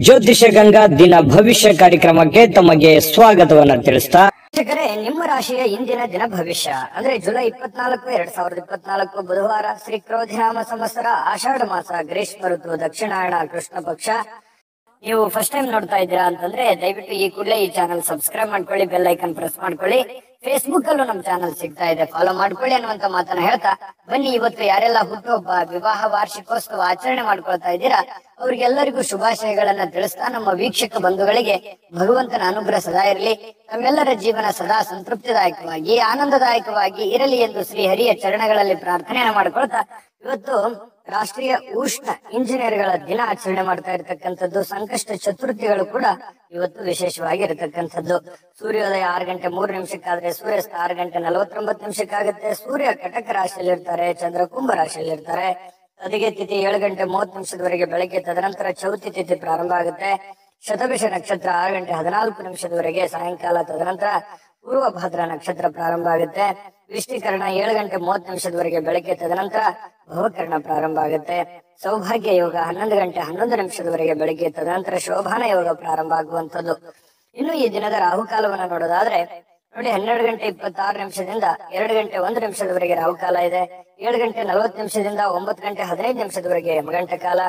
ಜ್ಯೋತಿಷ ಗಂಗಾ ದಿನ ಭವಿಷ್ಯ ಕಾರ್ಯಕ್ರಮಕ್ಕೆ ತಮಗೆ ಸ್ವಾಗತವನ್ನ ತಿಳಿಸ್ತಾ ವೀಕ್ಷಕರೇ, ನಿಮ್ಮ ರಾಶಿಯ ಇಂದಿನ ದಿನ ಭವಿಷ್ಯ ಅಂದ್ರೆ ಜುಲೈ 24, 2024 ಬುಧವಾರ, ಶ್ರೀ ಕ್ರೋಧಿನಾಮ ಸಂವತ್ಸರ, ಆಷಾಢ ಮಾಸ, ಗ್ರೀಷ್ಮ ಋತು, ದಕ್ಷಿಣಾಯಣ, ಕೃಷ್ಣ ಪಕ್ಷ. ನೀವು ಫಸ್ಟ್ ಟೈಮ್ ನೋಡ್ತಾ ಇದ್ದೀರಾ ಅಂತಂದ್ರೆ ದಯವಿಟ್ಟು ಈ ಕೂಡಲೇ ಈ ಚಾನಲ್ ಸಬ್ಸ್ಕ್ರೈಬ್ ಮಾಡ್ಕೊಳ್ಳಿ, ಬೆಲ್ ಐಕನ್ ಪ್ರೆಸ್ ಮಾಡ್ಕೊಳ್ಳಿ. ಫೇಸ್ಬುಕ್ ಅಲ್ಲೂ ನಮ್ಮ ಚಾನಲ್ ಸಿಗ್ತಾ ಇದೆ, ಫಾಲೋ ಮಾಡ್ಕೊಳ್ಳಿ ಅನ್ನುವಂತ ಮಾತನ್ನ ಹೇಳ್ತಾ ಬನ್ನಿ, ಇವತ್ತು ಯಾರೆಲ್ಲ ಹುಟ್ಟುಹಬ್ಬ, ವಿವಾಹ ವಾರ್ಷಿಕೋತ್ಸವ ಆಚರಣೆ ಮಾಡ್ಕೊಳ್ತಾ ಇದ್ದೀರಾ ಅವ್ರಿಗೆಲ್ಲರಿಗೂ ಶುಭಾಶಯಗಳನ್ನ ತಿಳಿಸ್ತಾ ನಮ್ಮ ವೀಕ್ಷಕ ಬಂಧುಗಳಿಗೆ ಭಗವಂತನ ಅನುಗ್ರಹ ಸದಾ ಇರಲಿ, ನಮ್ಮೆಲ್ಲರ ಜೀವನ ಸದಾ ಸಂತೃಪ್ತಿದಾಯಕವಾಗಿ ಆನಂದದಾಯಕವಾಗಿ ಇರಲಿ ಎಂದು ಶ್ರೀ ಹರಿಯ ಚರಣಗಳಲ್ಲಿ ಪ್ರಾರ್ಥನೆಯನ್ನ ಮಾಡ್ಕೊಳ್ತಾ ಇವತ್ತು ರಾಷ್ಟ್ರೀಯ ಉಷ್ಣ ಇಂಜಿನಿಯರ್ಗಳ ದಿನ ಆಚರಣೆ ಮಾಡ್ತಾ ಇರತಕ್ಕಂಥದ್ದು. ಸಂಕಷ್ಟ ಚತುರ್ಥಿಗಳು ಕೂಡ ಇವತ್ತು ವಿಶೇಷವಾಗಿ ಇರತಕ್ಕಂಥದ್ದು. ಸೂರ್ಯೋದಯ 6:03 ಸೂರ್ಯಾಸ್ತ 6:49 ಸೂರ್ಯ ಕಟಕ ರಾಶಿಯಲ್ಲಿ ಇರ್ತಾರೆ, ಚಂದ್ರ ಕುಂಭ ರಾಶಿಯಲ್ಲಿ ಇರ್ತಾರೆ. ತದಿಗೆ ತಿಥಿ 7:30 ಬೆಳಗ್ಗೆ, ತದನಂತರ ಚೌತಿ ತಿಥಿ ಪ್ರಾರಂಭ ಆಗುತ್ತೆ. ಶತಭಿಷ ನಕ್ಷತ್ರ 6:14 ಸಾಯಂಕಾಲ, ತದನಂತರ ಪೂರ್ವ ಭಾದ್ರ ನಕ್ಷತ್ರ ಪ್ರಾರಂಭ ಆಗುತ್ತೆ. ವಿಷ್ಟಿಕರಣ 7:30 ಬೆಳಗ್ಗೆ, ತದನಂತರ ಭವಕರ್ಣ ಪ್ರಾರಂಭ ಆಗುತ್ತೆ. ಸೌಭಾಗ್ಯ ಯೋಗ 11:11 ಬೆಳಗ್ಗೆ, ತದನಂತರ ಶೋಭಾನ ಯೋಗ ಪ್ರಾರಂಭ ಆಗುವಂತದ್ದು. ಇನ್ನು ಈ ದಿನದ ರಾಹುಕಾಲವನ್ನ ನೋಡೋದಾದ್ರೆ ನೋಡಿ, 12:26 2:01 ರಾಹುಕಾಲ ಇದೆ. 7:40 9:15 ಯಮಗಂಟ ಕಾಲ.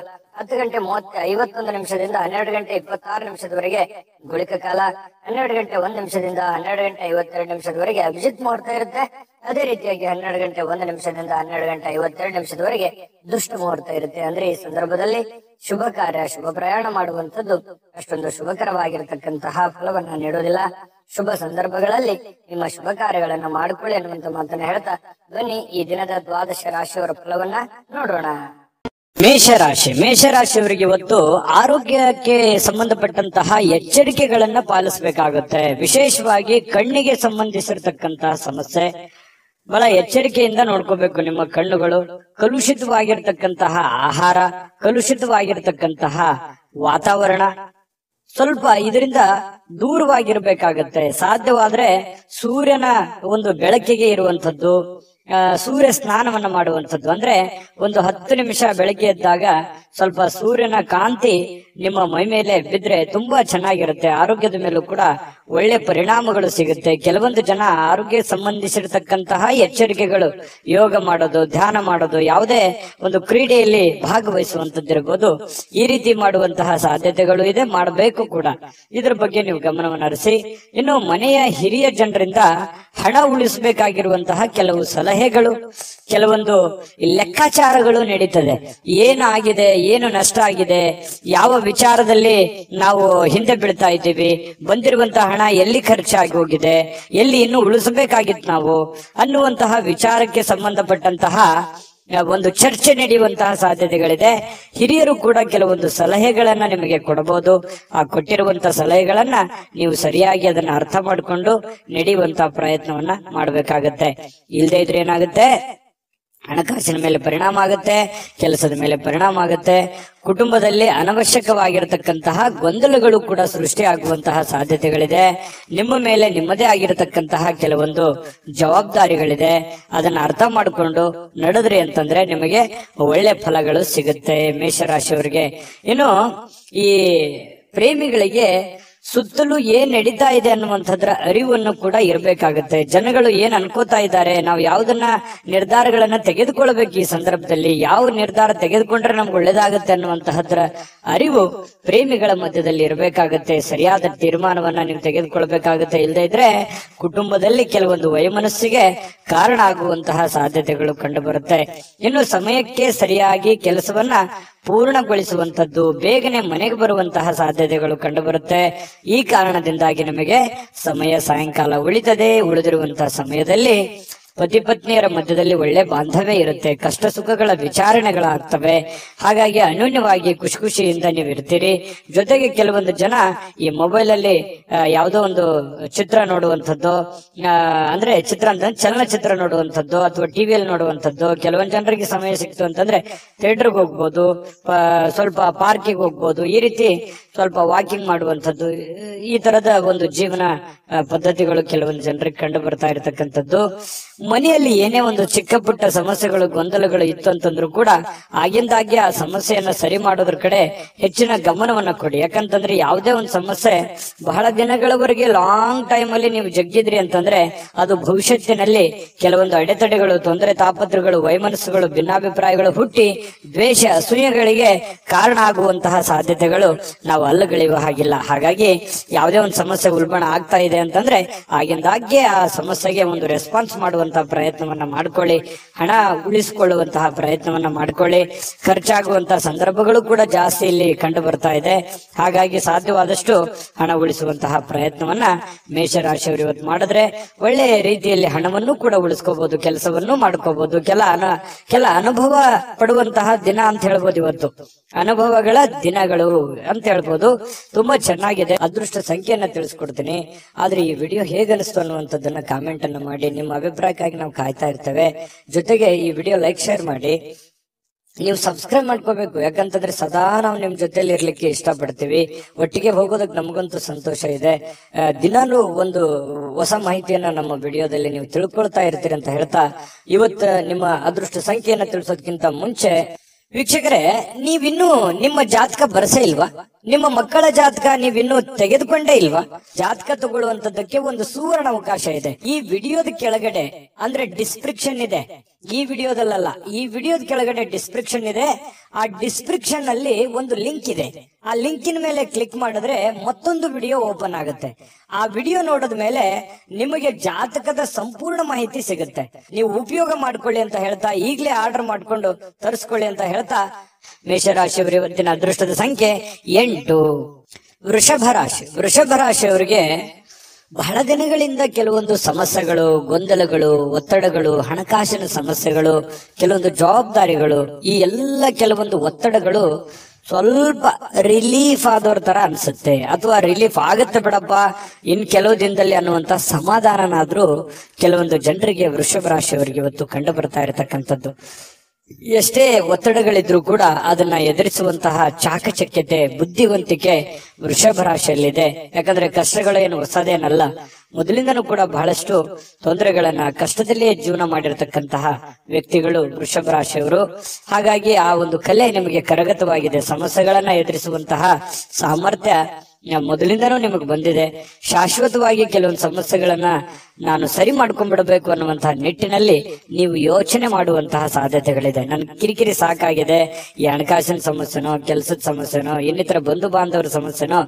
10:51 12:26 ಗುಳಿಕ ಕಾಲ. 12:01 12:52 ಅಭಿಜಿತ್ ಮುಹೂರ್ತ ಇರುತ್ತೆ. ಅದೇ ರೀತಿಯಾಗಿ 12:01 12:52 ದುಷ್ಟ ಮುಹೂರ್ತ ಇರುತ್ತೆ. ಅಂದ್ರೆ ಈ ಸಂದರ್ಭದಲ್ಲಿ ಶುಭ ಕಾರ್ಯ, ಶುಭ ಪ್ರಯಾಣ ಮಾಡುವಂತದ್ದು ಅಷ್ಟೊಂದು ಶುಭಕರವಾಗಿರತಕ್ಕಂತಹ ಫಲವನ್ನ ನೀಡೋದಿಲ್ಲ. ಶುಭ ಸಂದರ್ಭಗಳಲ್ಲಿ ನಿಮ್ಮ ಶುಭ ಕಾರ್ಯಗಳನ್ನ ಮಾಡಿಕೊಳ್ಳಿ ಅನ್ನುವಂತ ಮಾತನ್ನ ಹೇಳ್ತಾ ಬನ್ನಿ, ಈ ದಿನದ ದ್ವಾದಶ ರಾಶಿಯವರ ಫಲವನ್ನ ನೋಡೋಣ. ಮೇಷರಾಶಿಯವರಿಗೆ ಇವತ್ತು ಆರೋಗ್ಯಕ್ಕೆ ಸಂಬಂಧಪಟ್ಟಂತಹ ಎಚ್ಚರಿಕೆಗಳನ್ನ ಪಾಲಿಸಬೇಕಾಗುತ್ತೆ. ವಿಶೇಷವಾಗಿ ಕಣ್ಣಿಗೆ ಸಂಬಂಧಿಸಿರ್ತಕ್ಕಂತಹ ಸಮಸ್ಯೆ ಬಹಳ ಎಚ್ಚರಿಕೆಯಿಂದ ನೋಡ್ಕೋಬೇಕು. ನಿಮ್ಮ ಕಣ್ಣುಗಳು ಕಲುಷಿತವಾಗಿರ್ತಕ್ಕಂತಹ ಆಹಾರ, ಕಲುಷಿತವಾಗಿರ್ತಕ್ಕಂತಹ ವಾತಾವರಣ, ಸ್ವಲ್ಪ ಇದರಿಂದ ದೂರವಾಗಿರ್ಬೇಕಾಗತ್ತೆ. ಸಾಧ್ಯವಾದ್ರೆ ಸೂರ್ಯನ ಒಂದು ಬೆಳಕಿಗೆ ಇರುವಂತದ್ದು, ಸೂರ್ಯ ಸ್ನಾನವನ್ನ ಮಾಡುವಂಥದ್ದು. ಅಂದ್ರೆ ಒಂದು 10 ನಿಮಿಷ ಬೆಳಗ್ಗೆ ಎದ್ದಾಗ ಸ್ವಲ್ಪ ಸೂರ್ಯನ ಕಾಂತಿ ನಿಮ್ಮ ಮೈ ಮೇಲೆ ಬಿದ್ರೆ ತುಂಬಾ ಚೆನ್ನಾಗಿರುತ್ತೆ. ಆರೋಗ್ಯದ ಮೇಲೂ ಕೂಡ ಒಳ್ಳೆ ಪರಿಣಾಮಗಳು ಸಿಗುತ್ತೆ. ಕೆಲವೊಂದು ಜನ ಆರೋಗ್ಯ ಸಂಬಂಧಿಸಿರ್ತಕ್ಕಂತಹ ಎಚ್ಚರಿಕೆಗಳು, ಯೋಗ ಮಾಡೋದು, ಧ್ಯಾನ ಮಾಡೋದು, ಯಾವುದೇ ಒಂದು ಕ್ರೀಡೆಯಲ್ಲಿ ಭಾಗವಹಿಸುವಂತದ್ದಿರಬಹುದು, ಈ ರೀತಿ ಮಾಡುವಂತಹ ಸಾಧ್ಯತೆಗಳು ಇದೆ, ಮಾಡಬೇಕು ಕೂಡ. ಇದ್ರ ಬಗ್ಗೆ ನೀವು ಗಮನವನ್ನು ಹರಿಸಿ. ಇನ್ನು ಮನೆಯ ಹಿರಿಯ ಜನರಿಂದ ಹಣ ಉಳಿಸಬೇಕಾಗಿರುವಂತಹ ಕೆಲವು ಸಲಹೆಗಳು, ಕೆಲವೊಂದು ಲೆಕ್ಕಾಚಾರಗಳು ನಡೀತದೆ. ಏನಾಗಿದೆ, ಏನು ನಷ್ಟ ಆಗಿದೆ, ಯಾವ ವಿಚಾರದಲ್ಲಿ ನಾವು ಹಿಂದೆ ಬೀಳ್ತಾ ಇದ್ದೀವಿ, ಬಂದಿರುವಂತಹ ಹಣ ಎಲ್ಲಿ ಖರ್ಚಾಗಿ ಹೋಗಿದೆ, ಎಲ್ಲಿ ಇನ್ನು ಉಳಿಸಬೇಕಾಗಿತ್ತು ನಾವು ಅನ್ನುವಂತಹ ವಿಚಾರಕ್ಕೆ ಸಂಬಂಧಪಟ್ಟಂತಹ ಒಂದು ಚರ್ಚೆ ನಡೆಯುವಂತಹ ಸಾಧ್ಯತೆಗಳಿದೆ. ಹಿರಿಯರು ಕೂಡ ಕೆಲವೊಂದು ಸಲಹೆಗಳನ್ನ ನಿಮಗೆ ಕೊಡಬಹುದು. ಆ ಕೊಟ್ಟಿರುವಂತಹ ಸಲಹೆಗಳನ್ನ ನೀವು ಸರಿಯಾಗಿ ಅದನ್ನ ಅರ್ಥ ಮಾಡಿಕೊಂಡು ನಡೆಯುವಂತಹ ಪ್ರಯತ್ನವನ್ನ ಮಾಡಬೇಕಾಗತ್ತೆ. ಇಲ್ಲದೆ ಇದ್ರೆ ಏನಾಗುತ್ತೆ, ಹಣಕಾಸಿನ ಮೇಲೆ ಪರಿಣಾಮ ಆಗುತ್ತೆ, ಕೆಲಸದ ಮೇಲೆ ಪರಿಣಾಮ ಆಗುತ್ತೆ. ಕುಟುಂಬದಲ್ಲಿ ಅನವಶ್ಯಕವಾಗಿರತಕ್ಕಂತಹ ಗೊಂದಲಗಳು ಕೂಡ ಸೃಷ್ಟಿಯಾಗುವಂತಹ ಸಾಧ್ಯತೆಗಳಿದೆ. ನಿಮ್ಮ ಮೇಲೆ ನಿಮ್ಮದೇ ಆಗಿರತಕ್ಕಂತಹ ಕೆಲವೊಂದು ಜವಾಬ್ದಾರಿಗಳಿದೆ. ಅದನ್ನ ಅರ್ಥ ಮಾಡಿಕೊಂಡು ನಡೆದ್ರಿ ಅಂತಂದ್ರೆ ನಿಮಗೆ ಒಳ್ಳೆ ಫಲಗಳು ಸಿಗುತ್ತೆ ಮೇಷರಾಶಿಯವರಿಗೆ. ಇನ್ನು ಈ ಪ್ರೇಮಿಗಳಿಗೆ ಸುತ್ತಲೂ ಏನ್ ನಡೀತಾ ಇದೆ ಅನ್ನುವಂಥದ್ರ ಅರಿವನ್ನು ಕೂಡ ಇರಬೇಕಾಗುತ್ತೆ. ಜನಗಳು ಏನ್ ಅನ್ಕೋತಾ ಇದ್ದಾರೆ, ನಾವು ಯಾವುದನ್ನ ನಿರ್ಧಾರಗಳನ್ನ ತೆಗೆದುಕೊಳ್ಬೇಕು, ಈ ಸಂದರ್ಭದಲ್ಲಿ ಯಾವ ನಿರ್ಧಾರ ತೆಗೆದುಕೊಂಡ್ರೆ ನಮ್ಗೆ ಒಳ್ಳೇದಾಗುತ್ತೆ ಅನ್ನುವಂತಹದ್ರ ಅರಿವು ಪ್ರೇಮಿಗಳ ಮಧ್ಯದಲ್ಲಿ ಇರಬೇಕಾಗತ್ತೆ. ಸರಿಯಾದ ತೀರ್ಮಾನವನ್ನ ನೀವು ತೆಗೆದುಕೊಳ್ಬೇಕಾಗುತ್ತೆ. ಇಲ್ಲದೆ ಇದ್ರೆ ಕುಟುಂಬದಲ್ಲಿ ಕೆಲವೊಂದು ವೈಮನಸ್ಸಿಗೆ ಕಾರಣ ಆಗುವಂತಹ ಸಾಧ್ಯತೆಗಳು ಕಂಡು ಬರುತ್ತೆ. ಇನ್ನು ಸಮಯಕ್ಕೆ ಸರಿಯಾಗಿ ಕೆಲಸವನ್ನ ಪೂರ್ಣಗೊಳಿಸುವಂತದ್ದು, ಬೇಗನೆ ಮನೆಗೆ ಬರುವಂತಹ ಸಾಧ್ಯತೆಗಳು ಕಂಡು ಬರುತ್ತೆ. ಈ ಕಾರಣದಿಂದಾಗಿ ನಮಗೆ ಸಮಯ ಸಾಯಂಕಾಲ ಉಳಿತದೆ. ಉಳಿದಿರುವಂತಹ ಸಮಯದಲ್ಲಿ ಪತಿ ಪತ್ನಿಯರ ಮಧ್ಯದಲ್ಲಿ ಒಳ್ಳೆ ಬಾಂಧವ್ಯ ಇರುತ್ತೆ. ಕಷ್ಟ ಸುಖಗಳ ವಿಚಾರಣೆಗಳಾಗ್ತವೆ. ಹಾಗಾಗಿ ಅನ್ಯೋನ್ಯವಾಗಿ ಖುಷಿ ಖುಷಿಯಿಂದ ನೀವು ಇರ್ತೀರಿ. ಜೊತೆಗೆ ಕೆಲವೊಂದು ಜನ ಈ ಮೊಬೈಲ್ ಅಲ್ಲಿ ಯಾವುದೋ ಒಂದು ಚಿತ್ರ ನೋಡುವಂಥದ್ದು, ಅಂದ್ರೆ ಚಿತ್ರ ಅಂತ ಚಲನಚಿತ್ರ ನೋಡುವಂಥದ್ದು ಅಥವಾ ಟಿವಿಯಲ್ಲಿ ನೋಡುವಂಥದ್ದು. ಕೆಲವೊಂದು ಜನರಿಗೆ ಸಮಯ ಸಿಕ್ತು ಅಂತಂದ್ರೆ ಥಿಯೇಟರ್ಗೆ ಹೋಗ್ಬೋದು, ಸ್ವಲ್ಪ ಪಾರ್ಕಿಗೆ ಹೋಗ್ಬೋದು, ಈ ರೀತಿ ಸ್ವಲ್ಪ ವಾಕಿಂಗ್ ಮಾಡುವಂಥದ್ದು. ಈ ತರದ ಒಂದು ಜೀವನ ಪದ್ಧತಿಗಳು ಕೆಲವೊಂದು ಜನರಿಗೆ ಕಂಡು ಬರ್ತಾ ಇರತಕ್ಕಂಥದ್ದು. ಮನೆಯಲ್ಲಿ ಏನೇ ಒಂದು ಚಿಕ್ಕ ಪುಟ್ಟ ಸಮಸ್ಯೆಗಳು ಗೊಂದಲಗಳು ಇತ್ತು ಅಂತಂದ್ರೂ ಕೂಡ ಆಗಿಂದಾಗ್ಗೆ ಆ ಸಮಸ್ಯೆಯನ್ನ ಸರಿ ಮಾಡೋದ್ರ ಕಡೆ ಹೆಚ್ಚಿನ ಗಮನವನ್ನ ಕೊಡಿ. ಯಾಕಂತಂದ್ರೆ ಯಾವುದೇ ಒಂದು ಸಮಸ್ಯೆ ಬಹಳ ದಿನಗಳವರೆಗೆ ಲಾಂಗ್ ಟೈಮ್ ಅಲ್ಲಿ ನೀವು ಜಗ್ಗಿದ್ರಿ ಅಂತಂದ್ರೆ ಅದು ಭವಿಷ್ಯತ್ತಿನಲ್ಲಿ ಕೆಲವೊಂದು ಅಡೆತಡೆಗಳು, ತೊಂದರೆ ತಾಪತ್ರಗಳು, ವೈಮನಸ್ಸುಗಳು, ಭಿನ್ನಾಭಿಪ್ರಾಯಗಳು ಹುಟ್ಟಿ ದ್ವೇಷ ಅಸೂಯೆಗಳಿಗೆ ಕಾರಣ ಆಗುವಂತಹ ಸಾಧ್ಯತೆಗಳು ನಾವು ಅಲ್ಲಗಳೆಯುವ ಹಾಗಿಲ್ಲ. ಹಾಗಾಗಿ ಯಾವುದೇ ಒಂದು ಸಮಸ್ಯೆ ಉಲ್ಬಣ ಆಗ್ತಾ ಇದೆ ಅಂತಂದ್ರೆ ಆಗಿಂದಾಗ್ಗೆ ಆ ಸಮಸ್ಯೆಗೆ ಒಂದು ರೆಸ್ಪಾನ್ಸ್ ಮಾಡುವಂತಹ ಪ್ರಯತ್ನವನ್ನ ಮಾಡ್ಕೊಳ್ಳಿ. ಹಣ ಉಳಿಸಿಕೊಳ್ಳುವಂತಹ ಪ್ರಯತ್ನವನ್ನ ಮಾಡ್ಕೊಳ್ಳಿ. ಖರ್ಚಾಗುವಂತಹ ಸಂದರ್ಭಗಳು ಕೂಡ ಜಾಸ್ತಿ ಇಲ್ಲಿ ಕಂಡು ಬರ್ತಾ ಇದೆ. ಹಾಗಾಗಿ ಸಾಧ್ಯವಾದಷ್ಟು ಹಣ ಉಳಿಸುವಂತಹ ಪ್ರಯತ್ನವನ್ನ ಮೇಷರಾಶಿಯವರು ಇವತ್ತು ಮಾಡಿದ್ರೆ ಒಳ್ಳೆಯ ರೀತಿಯಲ್ಲಿ ಹಣವನ್ನು ಕೂಡ ಉಳಿಸ್ಕೋಬಹುದು, ಕೆಲಸವನ್ನು ಮಾಡ್ಕೋಬಹುದು. ಕೆಲ ಅನುಭವ ಪಡುವಂತಹ ದಿನ ಅಂತ ಹೇಳ್ಬೋದು. ಇವತ್ತು ಅನುಭವಗಳ ದಿನಗಳು ಅಂತ ಹೇಳ್ಬೋದು. ತುಂಬಾ ಚೆನ್ನಾಗಿದೆ. ಅದೃಷ್ಟ ಸಂಖ್ಯೆಯನ್ನ ತಿಳಿಸ್ಕೊಡ್ತೀನಿ. ಆದ್ರೆ ಈ ವಿಡಿಯೋ ಹೇಗನಿಸ್ತು ಅನ್ನುವಂಥದ್ದನ್ನ ಕಾಮೆಂಟ್ ಅನ್ನು ಮಾಡಿ. ನಿಮ್ಮ ಅಭಿಪ್ರಾಯಕ್ಕಾಗಿ ನಾವು ಕಾಯ್ತಾ ಇರ್ತೇವೆ. ಜೊತೆಗೆ ಈ ವಿಡಿಯೋ ಲೈಕ್, ಶೇರ್ ಮಾಡಿ. ನೀವು ಸಬ್ಸ್ಕ್ರೈಬ್ ಮಾಡ್ಕೋಬೇಕು. ಯಾಕಂತಂದ್ರೆ ಸದಾ ನಾವು ನಿಮ್ ಜೊತೆಲಿ ಇರ್ಲಿಕ್ಕೆ ಇಷ್ಟಪಡ್ತೀವಿ. ಒಟ್ಟಿಗೆ ಹೋಗೋದಕ್ಕೆ ನಮಗಂತೂ ಸಂತೋಷ ಇದೆ. ದಿನಾನು ಒಂದು ಹೊಸ ಮಾಹಿತಿಯನ್ನ ನಮ್ಮ ವಿಡಿಯೋದಲ್ಲಿ ನೀವು ತಿಳ್ಕೊಳ್ತಾ ಇರ್ತೀರಿ ಅಂತ ಹೇಳ್ತಾ, ಇವತ್ತು ನಿಮ್ಮ ಅದೃಷ್ಟ ಸಂಖ್ಯೆಯನ್ನ ತಿಳಿಸೋದಕ್ಕಿಂತ ಮುಂಚೆ ವೀಕ್ಷಕರೇ, ನೀವಿನ್ನೂ ನಿಮ್ಮ ಜಾತಕ ಬರಸೇ ಇಲ್ವಾ? ನಿಮ್ಮ ಮಕ್ಕಳ ಜಾತಕ ನೀವಿನ್ನೂ ತೆಗೆದುಕೊಂಡೇ ಇಲ್ವಾ? ಜಾತಕ ತಗೊಳ್ಳುವಂತದ್ದಕ್ಕೆ ಒಂದು ಸುವರ್ಣ ಅವಕಾಶ ಇದೆ. ಈ ವಿಡಿಯೋದ ಕೆಳಗಡೆ ಅಂದ್ರೆ ಡಿಸ್ಕ್ರಿಪ್ಷನ್ ಇದೆ. ಈ ವಿಡಿಯೋದಲ್ಲ, ಈ ವಿಡಿಯೋದ ಕೆಳಗಡೆ ಡಿಸ್ಕ್ರಿಪ್ಷನ್ ಇದೆ. ಆ ಡಿಸ್ಕ್ರಿಪ್ಷನ್ ಅಲ್ಲಿ ಒಂದು ಲಿಂಕ್ ಇದೆ. ಆ ಲಿಂಕಿನ ಮೇಲೆ ಕ್ಲಿಕ್ ಮಾಡಿದ್ರೆ ಮತ್ತೊಂದು ವಿಡಿಯೋ ಓಪನ್ ಆಗುತ್ತೆ. ಆ ವಿಡಿಯೋ ನೋಡಿದ ಮೇಲೆ ನಿಮಗೆ ಜಾತಕದ ಸಂಪೂರ್ಣ ಮಾಹಿತಿ ಸಿಗುತ್ತೆ. ನೀವು ಉಪಯೋಗ ಮಾಡ್ಕೊಳ್ಳಿ ಅಂತ ಹೇಳ್ತಾ, ಈಗಲೇ ಆರ್ಡರ್ ಮಾಡ್ಕೊಂಡು ತರಿಸ್ಕೊಳ್ಳಿ ಅಂತ ಹೇಳ್ತಾ, ಮೇಷರಾಶಿಯವರ ಇವತ್ತಿನ ಅದೃಷ್ಟದ ಸಂಖ್ಯೆ 8. ವೃಷಭ ರಾಶಿಯವರಿಗೆ ಬಹಳ ದಿನಗಳಿಂದ ಕೆಲವೊಂದು ಸಮಸ್ಯೆಗಳು, ಗೊಂದಲಗಳು, ಒತ್ತಡಗಳು, ಹಣಕಾಸಿನ ಸಮಸ್ಯೆಗಳು, ಕೆಲವೊಂದು ಜವಾಬ್ದಾರಿಗಳು, ಈ ಎಲ್ಲ ಕೆಲವೊಂದು ಒತ್ತಡಗಳು ಸ್ವಲ್ಪ ರಿಲೀಫ್ ಆದವ್ರ ತರ ಅನ್ಸುತ್ತೆ. ಅಥವಾ ರಿಲೀಫ್ ಆಗತ್ತೆ ಬಿಡಪ್ಪ ಇನ್ ಕೆಲವು ದಿನದಲ್ಲಿ ಅನ್ನುವಂತ ಸಮಾಧಾನನಾದ್ರೂ ಕೆಲವೊಂದು ಜನರಿಗೆ, ವೃಷಭ ರಾಶಿಯವರಿಗೆ ಇವತ್ತು ಕಂಡು ಬರ್ತಾ ಇರತಕ್ಕಂಥದ್ದು. ಎಷ್ಟೇ ಒತ್ತಡಗಳಿದ್ರೂ ಕೂಡ ಅದನ್ನ ಎದುರಿಸುವಂತಹ ಚಾಕಚಕ್ಯತೆ, ಬುದ್ಧಿವಂತಿಕೆ ವೃಷಭ ರಾಶಿಯಲ್ಲಿದೆ. ಯಾಕಂದ್ರೆ ಕಷ್ಟಗಳೇನು ಹೊಸದೇನಲ್ಲ. ಮೊದಲಿಂದನೂ ಕೂಡ ಬಹಳಷ್ಟು ತೊಂದರೆಗಳನ್ನ, ಕಷ್ಟದಲ್ಲಿಯೇ ಜೀವನ ಮಾಡಿರ್ತಕ್ಕಂತಹ ವ್ಯಕ್ತಿಗಳು ವೃಷಭ ರಾಶಿಯವರು. ಹಾಗಾಗಿ ಆ ಒಂದು ಕಲೆ ನಿಮಗೆ ಕರಗತವಾಗಿದೆ. ಸಮಸ್ಯೆಗಳನ್ನ ಎದುರಿಸುವಂತಹ ಸಾಮರ್ಥ್ಯ ಮೊದಲಿಂದನೂ ನಿಮಗೆ ಬಂದಿದೆ. ಶಾಶ್ವತವಾಗಿ ಕೆಲವೊಂದು ಸಮಸ್ಯೆಗಳನ್ನ ನಾನು ಸರಿ ಮಾಡ್ಕೊಂಡ್ಬಿಡಬೇಕು ಅನ್ನುವಂತಹ ನಿಟ್ಟಿನಲ್ಲಿ ನೀವು ಯೋಚನೆ ಮಾಡುವಂತಹ ಸಾಧ್ಯತೆಗಳಿದೆ. ನನ್ ಕಿರಿಕಿರಿ ಸಾಕಾಗಿದೆ, ಈ ಹಣಕಾಸಿನ ಸಮಸ್ಯೆನೋ, ಕೆಲಸದ ಸಮಸ್ಯೆನೋ, ಇನ್ನಿತರ ಬಂಧು ಬಾಂಧವರ ಸಮಸ್ಯೆನೋ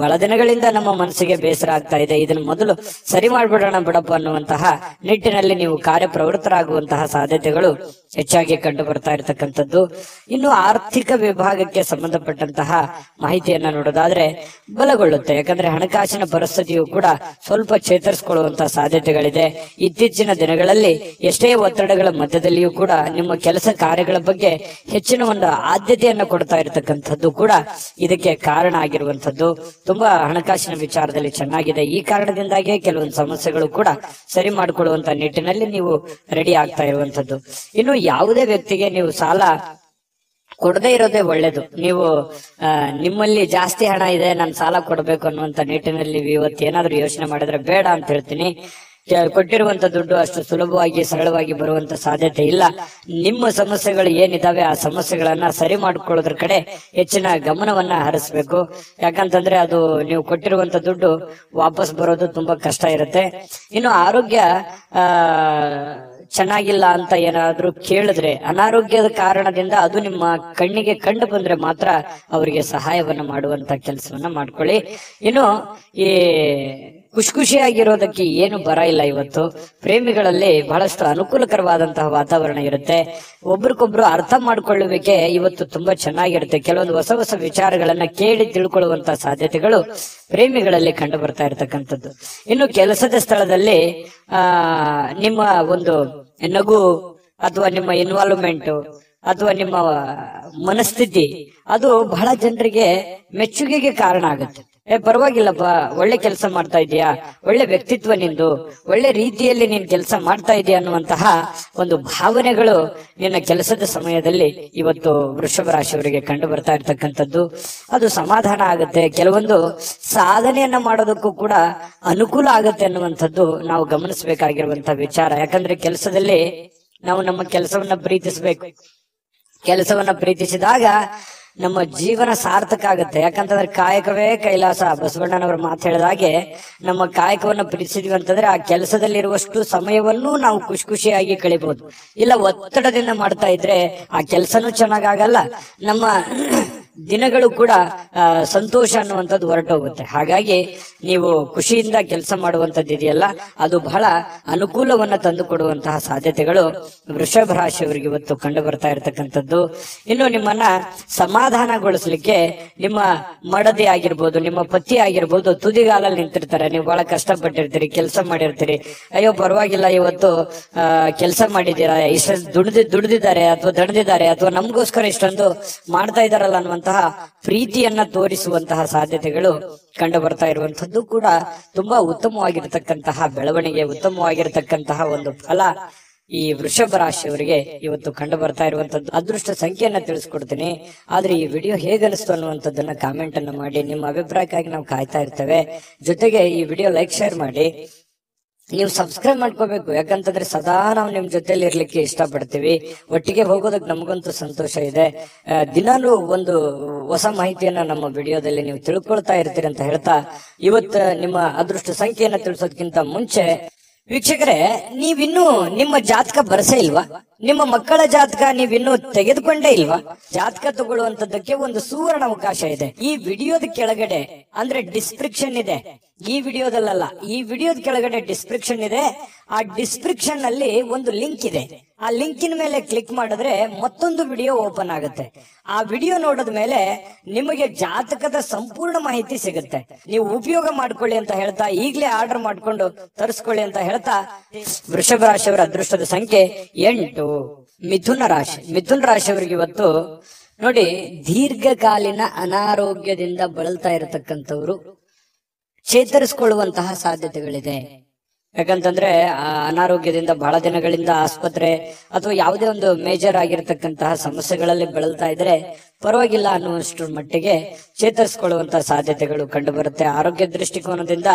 ಬಹಳ ದಿನಗಳಿಂದ ನಮ್ಮ ಮನಸ್ಸಿಗೆ ಬೇಸರ ಆಗ್ತಾ ಇದೆ, ಇದನ್ನ ಮೊದಲು ಸರಿ ಮಾಡ್ಬಿಡೋಣ ಬಿಡಪ್ಪ ಅನ್ನುವಂತಹ ನಿಟ್ಟಿನಲ್ಲಿ ನೀವು ಕಾರ್ಯಪ್ರವೃತ್ತರಾಗುವಂತಹ ಸಾಧ್ಯತೆಗಳು ಹೆಚ್ಚಾಗಿ ಕಂಡು ಬರ್ತಾ ಇರತಕ್ಕಂಥದ್ದು. ಇನ್ನು ಆರ್ಥಿಕ ವಿಭಾಗಕ್ಕೆ ಸಂಬಂಧಪಟ್ಟಂತಹ ಮಾಹಿತಿಯನ್ನ ನೋಡೋದಾದ್ರೆ ಬಲಗೊಳ್ಳುತ್ತೆ. ಯಾಕಂದ್ರೆ ಹಣಕಾಸಿನ ಪರಿಸ್ಥಿತಿಯು ಕೂಡ ಸ್ವಲ್ಪ ಚೇತರಿಸಿಕೊಳ್ಳುವಂತಹ ಸಾಧ್ಯತೆಗಳಿದೆ. ಇತ್ತೀಚಿನ ದಿನಗಳಲ್ಲಿ ಎಷ್ಟೇ ಒತ್ತಡಗಳ ಮಧ್ಯದಲ್ಲಿಯೂ ಕೂಡ ನಿಮ್ಮ ಕೆಲಸ ಕಾರ್ಯಗಳ ಬಗ್ಗೆ ಹೆಚ್ಚಿನ ಒಂದು ಆದ್ಯತೆಯನ್ನ ಕೊಡ್ತಾ ಇರತಕ್ಕಂಥದ್ದು ಕೂಡ ಇದಕ್ಕೆ ಕಾರಣ ಆಗಿರುವಂತದ್ದು. ತುಂಬಾ ಹಣಕಾಸಿನ ವಿಚಾರದಲ್ಲಿ ಚೆನ್ನಾಗಿದೆ. ಈ ಕಾರಣದಿಂದಾಗಿ ಕೆಲವೊಂದು ಸಮಸ್ಯೆಗಳು ಕೂಡ ಸರಿ ಮಾಡಿಕೊಳ್ಳುವಂತ ನಿಟ್ಟಿನಲ್ಲಿ ನೀವು ರೆಡಿ ಆಗ್ತಾ ಇರುವಂತದ್ದು. ಇನ್ನು ಯಾವುದೇ ವ್ಯಕ್ತಿಗೆ ನೀವು ಸಾಲ ಕೊಡದೇ ಇರೋದೇ ಒಳ್ಳೇದು. ನೀವು ನಿಮ್ಮಲ್ಲಿ ಜಾಸ್ತಿ ಹಣ ಇದೆ, ನಾನು ಸಾಲ ಕೊಡಬೇಕು ಅನ್ನುವಂತ ನಿಟ್ಟಿನಲ್ಲಿ ಇವತ್ತು ಏನಾದ್ರೂ ಯೋಚನೆ ಮಾಡಿದ್ರೆ ಬೇಡ ಅಂತ ಹೇಳ್ತೀನಿ. ಕೊಟ್ಟಿರುವಂತ ದುಡ್ಡು ಅಷ್ಟು ಸುಲಭವಾಗಿ ಸರಳವಾಗಿ ಬರುವಂತ ಸಾಧ್ಯತೆ ಇಲ್ಲ. ನಿಮ್ಮ ಸಮಸ್ಯೆಗಳು ಏನಿದಾವೆ ಆ ಸಮಸ್ಯೆಗಳನ್ನ ಸರಿ ಮಾಡ್ಕೊಳ್ಳೋದ್ರ ಕಡೆ ಹೆಚ್ಚಿನ ಗಮನವನ್ನ ಹರಿಸ್ಬೇಕು. ಯಾಕಂತಂದ್ರೆ ಅದು ನೀವು ಕೊಟ್ಟಿರುವಂತ ದುಡ್ಡು ವಾಪಸ್ ಬರೋದು ತುಂಬಾ ಕಷ್ಟ ಇರುತ್ತೆ. ಇನ್ನು ಆರೋಗ್ಯ ಚೆನ್ನಾಗಿಲ್ಲ ಅಂತ ಏನಾದ್ರೂ ಕೇಳಿದ್ರೆ, ಅನಾರೋಗ್ಯದ ಕಾರಣದಿಂದ ಅದು ನಿಮ್ಮ ಕಣ್ಣಿಗೆ ಕಂಡು ಬಂದ್ರೆ ಮಾತ್ರ ಅವರಿಗೆ ಸಹಾಯವನ್ನ ಮಾಡುವಂತ ಕೆಲಸವನ್ನ ಮಾಡ್ಕೊಳ್ಳಿ. ಇನ್ನು ಈ ಖುಷಿಯಾಗಿರೋದಕ್ಕೆ ಏನು ಬರ ಇಲ್ಲ. ಇವತ್ತು ಪ್ರೇಮಿಗಳಲ್ಲಿ ಬಹಳಷ್ಟು ಅನುಕೂಲಕರವಾದಂತಹ ವಾತಾವರಣ ಇರುತ್ತೆ. ಒಬ್ರಿಗೊಬ್ರು ಅರ್ಥ ಮಾಡ್ಕೊಳ್ಳುವಿಕೆ ಇವತ್ತು ತುಂಬಾ ಚೆನ್ನಾಗಿರುತ್ತೆ. ಕೆಲವೊಂದು ಹೊಸ ಹೊಸ ವಿಚಾರಗಳನ್ನ ಕೇಳಿ ತಿಳ್ಕೊಳ್ಳುವಂತಹ ಸಾಧ್ಯತೆಗಳು ಪ್ರೇಮಿಗಳಲ್ಲಿ ಕಂಡು ಬರ್ತಾ ಇರತಕ್ಕಂಥದ್ದು. ಇನ್ನು ಕೆಲಸದ ಸ್ಥಳದಲ್ಲಿ ನಿಮ್ಮ ಒಂದು ನಗು ಅಥವಾ ನಿಮ್ಮ ಇನ್ವಾಲ್ವ್ಮೆಂಟ್ ಅಥವಾ ನಿಮ್ಮ ಮನಸ್ಥಿತಿ ಅದು ಬಹಳ ಜನರಿಗೆ ಮೆಚ್ಚುಗೆಗೆ ಕಾರಣ ಆಗುತ್ತೆ. ಪರವಾಗಿಲ್ಲಪ್ಪ, ಒಳ್ಳೆ ಕೆಲಸ ಮಾಡ್ತಾ ಇದೀಯಾ, ಒಳ್ಳೆ ವ್ಯಕ್ತಿತ್ವ ನಿಂದು, ಒಳ್ಳೆ ರೀತಿಯಲ್ಲಿ ನೀನ್ ಕೆಲಸ ಮಾಡ್ತಾ ಇದೀಯ ಅನ್ನುವಂತಹ ಒಂದು ಭಾವನೆಗಳು ನಿನ್ನ ಕೆಲಸದ ಸಮಯದಲ್ಲಿ ಇವತ್ತು ವೃಷಭ ರಾಶಿಯವರಿಗೆ ಕಂಡು ಬರ್ತಾ ಇರ್ತಕ್ಕಂಥದ್ದು. ಅದು ಸಮಾಧಾನ ಆಗುತ್ತೆ. ಕೆಲವೊಂದು ಸಾಧನೆಯನ್ನ ಮಾಡೋದಕ್ಕೂ ಕೂಡ ಅನುಕೂಲ ಆಗುತ್ತೆ ಅನ್ನುವಂಥದ್ದು ನಾವು ಗಮನಿಸಬೇಕಾಗಿರುವಂತಹ ವಿಚಾರ. ಯಾಕಂದ್ರೆ ಕೆಲಸದಲ್ಲಿ ನಾವು ನಮ್ಮ ಕೆಲಸವನ್ನ ಪ್ರೀತಿಸಬೇಕು. ಕೆಲಸವನ್ನ ಪ್ರೀತಿಸಿದಾಗ ನಮ್ಮ ಜೀವನ ಸಾರ್ಥಕ ಆಗುತ್ತೆ. ಯಾಕಂತಂದ್ರೆ ಕಾಯಕವೇ ಕೈಲಾಸ, ಬಸವಣ್ಣನವರು ಮಾತು ಹೇಳಿದ ಹಾಗೆ ನಮ್ಮ ಕಾಯಕವನ್ನ ಪ್ರೀತಿಸಿದ್ವಿ ಅಂತಂದ್ರೆ ಆ ಕೆಲಸದಲ್ಲಿರುವಷ್ಟು ಸಮಯವನ್ನು ನಾವು ಖುಷಿಯಾಗಿ ಕಳಿಬಹುದು. ಇಲ್ಲ ಒತ್ತಡದಿಂದ ಮಾಡ್ತಾ ಇದ್ರೆ ಆ ಕೆಲಸನೂ ಚೆನ್ನಾಗಲ್ಲ, ನಮ್ಮ ದಿನಗಳು ಕೂಡ ಸಂತೋಷ ಅನ್ನುವಂಥದ್ದು ಹೊರಟೋಗುತ್ತೆ. ಹಾಗಾಗಿ ನೀವು ಖುಷಿಯಿಂದ ಕೆಲಸ ಮಾಡುವಂಥದ್ದು ಇದೆಯಲ್ಲ, ಅದು ಬಹಳ ಅನುಕೂಲವನ್ನ ತಂದು ಕೊಡುವಂತಹ ಸಾಧ್ಯತೆಗಳು ವೃಷಭ ರಾಶಿಯವರಿಗೆ ಇವತ್ತು ಕಂಡು ಬರ್ತಾ ಇರತಕ್ಕಂಥದ್ದು. ಇನ್ನು ನಿಮ್ಮನ್ನ ಸಮಾಧಾನಗೊಳಿಸ್ಲಿಕ್ಕೆ ನಿಮ್ಮ ಮಡದಿ ಆಗಿರ್ಬೋದು, ನಿಮ್ಮ ಪತಿ ಆಗಿರ್ಬೋದು ತುದಿಗಾಲಲ್ಲಿ ನಿಂತಿರ್ತಾರೆ. ನೀವು ಬಹಳ ಕಷ್ಟಪಟ್ಟಿರ್ತೀರಿ, ಕೆಲಸ ಮಾಡಿರ್ತೀರಿ, ಅಯ್ಯೋ ಪರವಾಗಿಲ್ಲ ಇವತ್ತು ಕೆಲಸ ಮಾಡಿದ್ದೀರಾ, ಇಷ್ಟು ದುಡಿದಿದ್ದಾರೆ ಅಥವಾ ದಣದಿದ್ದಾರೆ ಅಥವಾ ನಮಗೋಸ್ಕರ ಇಷ್ಟೊಂದು ಮಾಡ್ತಾ ಇದಾರಲ್ಲ ಅನ್ನುವಂತಹ ಪ್ರೀತಿಯನ್ನ ತೋರಿಸುವಂತಹ ಸಾಧ್ಯತೆಗಳು ಕಂಡು ಬರ್ತಾ ಇರುವಂತದ್ದು ಕೂಡ ತುಂಬಾ ಉತ್ತಮವಾಗಿರತಕ್ಕಂತಹ ಬೆಳವಣಿಗೆ, ಉತ್ತಮವಾಗಿರತಕ್ಕಂತಹ ಒಂದು ಫಲ ಈ ವೃಷಭ ರಾಶಿಯವರಿಗೆ ಇವತ್ತು ಕಂಡು ಬರ್ತಾ ಇರುವಂತದ್ದು. ಅದೃಷ್ಟ ಸಂಖ್ಯೆಯನ್ನ ತಿಳಿಸ್ಕೊಡ್ತೀನಿ. ಆದ್ರೆ ಈ ವಿಡಿಯೋ ಹೇಗನಿಸ್ತು ಅನ್ನುವಂಥದ್ದನ್ನ ಕಾಮೆಂಟ್ ಅನ್ನ ಮಾಡಿ. ನಿಮ್ಮ ಅಭಿಪ್ರಾಯಕ್ಕಾಗಿ ನಾವು ಕಾಯ್ತಾ ಇರ್ತೇವೆ. ಜೊತೆಗೆ ಈ ವಿಡಿಯೋ ಲೈಕ್ ಶೇರ್ ಮಾಡಿ. ನೀವು ಸಬ್ಸ್ಕ್ರೈಬ್ ಮಾಡ್ಕೋಬೇಕು. ಯಾಕಂತಂದ್ರೆ ಸದಾ ನಾವು ನಿಮ್ ಜೊತೆಲಿ ಇರ್ಲಿಕ್ಕೆ ಇಷ್ಟಪಡ್ತೀವಿ. ಒಟ್ಟಿಗೆ ಹೋಗೋದಕ್ಕೆ ನಮಗಂತೂ ಸಂತೋಷ ಇದೆ. ದಿನಾಲೂ ಒಂದು ಹೊಸ ಮಾಹಿತಿಯನ್ನ ನಮ್ಮ ವಿಡಿಯೋದಲ್ಲಿ ನೀವು ತಿಳ್ಕೊಳ್ತಾ ಇರ್ತೀರಿ ಅಂತ ಹೇಳ್ತಾ, ಇವತ್ತು ನಿಮ್ಮ ಅದೃಷ್ಟ ಸಂಖ್ಯೆಯನ್ನ ತಿಳಿಸೋದಕ್ಕಿಂತ ಮುಂಚೆ ವೀಕ್ಷಕರೇ, ನೀವಿನ್ನೂ ನಿಮ್ಮ ಜಾತಕ ಬರಸೇ ಇಲ್ವಾ? ನಿಮ್ಮ ಮಕ್ಕಳ ಜಾತಕ ನೀವಿನ್ನೂ ತೆಗೆದುಕೊಂಡೇ ಇಲ್ವಾ? ಜಾತಕ ತಗೊಳ್ಳುವಂತದ್ದಕ್ಕೆ ಒಂದು ಸುವರ್ಣ ಅವಕಾಶ ಇದೆ. ಈ ವಿಡಿಯೋದ ಕೆಳಗಡೆ ಅಂದ್ರೆ ಡಿಸ್ಕ್ರಿಪ್ಷನ್ ಇದೆ. ಈ ವಿಡಿಯೋದಲ್ಲ, ಈ ವಿಡಿಯೋದ ಕೆಳಗಡೆ ಡಿಸ್ಕ್ರಿಪ್ಷನ್ ಇದೆ. ಆ ಡಿಸ್ಕ್ರಿಪ್ಷನ್ ನಲ್ಲಿ ಒಂದು ಲಿಂಕ್ ಇದೆ. ಆ ಲಿಂಕಿನ ಮೇಲೆ ಕ್ಲಿಕ್ ಮಾಡಿದ್ರೆ ಮತ್ತೊಂದು ವಿಡಿಯೋ ಓಪನ್ ಆಗುತ್ತೆ. ಆ ವಿಡಿಯೋ ನೋಡಿದ ಮೇಲೆ ನಿಮಗೆ ಜಾತಕದ ಸಂಪೂರ್ಣ ಮಾಹಿತಿ ಸಿಗುತ್ತೆ. ನೀವು ಉಪಯೋಗ ಮಾಡ್ಕೊಳ್ಳಿ ಅಂತ ಹೇಳ್ತಾ, ಈಗಲೇ ಆರ್ಡರ್ ಮಾಡ್ಕೊಂಡು ತರಿಸ್ಕೊಳ್ಳಿ ಅಂತ ಹೇಳ್ತಾ, ವೃಷಭ ರಾಶಿಯವರ ಅದೃಷ್ಟದ ಸಂಖ್ಯೆ 8. ಮಿಥುನ ರಾಶಿ. ಮಿಥುನ ರಾಶಿಯವರಿಗೆ ಇವತ್ತು ನೋಡಿ, ದೀರ್ಘಕಾಲೀನ ಅನಾರೋಗ್ಯದಿಂದ ಬಳಲ್ತಾ ಇರತಕ್ಕಂಥವ್ರು ಚೇತರಿಸಿಕೊಳ್ಳುವಂತಹ ಸಾಧ್ಯತೆಗಳಿದೆ. ಯಾಕಂತಂದ್ರೆ ಅನಾರೋಗ್ಯದಿಂದ ಬಹಳ ದಿನಗಳಿಂದ ಆಸ್ಪತ್ರೆ ಅಥವಾ ಯಾವುದೇ ಒಂದು ಮೇಜರ್ ಆಗಿರತಕ್ಕಂತಹ ಸಮಸ್ಯೆಗಳಲ್ಲಿ ಬಳಲ್ತಾ ಇದ್ರೆ ಪರವಾಗಿಲ್ಲ ಅನ್ನುವಷ್ಟರ ಮಟ್ಟಿಗೆ ಚೇತರಿಸಿಕೊಳ್ಳುವಂತಹ ಸಾಧ್ಯತೆಗಳು ಕಂಡು ಬರುತ್ತೆ. ಆರೋಗ್ಯ ದೃಷ್ಟಿಕೋನದಿಂದ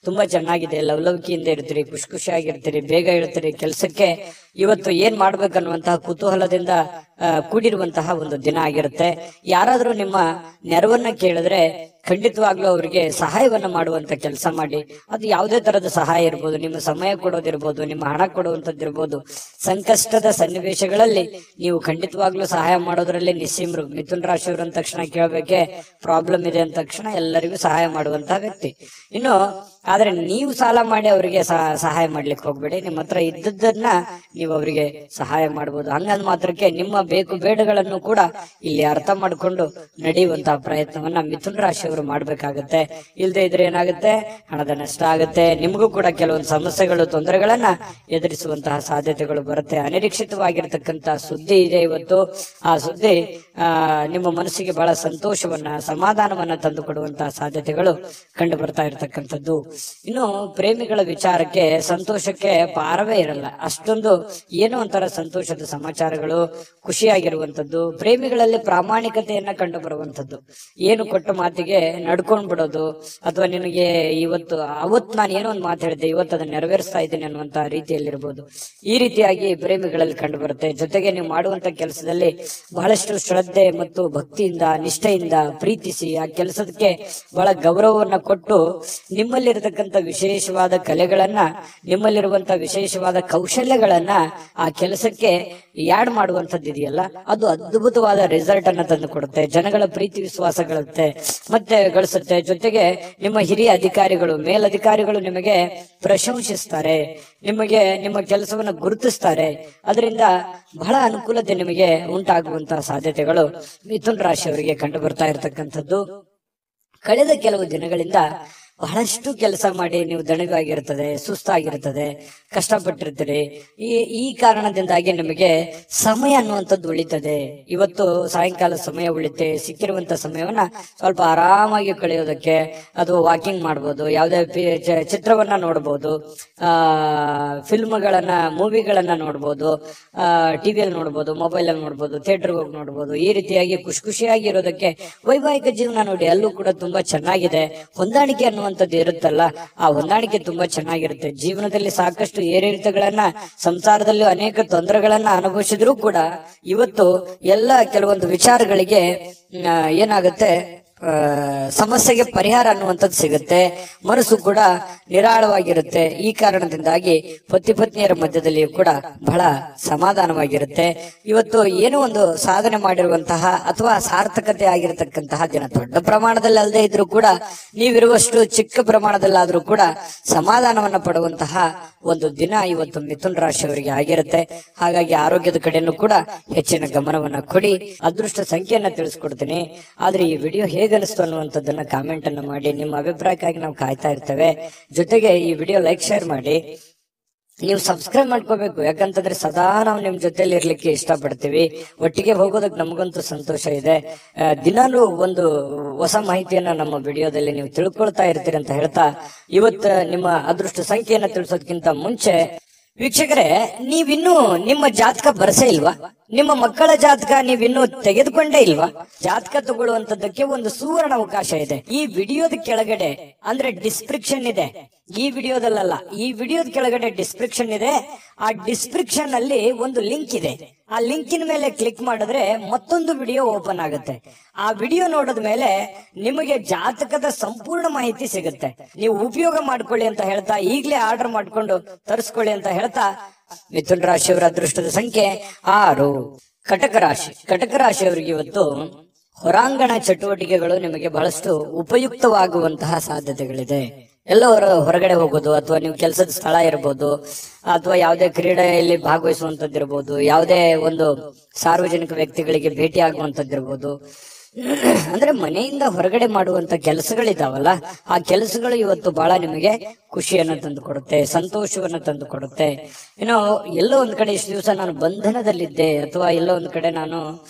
ತುಂಬಾ ಚೆನ್ನಾಗಿದೆ. ಲವಲವಿಕೆಯಿಂದ ಇರ್ತೀರಿ, ಖುಷಿಯಾಗಿರ್ತೀರಿ, ಬೇಗ ಇರ್ತೀರಿ. ಕೆಲಸಕ್ಕೆ ಇವತ್ತು ಏನ್ ಮಾಡ್ಬೇಕನ್ನುವಂತಹ ಕುತೂಹಲದಿಂದ ಕೂಡಿರುವಂತಹ ಒಂದು ದಿನ ಆಗಿರುತ್ತೆ. ಯಾರಾದ್ರೂ ನಿಮ್ಮ ನೆರವನ್ನ ಕೇಳಿದ್ರೆ ಖಂಡಿತವಾಗ್ಲೂ ಅವರಿಗೆ ಸಹಾಯವನ್ನ ಮಾಡುವಂತ ಕೆಲಸ ಮಾಡಿ. ಅದು ಯಾವುದೇ ತರದ ಸಹಾಯ ಇರ್ಬೋದು, ನಿಮ್ಮ ಸಮಯ ಕೊಡೋದಿರ್ಬೋದು, ನಿಮ್ಮ ಹಣ ಕೊಡುವಂತದ್ದಿರ್ಬೋದು. ಸಂಕಷ್ಟದ ಸನ್ನಿವೇಶಗಳಲ್ಲಿ ನೀವು ಖಂಡಿತವಾಗ್ಲೂ ಸಹಾಯ ಮಾಡೋದ್ರಲ್ಲಿ ನಿಸ್ಸೀಮರು. ಮಿಥುನ ರಾಶಿಯವರು ಅಂದ ತಕ್ಷಣ ಕೇಳಬೇಕೆ, ಪ್ರಾಬ್ಲಮ್ ಇದೆ ಅಂದ ತಕ್ಷಣ ಎಲ್ಲರಿಗೂ ಸಹಾಯ ಮಾಡುವಂತಹ ವ್ಯಕ್ತಿ. ಇನ್ನು ಆದ್ರೆ ನೀವು ಸಾಲ ಮಾಡಿ ಅವರಿಗೆ ಸಹಾಯ ಮಾಡ್ಲಿಕ್ಕೆ ಹೋಗ್ಬೇಡಿ. ನಿಮ್ಮ ಹತ್ರ ಇದ್ದದ್ದನ್ನ ನೀವು ಅವರಿಗೆ ಸಹಾಯ ಮಾಡಬಹುದು. ಹಂಗಂದ್ ಮಾತ್ರಕ್ಕೆ ನಿಮ್ಮ ಬೇಕು ಬೇಡಗಳನ್ನು ಕೂಡ ಇಲ್ಲಿ ಅರ್ಥ ಮಾಡಿಕೊಂಡು ನಡೆಯುವಂತಹ ಪ್ರಯತ್ನವನ್ನ ಮಿಥುನ ರಾಶಿಯವರು ಮಾಡ್ಬೇಕಾಗತ್ತೆ. ಇಲ್ಲದೆ ಇದ್ರೆ ಏನಾಗುತ್ತೆ, ಹಣದ ನಷ್ಟ ಆಗುತ್ತೆ. ನಿಮಗೂ ಕೂಡ ಕೆಲವೊಂದು ಸಮಸ್ಯೆಗಳು, ತೊಂದರೆಗಳನ್ನ ಎದುರಿಸುವಂತಹ ಸಾಧ್ಯತೆಗಳು ಬರುತ್ತೆ. ಅನಿರೀಕ್ಷಿತವಾಗಿರ್ತಕ್ಕಂತಹ ಸುದ್ದಿ ಇದೆ ಇವತ್ತು. ಆ ಸುದ್ದಿ ನಿಮ್ಮ ಮನಸ್ಸಿಗೆ ಬಹಳ ಸಂತೋಷವನ್ನ, ಸಮಾಧಾನವನ್ನ ತಂದು ಕೊಡುವಂತಹ ಸಾಧ್ಯತೆಗಳು ಕಂಡು ಬರ್ತಾ ಇರತಕ್ಕಂಥದ್ದು. ಇನ್ನು ಪ್ರೇಮಿಗಳ ವಿಚಾರಕ್ಕೆ ಸಂತೋಷಕ್ಕೆ ಪಾರವೇ ಇರಲ್ಲ. ಅಷ್ಟೊಂದು ಏನೋ ಒಂಥರ ಸಂತೋಷದ ಸಮಾಚಾರಗಳು, ಖುಷಿಯಾಗಿರುವಂತದ್ದು. ಪ್ರೇಮಿಗಳಲ್ಲಿ ಪ್ರಾಮಾಣಿಕತೆಯನ್ನ ಕಂಡು ಬರುವಂತದ್ದು. ಏನು ಕೊಟ್ಟ ಮಾತಿಗೆ ನಡ್ಕೊಂಡ್ ಬಿಡೋದು, ಅಥವಾ ನಿನಗೆ ಅವತ್ತು ನಾನು ಏನೋ ಒಂದು ಮಾತು ಹೇಳಿದ್ದೆ, ಇವತ್ತು ಅದನ್ನ ನೆರವೇರಿಸ್ತಾ ಇದ್ದೀನಿ ಅನ್ನುವಂತಹ ರೀತಿಯಲ್ಲಿರ್ಬೋದು. ಈ ರೀತಿಯಾಗಿ ಪ್ರೇಮಿಗಳಲ್ಲಿ ಕಂಡು ಬರುತ್ತೆ. ಜೊತೆಗೆ ನೀವು ಮಾಡುವಂತ ಕೆಲಸದಲ್ಲಿ ಬಹಳಷ್ಟು ಶ್ರದ್ಧೆ ಮತ್ತು ಭಕ್ತಿಯಿಂದ, ನಿಷ್ಠೆಯಿಂದ ಪ್ರೀತಿಸಿ ಆ ಕೆಲಸಕ್ಕೆ ಬಹಳ ಗೌರವವನ್ನ ಕೊಟ್ಟು ನಿಮ್ಮಲ್ಲಿರತಕ್ಕಂಥ ವಿಶೇಷವಾದ ಕಲೆಗಳನ್ನ, ನಿಮ್ಮಲ್ಲಿರುವಂತ ವಿಶೇಷವಾದ ಕೌಶಲ್ಯಗಳನ್ನ ಆ ಕೆಲಸಕ್ಕೆ ಯಾಡ್ ಮಾಡುವಂತದ್ದು ಇದೆಯಲ್ಲ, ಅದು ಅದ್ಭುತವಾದ ರಿಸಲ್ಟ್ ಅನ್ನ ತಂದು ಕೊಡುತ್ತೆ. ಜನಗಳ ಪ್ರೀತಿ ವಿಶ್ವಾಸ ಗಳಿಸುತ್ತೆ. ಜೊತೆಗೆ ನಿಮ್ಮ ಹಿರಿಯ ಅಧಿಕಾರಿಗಳು, ಮೇಲಧಿಕಾರಿಗಳು ನಿಮಗೆ ಪ್ರಶಂಸಿಸ್ತಾರೆ, ನಿಮಗೆ ನಿಮ್ಮ ಕೆಲಸವನ್ನ ಗುರುತಿಸ್ತಾರೆ. ಅದರಿಂದ ಬಹಳ ಅನುಕೂಲತೆ ನಿಮಗೆ ಉಂಟಾಗುವಂತಹ ಸಾಧ್ಯತೆಗಳು ಮಿಥುನ ರಾಶಿಯವರಿಗೆ ಕಂಡು ಬರ್ತಾ ಇರತಕ್ಕಂಥದ್ದು. ಕಳೆದ ಕೆಲವು ದಿನಗಳಿಂದ ಬಹಳಷ್ಟು ಕೆಲಸ ಮಾಡಿ ನೀವು ದಣಿವಾಗಿರ್ತದೆ, ಸುಸ್ತಾಗಿರ್ತದೆ, ಕಷ್ಟಪಟ್ಟಿರ್ತೀರಿ. ಈ ಕಾರಣದಿಂದಾಗಿ ನಿಮಗೆ ಸಮಯ ಅನ್ನುವಂಥದ್ದು ಉಳಿತದೆ. ಇವತ್ತು ಸಾಯಂಕಾಲ ಸಮಯ ಉಳಿತೆ, ಸಿಕ್ಕಿರುವಂತ ಸಮಯವನ್ನ ಸ್ವಲ್ಪ ಆರಾಮಾಗಿ ಕಳೆಯೋದಕ್ಕೆ ಅಥವಾ ವಾಕಿಂಗ್ ಮಾಡ್ಬೋದು, ಯಾವುದೇ ಚಿತ್ರವನ್ನ ನೋಡ್ಬೋದು, ಫಿಲ್ಮ್ಗಳನ್ನ ಮೂವಿಗಳನ್ನ ನೋಡ್ಬೋದು, ಟಿವಿಯಲ್ಲಿ ನೋಡ್ಬೋದು, ಮೊಬೈಲ್ ಅಲ್ಲಿ ನೋಡ್ಬೋದು, ಥಿಯೇಟರ್ ಹೋಗಿ ನೋಡ್ಬೋದು. ಈ ರೀತಿಯಾಗಿ ಖುಷಿಯಾಗಿ ಇರೋದಕ್ಕೆ ವೈವಾಹಿಕ ಜೀವನ ನೋಡಿ ಅಲ್ಲೂ ಕೂಡ ತುಂಬಾ ಚೆನ್ನಾಗಿದೆ. ಹೊಂದಾಣಿಕೆ ಅನ್ನುವಂಥದ್ದು ಇರುತ್ತಲ್ಲ, ಆ ಹೊಂದಾಣಿಕೆ ತುಂಬಾ ಚೆನ್ನಾಗಿರುತ್ತೆ. ಜೀವನದಲ್ಲಿ ಸಾಕಷ್ಟು ಏರಿಳಿತಗಳನ್ನ, ಸಂಸಾರದಲ್ಲಿ ಅನೇಕ ತೊಂದರೆಗಳನ್ನ ಅನುಭವಿಸಿದ್ರು ಕೂಡ ಇವತ್ತು ಎಲ್ಲ ಕೆಲವೊಂದು ವಿಚಾರಗಳಿಗೆ ಏನಾಗುತ್ತೆ, ಸಮಸ್ಯೆಗೆ ಪರಿಹಾರ ಅನ್ನುವಂಥದ್ದು ಸಿಗುತ್ತೆ. ಮನಸ್ಸು ಕೂಡ ನಿರಾಳವಾಗಿರುತ್ತೆ. ಈ ಕಾರಣದಿಂದಾಗಿ ಪತಿ ಪತ್ನಿಯರ ಮಧ್ಯದಲ್ಲಿಯೂ ಕೂಡ ಬಹಳ ಸಮಾಧಾನವಾಗಿರುತ್ತೆ. ಇವತ್ತು ಏನೋ ಒಂದು ಸಾಧನೆ ಮಾಡಿರುವಂತಹ ಅಥವಾ ಸಾರ್ಥಕತೆ ಆಗಿರತಕ್ಕಂತಹ ದಿನ, ದೊಡ್ಡ ಪ್ರಮಾಣದಲ್ಲಿ ಅಲ್ಲದೆ ಇದ್ರೂ ಕೂಡ ನೀವಿರುವಷ್ಟು ಚಿಕ್ಕ ಪ್ರಮಾಣದಲ್ಲಾದ್ರೂ ಕೂಡ ಸಮಾಧಾನವನ್ನ ಪಡುವಂತಹ ಒಂದು ದಿನ ಇವತ್ತು ಮಿಥುನ ರಾಶಿಯವರಿಗೆ ಆಗಿರುತ್ತೆ. ಹಾಗಾಗಿ ಆರೋಗ್ಯದ ಕಡೆನೂ ಕೂಡ ಹೆಚ್ಚಿನ ಗಮನವನ್ನ ಕೊಡಿ. ಅದೃಷ್ಟ ಸಂಖ್ಯೆಯನ್ನ ತಿಳಿಸ್ಕೊಡ್ತೀನಿ. ಆದ್ರೆ ಈ ವಿಡಿಯೋ ಹೇಗೆ ಅನಿಸ್ತು ಅನ್ನುವಂಥದ್ದನ್ನ ಕಾಮೆಂಟ್ ಅನ್ನು ಮಾಡಿ. ನಿಮ್ಮ ಅಭಿಪ್ರಾಯಕ್ಕಾಗಿ ನಾವು ಕಾಯ್ತಾ ಇರ್ತೇವೆ. ಜೊತೆಗೆ ಈ ವಿಡಿಯೋ ಲೈಕ್, ಶೇರ್ ಮಾಡಿ. ನೀವು ಸಬ್ಸ್ಕ್ರೈಬ್ ಮಾಡ್ಕೋಬೇಕು, ಯಾಕಂತಂದ್ರೆ ಸದಾ ನಾವು ನಿಮ್ ಜೊತೆಲಿ ಇರ್ಲಿಕ್ಕೆ ಇಷ್ಟಪಡ್ತೀವಿ. ಒಟ್ಟಿಗೆ ಹೋಗೋದಕ್ಕೆ ನಮಗಂತೂ ಸಂತೋಷ ಇದೆ. ದಿನಾಲೂ ಒಂದು ಹೊಸ ಮಾಹಿತಿಯನ್ನ ನಮ್ಮ ವಿಡಿಯೋದಲ್ಲಿ ನೀವು ತಿಳ್ಕೊಳ್ತಾ ಇರ್ತೀರಿ ಅಂತ ಹೇಳ್ತಾ, ಇವತ್ತು ನಿಮ್ಮ ಅದೃಷ್ಟ ಸಂಖ್ಯೆಯನ್ನ ತಿಳಿಸೋದಕ್ಕಿಂತ ಮುಂಚೆ ವೀಕ್ಷಕರೇ, ನೀವಿನ್ನೂ ನಿಮ್ಮ ಜಾತಕ ಬರಸೇ ಇಲ್ವಾ? ನಿಮ್ಮ ಮಕ್ಕಳ ಜಾತಕ ನೀವಿನ್ನೂ ತೆಗೆದುಕೊಂಡೇ ಇಲ್ವಾ? ಜಾತಕ ತಗೊಳ್ಳುವಂತದ್ದಕ್ಕೆ ಒಂದು ಸುವರ್ಣ ಅವಕಾಶ ಇದೆ. ಈ ವಿಡಿಯೋದ ಕೆಳಗಡೆ ಅಂದ್ರೆ ಡಿಸ್ಕ್ರಿಪ್ಷನ್ ಇದೆ. ಈ ವಿಡಿಯೋದಲ್ಲ, ಈ ವಿಡಿಯೋದ ಕೆಳಗಡೆ ಡಿಸ್ಕ್ರಿಪ್ಷನ್ ಇದೆ. ಆ ಡಿಸ್ಕ್ರಿಪ್ಷನ್ ಅಲ್ಲಿ ಒಂದು ಲಿಂಕ್ ಇದೆ. ಆ ಲಿಂಕಿನ ಮೇಲೆ ಕ್ಲಿಕ್ ಮಾಡಿದ್ರೆ ಮತ್ತೊಂದು ವಿಡಿಯೋ ಓಪನ್ ಆಗುತ್ತೆ. ಆ ವಿಡಿಯೋ ನೋಡಿದ ಮೇಲೆ ನಿಮಗೆ ಜಾತಕದ ಸಂಪೂರ್ಣ ಮಾಹಿತಿ ಸಿಗುತ್ತೆ. ನೀವು ಉಪಯೋಗ ಮಾಡ್ಕೊಳ್ಳಿ ಅಂತ ಹೇಳ್ತಾ, ಈಗಲೇ ಆರ್ಡರ್ ಮಾಡ್ಕೊಂಡು ತರಿಸ್ಕೊಳ್ಳಿ ಅಂತ ಹೇಳ್ತಾ, ಮಿಥುನ ರಾಶಿಯವರ ಅದೃಷ್ಟದ ಸಂಖ್ಯೆ 6. ಕಟಕ ರಾಶಿ. ಕಟಕ ರಾಶಿಯವರಿಗೆ ಇವತ್ತು ಹೊರಾಂಗಣ ಚಟುವಟಿಕೆಗಳು ನಿಮಗೆ ಬಹಳಷ್ಟು ಉಪಯುಕ್ತವಾಗುವಂತಹ ಸಾಧ್ಯತೆಗಳಿದೆ. ಎಲ್ಲೋ ಹೊರಗಡೆ ಹೋಗೋದು, ಅಥವಾ ನೀವು ಕೆಲಸದ ಸ್ಥಳ ಇರಬಹುದು, ಅಥವಾ ಯಾವುದೇ ಕ್ರೀಡೆಯಲ್ಲಿ ಭಾಗವಹಿಸುವಂತದ್ದಿರ್ಬೋದು, ಯಾವುದೇ ಒಂದು ಸಾರ್ವಜನಿಕ ವ್ಯಕ್ತಿಗಳಿಗೆ ಭೇಟಿ ಆಗುವಂತದ್ದಿರ್ಬೋದು. ಅಂದ್ರೆ ಮನೆಯಿಂದ ಹೊರಗಡೆ ಮಾಡುವಂತ ಕೆಲಸಗಳಿದಾವಲ್ಲ, ಆ ಕೆಲಸಗಳು ಇವತ್ತು ಬಹಳ ನಿಮಗೆ ಖುಷಿಯನ್ನ ತಂದು ಕೊಡುತ್ತೆ, ಸಂತೋಷವನ್ನ ತಂದು ಕೊಡುತ್ತೆ. ಏನೋ ಎಲ್ಲೋ ಒಂದ್ ಕಡೆ ಇಷ್ಟು ದಿವಸ ನಾನು ಬಂಧನದಲ್ಲಿದ್ದೆ, ಅಥವಾ ಎಲ್ಲೋ ಒಂದ್ ಕಡೆ ನಾನು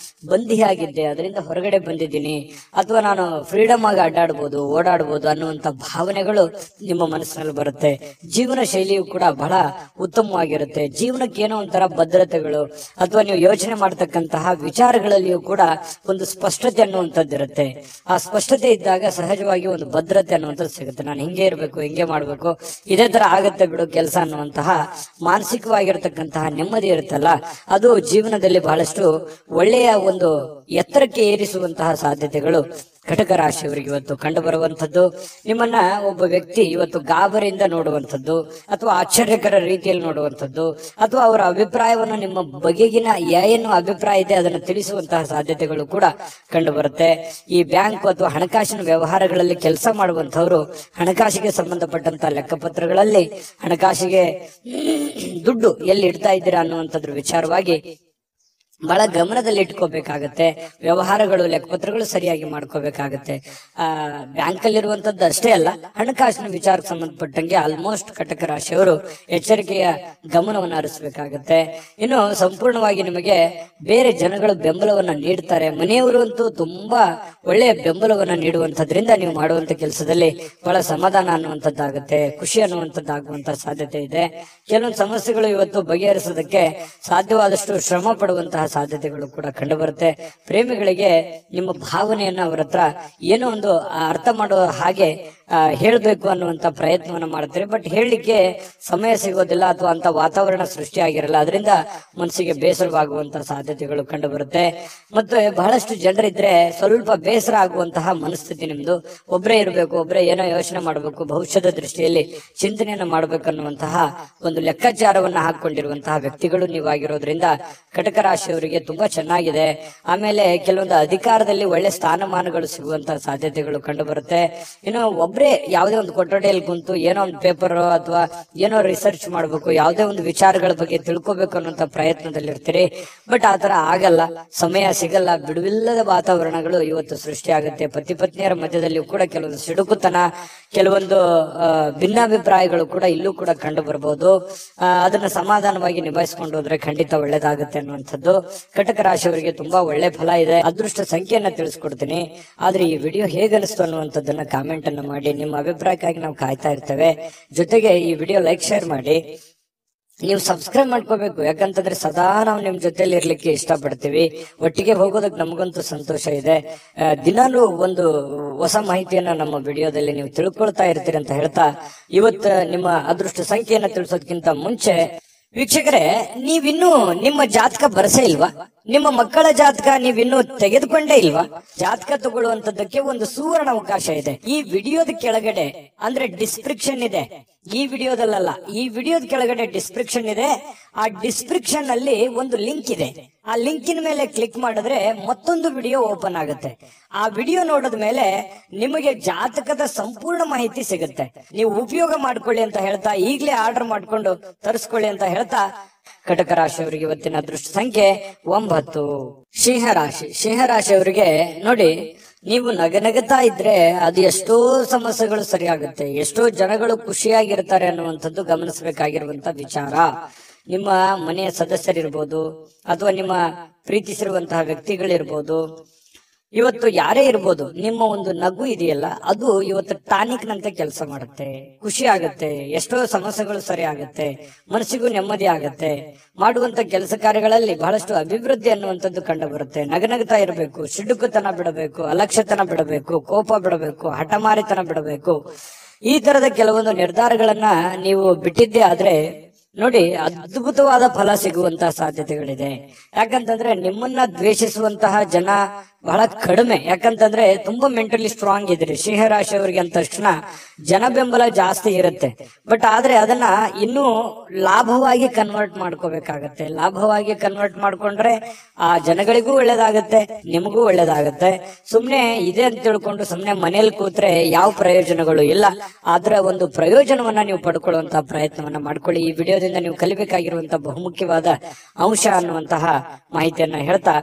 ಬಂದಿಯಾಗಿದ್ದೆ, ಅದರಿಂದ ಹೊರಗಡೆ ಬಂದಿದ್ದೀನಿ, ಅಥವಾ ನಾನು ಫ್ರೀಡಮ್ ಆಗಿ ಅಡ್ಡಾಡ್ಬೋದು, ಓಡಾಡ್ಬೋದು ಅನ್ನುವಂತ ಭಾವನೆಗಳು ನಿಮ್ಮ ಮನಸ್ಸಿನಲ್ಲಿ ಬರುತ್ತೆ. ಜೀವನ ಶೈಲಿಯು ಕೂಡ ಬಹಳ ಉತ್ತಮವಾಗಿರುತ್ತೆ. ಜೀವನಕ್ಕೆ ಏನೋ ಒಂಥರ ಭದ್ರತೆಗಳು, ಅಥವಾ ನೀವು ಯೋಚನೆ ಮಾಡ್ತಕ್ಕಂತಹ ವಿಚಾರಗಳಲ್ಲಿಯೂ ಕೂಡ ಒಂದು ಸ್ಪಷ್ಟತೆ ಅನ್ನುವಂಥದ್ದಿರುತ್ತೆ. ಆ ಸ್ಪಷ್ಟತೆ ಇದ್ದಾಗ ಸಹಜವಾಗಿ ಒಂದು ಭದ್ರತೆ ಅನ್ನುವಂಥದ್ದು ಸಿಗುತ್ತೆ. ನಾನು ಹಿಂಗೆ ಇರ್ಬೇಕು, ಹಿಂಗೆ ಮಾಡ್ಬೇಕು, ಇದೇ ತರ ಆಗತ್ತೆ ಬಿಡು ಕೆಲಸ ಅನ್ನುವಂತಹ ಮಾನಸಿಕವಾಗಿರ್ತಕ್ಕಂತಹ ನೆಮ್ಮದಿ ಇರುತ್ತಲ್ಲ, ಅದು ಜೀವನದಲ್ಲಿ ಬಹಳಷ್ಟು ಒಳ್ಳೆಯ ಒಂದು ಎತ್ತರಕ್ಕೆ ಏರಿಸುವಂತಹ ಸಾಧ್ಯತೆಗಳು ಕಟಕ ರಾಶಿಯವರಿಗೆ ಇವತ್ತು ಕಂಡು ಬರುವಂತದ್ದು. ನಿಮ್ಮನ್ನ ಒಬ್ಬ ವ್ಯಕ್ತಿ ಇವತ್ತು ಗಾಬರಿಯಿಂದ ನೋಡುವಂಥದ್ದು, ಅಥವಾ ಆಶ್ಚರ್ಯಕರ ರೀತಿಯಲ್ಲಿ ನೋಡುವಂಥದ್ದು, ಅಥವಾ ಅವರ ಅಭಿಪ್ರಾಯವನ್ನು ನಿಮ್ಮ ಬಗೆಗಿನ ಏನು ಅಭಿಪ್ರಾಯ ಇದೆ ಅದನ್ನು ತಿಳಿಸುವಂತಹ ಸಾಧ್ಯತೆಗಳು ಕೂಡ ಕಂಡು ಬರುತ್ತೆ. ಈ ಬ್ಯಾಂಕ್ ಅಥವಾ ಹಣಕಾಸಿನ ವ್ಯವಹಾರಗಳಲ್ಲಿ ಕೆಲಸ ಮಾಡುವಂತವರು ಹಣಕಾಸಿಗೆ ಸಂಬಂಧಪಟ್ಟಂತ ಲೆಕ್ಕಪತ್ರಗಳಲ್ಲಿ ಹಣಕಾಸಿಗೆ ದುಡ್ಡು ಎಲ್ಲಿ ಇಡ್ತಾ ಇದ್ದೀರಾ ಅನ್ನುವಂಥದ್ರ ವಿಚಾರವಾಗಿ ಬಹಳ ಗಮನದಲ್ಲಿ ಇಟ್ಕೋಬೇಕಾಗತ್ತೆ. ವ್ಯವಹಾರಗಳು, ಲೆಕ್ಕಪತ್ರಗಳು ಸರಿಯಾಗಿ ಮಾಡ್ಕೋಬೇಕಾಗತ್ತೆ. ಬ್ಯಾಂಕ್ ಅಲ್ಲಿರುವಂತದ್ದು ಅಷ್ಟೇ ಅಲ್ಲ, ಹಣಕಾಸಿನ ವಿಚಾರಕ್ಕೆ ಸಂಬಂಧಪಟ್ಟಂಗೆ ಆಲ್ಮೋಸ್ಟ್ ಕಟಕ ರಾಶಿಯವರು ಎಚ್ಚರಿಕೆಯ ಗಮನವನ್ನು ಹರಿಸಬೇಕಾಗತ್ತೆ. ಇನ್ನು ಸಂಪೂರ್ಣವಾಗಿ ನಿಮಗೆ ಬೇರೆ ಜನಗಳು ಬೆಂಬಲವನ್ನ ನೀಡ್ತಾರೆ. ಮನೆಯವರು ಅಂತೂ ತುಂಬಾ ಒಳ್ಳೆಯ ಬೆಂಬಲವನ್ನ ನೀಡುವಂತದ್ರಿಂದ ನೀವು ಮಾಡುವಂತ ಕೆಲಸದಲ್ಲಿ ಬಹಳ ಸಮಾಧಾನ ಅನ್ನುವಂಥದ್ದಾಗುತ್ತೆ, ಖುಷಿ ಅನ್ನುವಂಥದ್ದಾಗುವಂತ ಸಾಧ್ಯತೆ ಇದೆ. ಕೆಲವೊಂದು ಸಮಸ್ಯೆಗಳು ಇವತ್ತು ಬಗೆಹರಿಸೋದಕ್ಕೆ ಸಾಧ್ಯವಾದಷ್ಟು ಶ್ರಮ ಪಡುವಂತಹ ಸಾಧ್ಯತೆಗಳು ಕೂಡ ಕಂಡು ಬರುತ್ತೆ. ಪ್ರೇಮಿಗಳಿಗೆ ನಿಮ್ಮ ಭಾವನೆಯನ್ನ ಅವರ ಹತ್ರ ಏನೋ ಒಂದು ಅರ್ಥ ಮಾಡುವ ಹಾಗೆ ಹೇಳ್ಬೇಕು ಅನ್ನುವಂತ ಪ್ರಯತ್ನವನ್ನ ಮಾಡ್ತಾರೆ. ಬಟ್ ಹೇಳಲಿಕ್ಕೆ ಸಮಯ ಸಿಗೋದಿಲ್ಲ, ಅಥವಾ ಅಂತ ವಾತಾವರಣ ಸೃಷ್ಟಿಯಾಗಿರಲ್ಲ. ಅದರಿಂದ ಮನಸ್ಸಿಗೆ ಬೇಸರವಾಗುವಂತಹ ಸಾಧ್ಯತೆಗಳು ಕಂಡು ಬರುತ್ತೆ. ಮತ್ತೆ ಬಹಳಷ್ಟು ಜನರಿದ್ರೆ ಸ್ವಲ್ಪ ಬೇಸರ ಆಗುವಂತಹ ಮನಸ್ಥಿತಿ ನಿಮ್ದು. ಒಬ್ಬರೇ ಇರಬೇಕು, ಒಬ್ಬರೇ ಏನೋ ಯೋಚನೆ ಮಾಡಬೇಕು, ಭವಿಷ್ಯದ ದೃಷ್ಟಿಯಲ್ಲಿ ಚಿಂತನೆಯನ್ನ ಮಾಡ್ಬೇಕನ್ನುವಂತಹ ಒಂದು ಲೆಕ್ಕಾಚಾರವನ್ನ ಹಾಕೊಂಡಿರುವಂತಹ ವ್ಯಕ್ತಿಗಳು ನೀವಾಗಿರೋದ್ರಿಂದ ಕಟಕ ರಾಶಿಯವರಿಗೆ ತುಂಬಾ ಚೆನ್ನಾಗಿದೆ. ಆಮೇಲೆ ಕೆಲವೊಂದು ಅಧಿಕಾರದಲ್ಲಿ ಒಳ್ಳೆ ಸ್ಥಾನಮಾನಗಳು ಸಿಗುವಂತಹ ಸಾಧ್ಯತೆಗಳು ಕಂಡು ಬರುತ್ತೆ. ಇನ್ನು ಒಬ್ಬ ಒಬ್ರೇ ಯಾವುದೇ ಒಂದು ಕೊಠಡಿಯಲ್ಲಿ ಕುಂತು ಏನೋ ಒಂದು ಪೇಪರ್ ಅಥವಾ ಏನೋ ರಿಸರ್ಚ್ ಮಾಡ್ಬೇಕು, ಯಾವುದೇ ಒಂದು ವಿಚಾರಗಳ ಬಗ್ಗೆ ತಿಳ್ಕೊಬೇಕು ಅನ್ನೋಂತ ಪ್ರಯತ್ನದಲ್ಲಿರ್ತೀರಿ. ಬಟ್ ಆತರ ಆಗಲ್ಲ, ಸಮಯ ಸಿಗಲ್ಲ, ಬಿಡುವಿಲ್ಲದ ವಾತಾವರಣಗಳು ಇವತ್ತು ಸೃಷ್ಟಿಯಾಗುತ್ತೆ. ಪತಿ ಪತ್ನಿಯರ ಮಧ್ಯದಲ್ಲಿಯೂ ಕೂಡ ಕೆಲವೊಂದು ಸಿಡುಕುತನ, ಕೆಲವೊಂದು ಭಿನ್ನಾಭಿಪ್ರಾಯಗಳು ಕೂಡ ಇಲ್ಲೂ ಕೂಡ ಕಂಡು ಬರ್ಬೋದು. ಅದನ್ನ ಸಮಾಧಾನವಾಗಿ ನಿಭಾಯಿಸ್ಕೊಂಡು ಹೋದ್ರೆ ಖಂಡಿತ ಒಳ್ಳೇದಾಗುತ್ತೆ ಅನ್ನುವಂಥದ್ದು. ಕಟಕ ರಾಶಿಯವರಿಗೆ ತುಂಬಾ ಒಳ್ಳೆ ಫಲ ಇದೆ. ಅದೃಷ್ಟ ಸಂಖ್ಯೆಯನ್ನ ತಿಳಿಸ್ಕೊಡ್ತೀನಿ. ಆದ್ರೆ ಈ ವಿಡಿಯೋ ಹೇಗನಿಸ್ತು ಅನ್ನುವಂಥದ್ದನ್ನ ಕಾಮೆಂಟ್ ಅನ್ನ ಮಾಡಿ. ನಿಮ್ಮ ಅಭಿಪ್ರಾಯಕ್ಕಾಗಿ ನಾವು ಕಾಯ್ತಾ ಇರ್ತೇವೆ. ಜೊತೆಗೆ ಈ ವಿಡಿಯೋ ಲೈಕ್ ಶೇರ್ ಮಾಡಿ. ನೀವು ಸಬ್ಸ್ಕ್ರೈಬ್ ಮಾಡ್ಕೋಬೇಕು, ಯಾಕಂತಂದ್ರೆ ಸದಾ ನಾವು ನಿಮ್ ಜೊತೆಲಿ ಇರ್ಲಿಕ್ಕೆ ಇಷ್ಟಪಡ್ತೀವಿ. ಒಟ್ಟಿಗೆ ಹೋಗೋದಕ್ಕೆ ನಮಗಂತೂ ಸಂತೋಷ ಇದೆ. ದಿನಾಲೂ ಒಂದು ಹೊಸ ಮಾಹಿತಿಯನ್ನ ನಮ್ಮ ವಿಡಿಯೋದಲ್ಲಿ ನೀವು ತಿಳ್ಕೊಳ್ತಾ ಇರ್ತೀರಿ ಅಂತ ಹೇಳ್ತಾ, ಇವತ್ತು ನಿಮ್ಮ ಅದೃಷ್ಟ ಸಂಖ್ಯೆಯನ್ನ ತಿಳಿಸೋದಕ್ಕಿಂತ ಮುಂಚೆ ವೀಕ್ಷಕರೇ, ನೀವಿನ್ನೂ ನಿಮ್ಮ ಜಾತಕ ಬರಸೇ ಇಲ್ವಾ? ನಿಮ್ಮ ಮಕ್ಕಳ ಜಾತಕ ನೀವಿನ್ನೂ ತೆಗೆದುಕೊಂಡೇ ಇಲ್ವಾ? ಜಾತಕ ತಗೊಳ್ಳುವಂತದ್ದಕ್ಕೆ ಒಂದು ಸುವರ್ಣ ಅವಕಾಶ ಇದೆ. ಈ ವಿಡಿಯೋದ ಕೆಳಗಡೆ ಅಂದ್ರೆ ಡಿಸ್ಕ್ರಿಪ್ಷನ್ ಇದೆ. ಈ ವಿಡಿಯೋದಲ್ಲ, ಈ ವಿಡಿಯೋದ ಕೆಳಗಡೆ ಡಿಸ್ಕ್ರಿಪ್ಷನ್ ಇದೆ. ಆ ಡಿಸ್ಕ್ರಿಪ್ಷನ್ ಅಲ್ಲಿ ಒಂದು ಲಿಂಕ್ ಇದೆ. ಆ ಲಿಂಕಿನ ಮೇಲೆ ಕ್ಲಿಕ್ ಮಾಡಿದ್ರೆ ಮತ್ತೊಂದು ವಿಡಿಯೋ ಓಪನ್ ಆಗುತ್ತೆ. ಆ ವಿಡಿಯೋ ನೋಡಿದ ಮೇಲೆ ನಿಮಗೆ ಜಾತಕದ ಸಂಪೂರ್ಣ ಮಾಹಿತಿ ಸಿಗುತ್ತೆ. ನೀವು ಉಪಯೋಗ ಮಾಡ್ಕೊಳ್ಳಿ ಅಂತ ಹೇಳ್ತಾ, ಈಗಲೇ ಆರ್ಡರ್ ಮಾಡ್ಕೊಂಡು ತರಿಸ್ಕೊಳ್ಳಿ ಅಂತ ಹೇಳ್ತಾ, ಕಟಕ ರಾಶಿಯವರಿಗೆ ಇವತ್ತಿನ ಅದೃಷ್ಟ ಸಂಖ್ಯೆ 9. ಸಿಂಹರಾಶಿ. ಸಿಂಹರಾಶಿಯವರಿಗೆ ನೋಡಿ, ನೀವು ನಗನಗುತ್ತಾ ಇದ್ರೆ ಅದು ಎಷ್ಟೋ ಸಮಸ್ಯೆಗಳು ಸರಿಯಾಗುತ್ತೆ, ಎಷ್ಟೋ ಜನಗಳು ಖುಷಿಯಾಗಿರ್ತಾರೆ ಅನ್ನುವಂಥದ್ದು ಗಮನಿಸಬೇಕಾಗಿರುವಂತ ವಿಚಾರ. ನಿಮ್ಮ ಮನೆಯ ಸದಸ್ಯರಿರ್ಬೋದು ಅಥವಾ ನಿಮ್ಮ ಪ್ರೀತಿಸಿರುವಂತಹ ವ್ಯಕ್ತಿಗಳಿರ್ಬೋದು, ಇವತ್ತು ಯಾರೇ ಇರ್ಬೋದು, ನಿಮ್ಮ ಒಂದು ನಗು ಇದೆಯಲ್ಲ ಅದು ಇವತ್ತು ಟಾನಿಕ್ ನಂತೆ ಕೆಲಸ ಮಾಡುತ್ತೆ. ಖುಷಿ ಆಗುತ್ತೆ, ಎಷ್ಟೋ ಸಮಸ್ಯೆಗಳು ಸರಿ ಆಗುತ್ತೆ, ಮನಸ್ಸಿಗೂ ನೆಮ್ಮದಿ ಆಗುತ್ತೆ. ಮಾಡುವಂತ ಕೆಲಸ ಕಾರ್ಯಗಳಲ್ಲಿ ಬಹಳಷ್ಟು ಅಭಿವೃದ್ಧಿ ಅನ್ನುವಂಥದ್ದು ಕಂಡು ಬರುತ್ತೆ. ನಗನಗ್ತಾ ಇರಬೇಕು, ಸಿಡುಕುತನ ಬಿಡಬೇಕು, ಅಲಕ್ಷ್ಯತನ ಬಿಡಬೇಕು, ಕೋಪ ಬಿಡಬೇಕು, ಹಠಮಾರಿತನ ಬಿಡಬೇಕು. ಈ ತರದ ಕೆಲವೊಂದು ನಿರ್ಧಾರಗಳನ್ನ ನೀವು ಬಿಟ್ಟಿದ್ದೇ ಆದ್ರೆ ನೋಡಿ, ಅದ್ಭುತವಾದ ಫಲ ಸಿಗುವಂತಹ ಸಾಧ್ಯತೆಗಳಿದೆ. ಯಾಕಂತಂದ್ರೆ ನಿಮ್ಮನ್ನ ದ್ವೇಷಿಸುವಂತಹ ಜನ ಬಹಳ ಕಡಿಮೆ. ಯಾಕಂತಂದ್ರೆ ತುಂಬಾ ಮೆಂಟಲಿ ಸ್ಟ್ರಾಂಗ್ ಇದ್ರಿ ಸಿಂಹರಾಶಿಯವರಿಗೆ ಅಂದ ತಕ್ಷಣ ಜನ ಬೆಂಬಲ ಜಾಸ್ತಿ ಇರುತ್ತೆ. ಬಟ್ ಆದ್ರೆ ಅದನ್ನ ಇನ್ನೂ ಲಾಭವಾಗಿ ಕನ್ವರ್ಟ್ ಮಾಡ್ಕೋಬೇಕಾಗತ್ತೆ. ಲಾಭವಾಗಿ ಕನ್ವರ್ಟ್ ಮಾಡ್ಕೊಂಡ್ರೆ ಆ ಜನಗಳಿಗೂ ಒಳ್ಳೇದಾಗತ್ತೆ, ನಿಮಗೂ ಒಳ್ಳೇದಾಗತ್ತೆ. ಸುಮ್ನೆ ಇದೆ ಅಂತ ತಿಳ್ಕೊಂಡು ಸುಮ್ನೆ ಮನೇಲಿ ಕೂತ್ರೆ ಯಾವ ಪ್ರಯೋಜನಗಳು ಇಲ್ಲ. ಆದ್ರೆ ಒಂದು ಪ್ರಯೋಜನವನ್ನ ನೀವು ಪಡ್ಕೊಳ್ಳುವಂತಹ ಪ್ರಯತ್ನವನ್ನ ಮಾಡ್ಕೊಳ್ಳಿ. ಈ ವಿಡಿಯೋದಿಂದ ನೀವು ಕಲಿಬೇಕಾಗಿರುವಂತಹ ಬಹುಮುಖ್ಯವಾದ ಅಂಶ ಅನ್ನುವಂತಹ ಮಾಹಿತಿಯನ್ನ ಹೇಳ್ತಾ,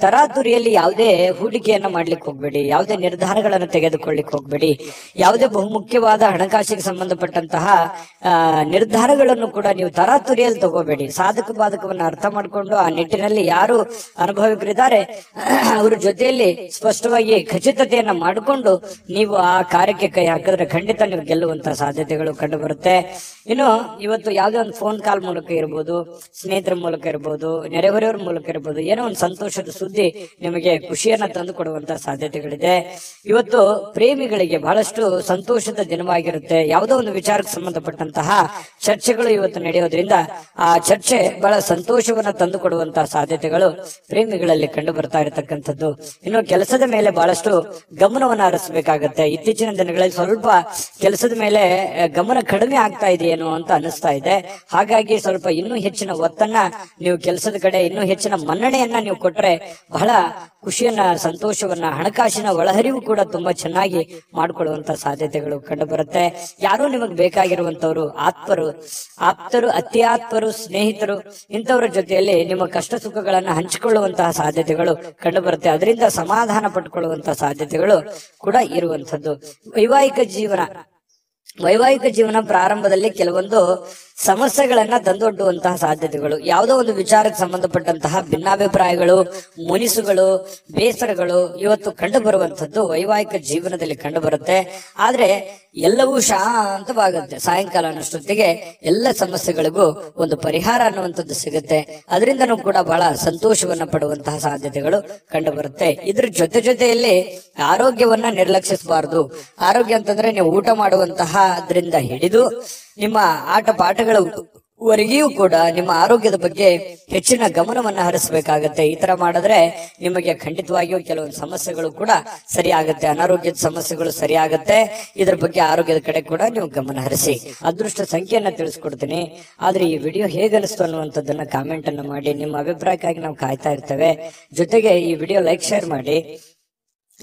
ತರಾತುರಿಯಲ್ಲಿ ಯಾವುದೇ ಹೂಡಿಕೆಯನ್ನ ಮಾಡ್ಲಿಕ್ಕೆ ಹೋಗ್ಬೇಡಿ, ಯಾವುದೇ ನಿರ್ಧಾರಗಳನ್ನು ತೆಗೆದುಕೊಳ್ಳಿಕ್ ಹೋಗ್ಬೇಡಿ. ಯಾವುದೇ ಬಹುಮುಖ್ಯವಾದ ಹಣಕಾಸಿಗೆ ಸಂಬಂಧಪಟ್ಟಂತಹ ನಿರ್ಧಾರಗಳನ್ನು ಕೂಡ ನೀವು ತರಾತುರಿಯಲ್ಲಿ ತಗೋಬೇಡಿ. ಸಾಧಕ ಬಾಧಕವನ್ನ ಅರ್ಥ ಮಾಡ್ಕೊಂಡು ಆ ನಿಟ್ಟಿನಲ್ಲಿ ಯಾರು ಅನುಭವಿಕರಿದ್ದಾರೆ ಅವ್ರ ಜೊತೆಯಲ್ಲಿ ಸ್ಪಷ್ಟವಾಗಿ ಖಚಿತತೆಯನ್ನ ಮಾಡಿಕೊಂಡು ನೀವು ಆ ಕಾರ್ಯಕ್ಕೆ ಕೈ ಹಾಕಿದ್ರೆ ಖಂಡಿತ ನೀವು ಗೆಲ್ಲುವಂತಹ ಸಾಧ್ಯತೆಗಳು ಕಂಡು ಬರುತ್ತೆ. ಇನ್ನು ಇವತ್ತು ಯಾವುದೇ ಒಂದು ಫೋನ್ ಕಾಲ್ ಮೂಲಕ ಇರ್ಬೋದು, ಸ್ನೇಹಿತರ ಮೂಲಕ ಇರ್ಬೋದು, ನೆರೆಹೊರೆಯವರ ಮೂಲಕ ಇರ್ಬೋದು, ಏನೋ ಒಂದು ಸಂತೋಷದ ಸುದ್ದಿ ನಿಮಗೆ ಖುಷಿಯನ್ನ ತಂದು ಕೊಡುವಂತಹ ಸಾಧ್ಯತೆಗಳಿದೆ. ಇವತ್ತು ಪ್ರೇಮಿಗಳಿಗೆ ಬಹಳಷ್ಟು ಸಂತೋಷದ ದಿನವಾಗಿರುತ್ತೆ. ಯಾವುದೋ ಒಂದು ವಿಚಾರಕ್ಕೆ ಸಂಬಂಧಪಟ್ಟಂತಹ ಚರ್ಚೆಗಳು ಇವತ್ತು ನಡೆಯೋದ್ರಿಂದ ಆ ಚರ್ಚೆ ಬಹಳ ಸಂತೋಷವನ್ನ ತಂದು ಕೊಡುವಂತಹ ಸಾಧ್ಯತೆಗಳು ಪ್ರೇಮಿಗಳಲ್ಲಿ ಕಂಡು ಬರ್ತಾ ಇರತಕ್ಕಂಥದ್ದು. ಇನ್ನು ಕೆಲಸದ ಮೇಲೆ ಬಹಳಷ್ಟು ಗಮನವನ್ನ ಹರಿಸಬೇಕಾಗತ್ತೆ. ಇತ್ತೀಚಿನ ದಿನಗಳಲ್ಲಿ ಸ್ವಲ್ಪ ಕೆಲಸದ ಮೇಲೆ ಗಮನ ಕಡಿಮೆ ಆಗ್ತಾ ಇದೆಯೇನೋ ಅಂತ ಅನಿಸ್ತಾ ಇದೆ. ಹಾಗಾಗಿ ಸ್ವಲ್ಪ ಇನ್ನೂ ಹೆಚ್ಚಿನ ಒತ್ತನ್ನ ನೀವು ಕೆಲಸದ ಕಡೆ ಇನ್ನೂ ಹೆಚ್ಚಿನ ಮನ್ನಣೆಯನ್ನ ನೀವು ಕೊಟ್ರೆ ಬಹಳ ಖುಷಿಯನ್ನ, ಸಂತೋಷವನ್ನ, ಹಣಕಾಸಿನ ಒಳಹರಿವು ಕೂಡ ತುಂಬಾ ಚೆನ್ನಾಗಿ ಮಾಡಿಕೊಳ್ಳುವಂತ ಸಾಧ್ಯತೆಗಳು ಕಂಡು ಬರುತ್ತೆ. ಯಾರು ನಿಮಗೆ ಬೇಕಾಗಿರುವಂತವ್ರು, ಆಪ್ತರು, ಅತಿ ಆತ್ಮರು, ಸ್ನೇಹಿತರು, ಇಂಥವರ ಜೊತೆಯಲ್ಲಿ ನಿಮ್ಮ ಕಷ್ಟ ಸುಖಗಳನ್ನ ಹಂಚಿಕೊಳ್ಳುವಂತಹ ಸಾಧ್ಯತೆಗಳು ಕಂಡು ಬರುತ್ತೆ. ಅದರಿಂದ ಸಮಾಧಾನ ಪಟ್ಕೊಳ್ಳುವಂತಹ ಸಾಧ್ಯತೆಗಳು ಕೂಡ ಇರುವಂತದ್ದು. ವೈವಾಹಿಕ ಜೀವನ ಪ್ರಾರಂಭದಲ್ಲಿ ಕೆಲವೊಂದು ಸಮಸ್ಯೆಗಳನ್ನ ತಂದೊಡ್ಡುವಂತಹ ಸಾಧ್ಯತೆಗಳು, ಯಾವುದೋ ಒಂದು ವಿಚಾರಕ್ಕೆ ಸಂಬಂಧಪಟ್ಟಂತಹ ಭಿನ್ನಾಭಿಪ್ರಾಯಗಳು, ಮುನಿಸುಗಳು, ಬೇಸರಗಳು ಇವತ್ತು ಕಂಡು ಬರುವಂತದ್ದು ವೈವಾಹಿಕ ಜೀವನದಲ್ಲಿ ಕಂಡು ಬರುತ್ತೆ. ಆದ್ರೆ ಎಲ್ಲವೂ ಶಾಂತವಾಗುತ್ತೆ. ಸಾಯಂಕಾಲ ಅನ್ನೋಷ್ಟೊತ್ತಿಗೆ ಎಲ್ಲ ಸಮಸ್ಯೆಗಳಿಗೂ ಒಂದು ಪರಿಹಾರ ಅನ್ನುವಂಥದ್ದು ಸಿಗುತ್ತೆ. ಅದರಿಂದನೂ ಕೂಡ ಬಹಳ ಸಂತೋಷವನ್ನ ಪಡುವಂತಹ ಸಾಧ್ಯತೆಗಳು ಕಂಡು ಬರುತ್ತೆ. ಇದ್ರ ಜೊತೆಯಲ್ಲಿ ಆರೋಗ್ಯವನ್ನ ನಿರ್ಲಕ್ಷಿಸಬಾರದು. ಆರೋಗ್ಯ ಅಂತಂದ್ರೆ ನೀವು ಊಟ ಮಾಡುವಂತಹ ಅದರಿಂದ ಹಿಡಿದು ನಿಮ್ಮ ಆಟ ಪಾಠಗಳವರೆಗೂ ಕೂಡ ನಿಮ್ಮ ಆರೋಗ್ಯದ ಬಗ್ಗೆ ಹೆಚ್ಚಿನ ಗಮನವನ್ನ ಹರಿಸಬೇಕಾಗತ್ತೆ. ಈ ತರ ಮಾಡಿದ್ರೆ ನಿಮಗೆ ಖಂಡಿತವಾಗಿಯೂ ಕೆಲವೊಂದು ಸಮಸ್ಯೆಗಳು ಕೂಡ ಸರಿಯಾಗತ್ತೆ, ಅನಾರೋಗ್ಯದ ಸಮಸ್ಯೆಗಳು ಸರಿಯಾಗತ್ತೆ. ಇದ್ರ ಬಗ್ಗೆ ಆರೋಗ್ಯದ ಕಡೆ ಕೂಡ ನೀವು ಗಮನ ಹರಿಸಿ. ಅದೃಷ್ಟ ಸಂಖ್ಯೆಯನ್ನ ತಿಳಿಸ್ಕೊಡ್ತೀನಿ. ಆದ್ರೆ ಈ ವಿಡಿಯೋ ಹೇಗನಿಸ್ತು ಅನ್ನುವಂಥದ್ದನ್ನ ಕಾಮೆಂಟ್ ಅನ್ನ ಮಾಡಿ. ನಿಮ್ಮ ಅಭಿಪ್ರಾಯಕ್ಕಾಗಿ ನಾವು ಕಾಯ್ತಾ ಇರ್ತೇವೆ. ಜೊತೆಗೆ ಈ ವಿಡಿಯೋ ಲೈಕ್ ಶೇರ್ ಮಾಡಿ.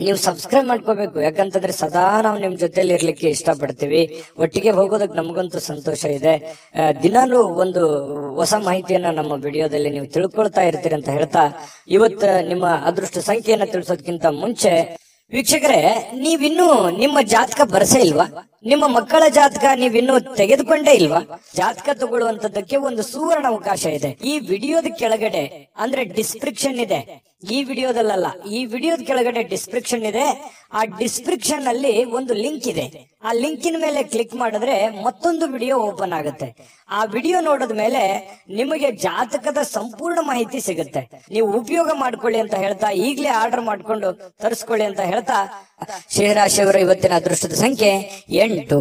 ನೀವು ಸಬ್ಸ್ಕ್ರೈಬ್ ಮಾಡ್ಕೋಬೇಕು. ಯಾಕಂತಂದ್ರೆ ಸದಾ ನಾವು ನಿಮ್ ಜೊತೆಲಿ ಇರ್ಲಿಕ್ಕೆ ಇಷ್ಟಪಡ್ತೀವಿ. ಒಟ್ಟಿಗೆ ಹೋಗೋದಕ್ಕೆ ನಮಗಂತೂ ಸಂತೋಷ ಇದೆ. ದಿನಾಲೂ ಒಂದು ಹೊಸ ಮಾಹಿತಿಯನ್ನ ನಮ್ಮ ವಿಡಿಯೋದಲ್ಲಿ ನೀವು ತಿಳ್ಕೊಳ್ತಾ ಇರ್ತೀರಿ ಅಂತ ಹೇಳ್ತಾ, ಇವತ್ತು ನಿಮ್ಮ ಅದೃಷ್ಟ ಸಂಖ್ಯೆಯನ್ನ ತಿಳಿಸೋದಕ್ಕಿಂತ ಮುಂಚೆ ವೀಕ್ಷಕರೇ, ನೀವಿನ್ನೂ ನಿಮ್ಮ ಜಾತಕ ಬರಸೇ ಇಲ್ವಾ? ನಿಮ್ಮ ಮಕ್ಕಳ ಜಾತಕ ನೀವಿನ್ನೂ ತೆಗೆದುಕೊಂಡೇ ಇಲ್ವಾ? ಜಾತಕ ತಗೊಳ್ಳುವಂತದ್ದಕ್ಕೆ ಒಂದು ಸುವರ್ಣ ಅವಕಾಶ ಇದೆ. ಈ ವಿಡಿಯೋದ ಕೆಳಗಡೆ ಅಂದ್ರೆ ಡಿಸ್ಕ್ರಿಪ್ಷನ್ ಇದೆ. ಈ ವಿಡಿಯೋದಲ್ಲ, ಈ ವಿಡಿಯೋದ ಕೆಳಗಡೆ ಡಿಸ್ಕ್ರಿಪ್ಷನ್ ಇದೆ. ಆ ಡಿಸ್ಕ್ರಿಪ್ಷನ್ ಅಲ್ಲಿ ಒಂದು ಲಿಂಕ್ ಇದೆ. ಆ ಲಿಂಕಿನ ಮೇಲೆ ಕ್ಲಿಕ್ ಮಾಡಿದ್ರೆ ಮತ್ತೊಂದು ವಿಡಿಯೋ ಓಪನ್ ಆಗುತ್ತೆ. ಆ ವಿಡಿಯೋ ನೋಡಿದ ಮೇಲೆ ನಿಮಗೆ ಜಾತಕದ ಸಂಪೂರ್ಣ ಮಾಹಿತಿ ಸಿಗುತ್ತೆ. ನೀವು ಉಪಯೋಗ ಮಾಡ್ಕೊಳ್ಳಿ ಅಂತ ಹೇಳ್ತಾ, ಈಗಲೇ ಆರ್ಡರ್ ಮಾಡ್ಕೊಂಡು ತರಿಸ್ಕೊಳ್ಳಿ ಅಂತ ಹೇಳ್ತಾ, ಶೇಷರಾಶಿಯವರ ಇವತ್ತಿನ ಅದೃಷ್ಟದ ಸಂಖ್ಯೆ 8.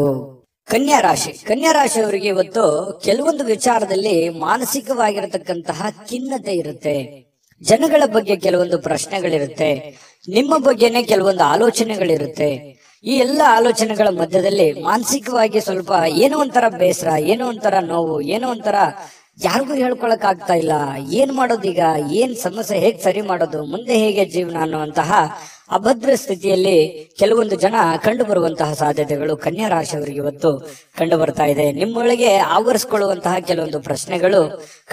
ಕನ್ಯಾ ರಾಶಿ. ಕನ್ಯಾ ರಾಶಿಯವರಿಗೆ ಇವತ್ತು ಕೆಲವೊಂದು ವಿಚಾರದಲ್ಲಿ ಮಾನಸಿಕವಾಗಿರತಕ್ಕಂತಹ ಖಿನ್ನತೆ ಇರುತ್ತೆ. ಜನಗಳ ಬಗ್ಗೆ ಕೆಲವೊಂದು ಪ್ರಶ್ನೆಗಳಿರುತ್ತೆ. ನಿಮ್ಮ ಬಗ್ಗೆನೆ ಕೆಲವೊಂದು ಆಲೋಚನೆಗಳಿರುತ್ತೆ. ಈ ಎಲ್ಲ ಆಲೋಚನೆಗಳ ಮಧ್ಯದಲ್ಲಿ ಮಾನಸಿಕವಾಗಿ ಸ್ವಲ್ಪ ಏನೋ ಒಂಥರ ಬೇಸರ, ಏನೋ ಒಂಥರ ನೋವು, ಏನೋ ಒಂಥರ ಯಾರಿಗೂ ಹೇಳ್ಕೊಳಕ್ ಆಗ್ತಾ ಇಲ್ಲ. ಏನ್ ಮಾಡೋದೀಗ, ಏನ್ ಸಮಸ್ಯೆ, ಹೇಗ್ ಸರಿ ಮಾಡೋದು, ಮುಂದೆ ಹೇಗೆ ಜೀವನ ಅನ್ನುವಂತಹ ಅಭದ್ರ ಸ್ಥಿತಿಯಲ್ಲಿ ಕೆಲವೊಂದು ಜನ ಕಂಡು ಬರುವಂತಹ ಸಾಧ್ಯತೆಗಳು ಕನ್ಯಾ ರಾಶಿಯವರಿಗೆ ಇವತ್ತು ಕಂಡು ಬರ್ತಾ ಇದೆ. ನಿಮ್ಮೊಳಗೆ ಆವರಿಸಿಕೊಳ್ಳುವಂತಹ ಕೆಲವೊಂದು ಪ್ರಶ್ನೆಗಳು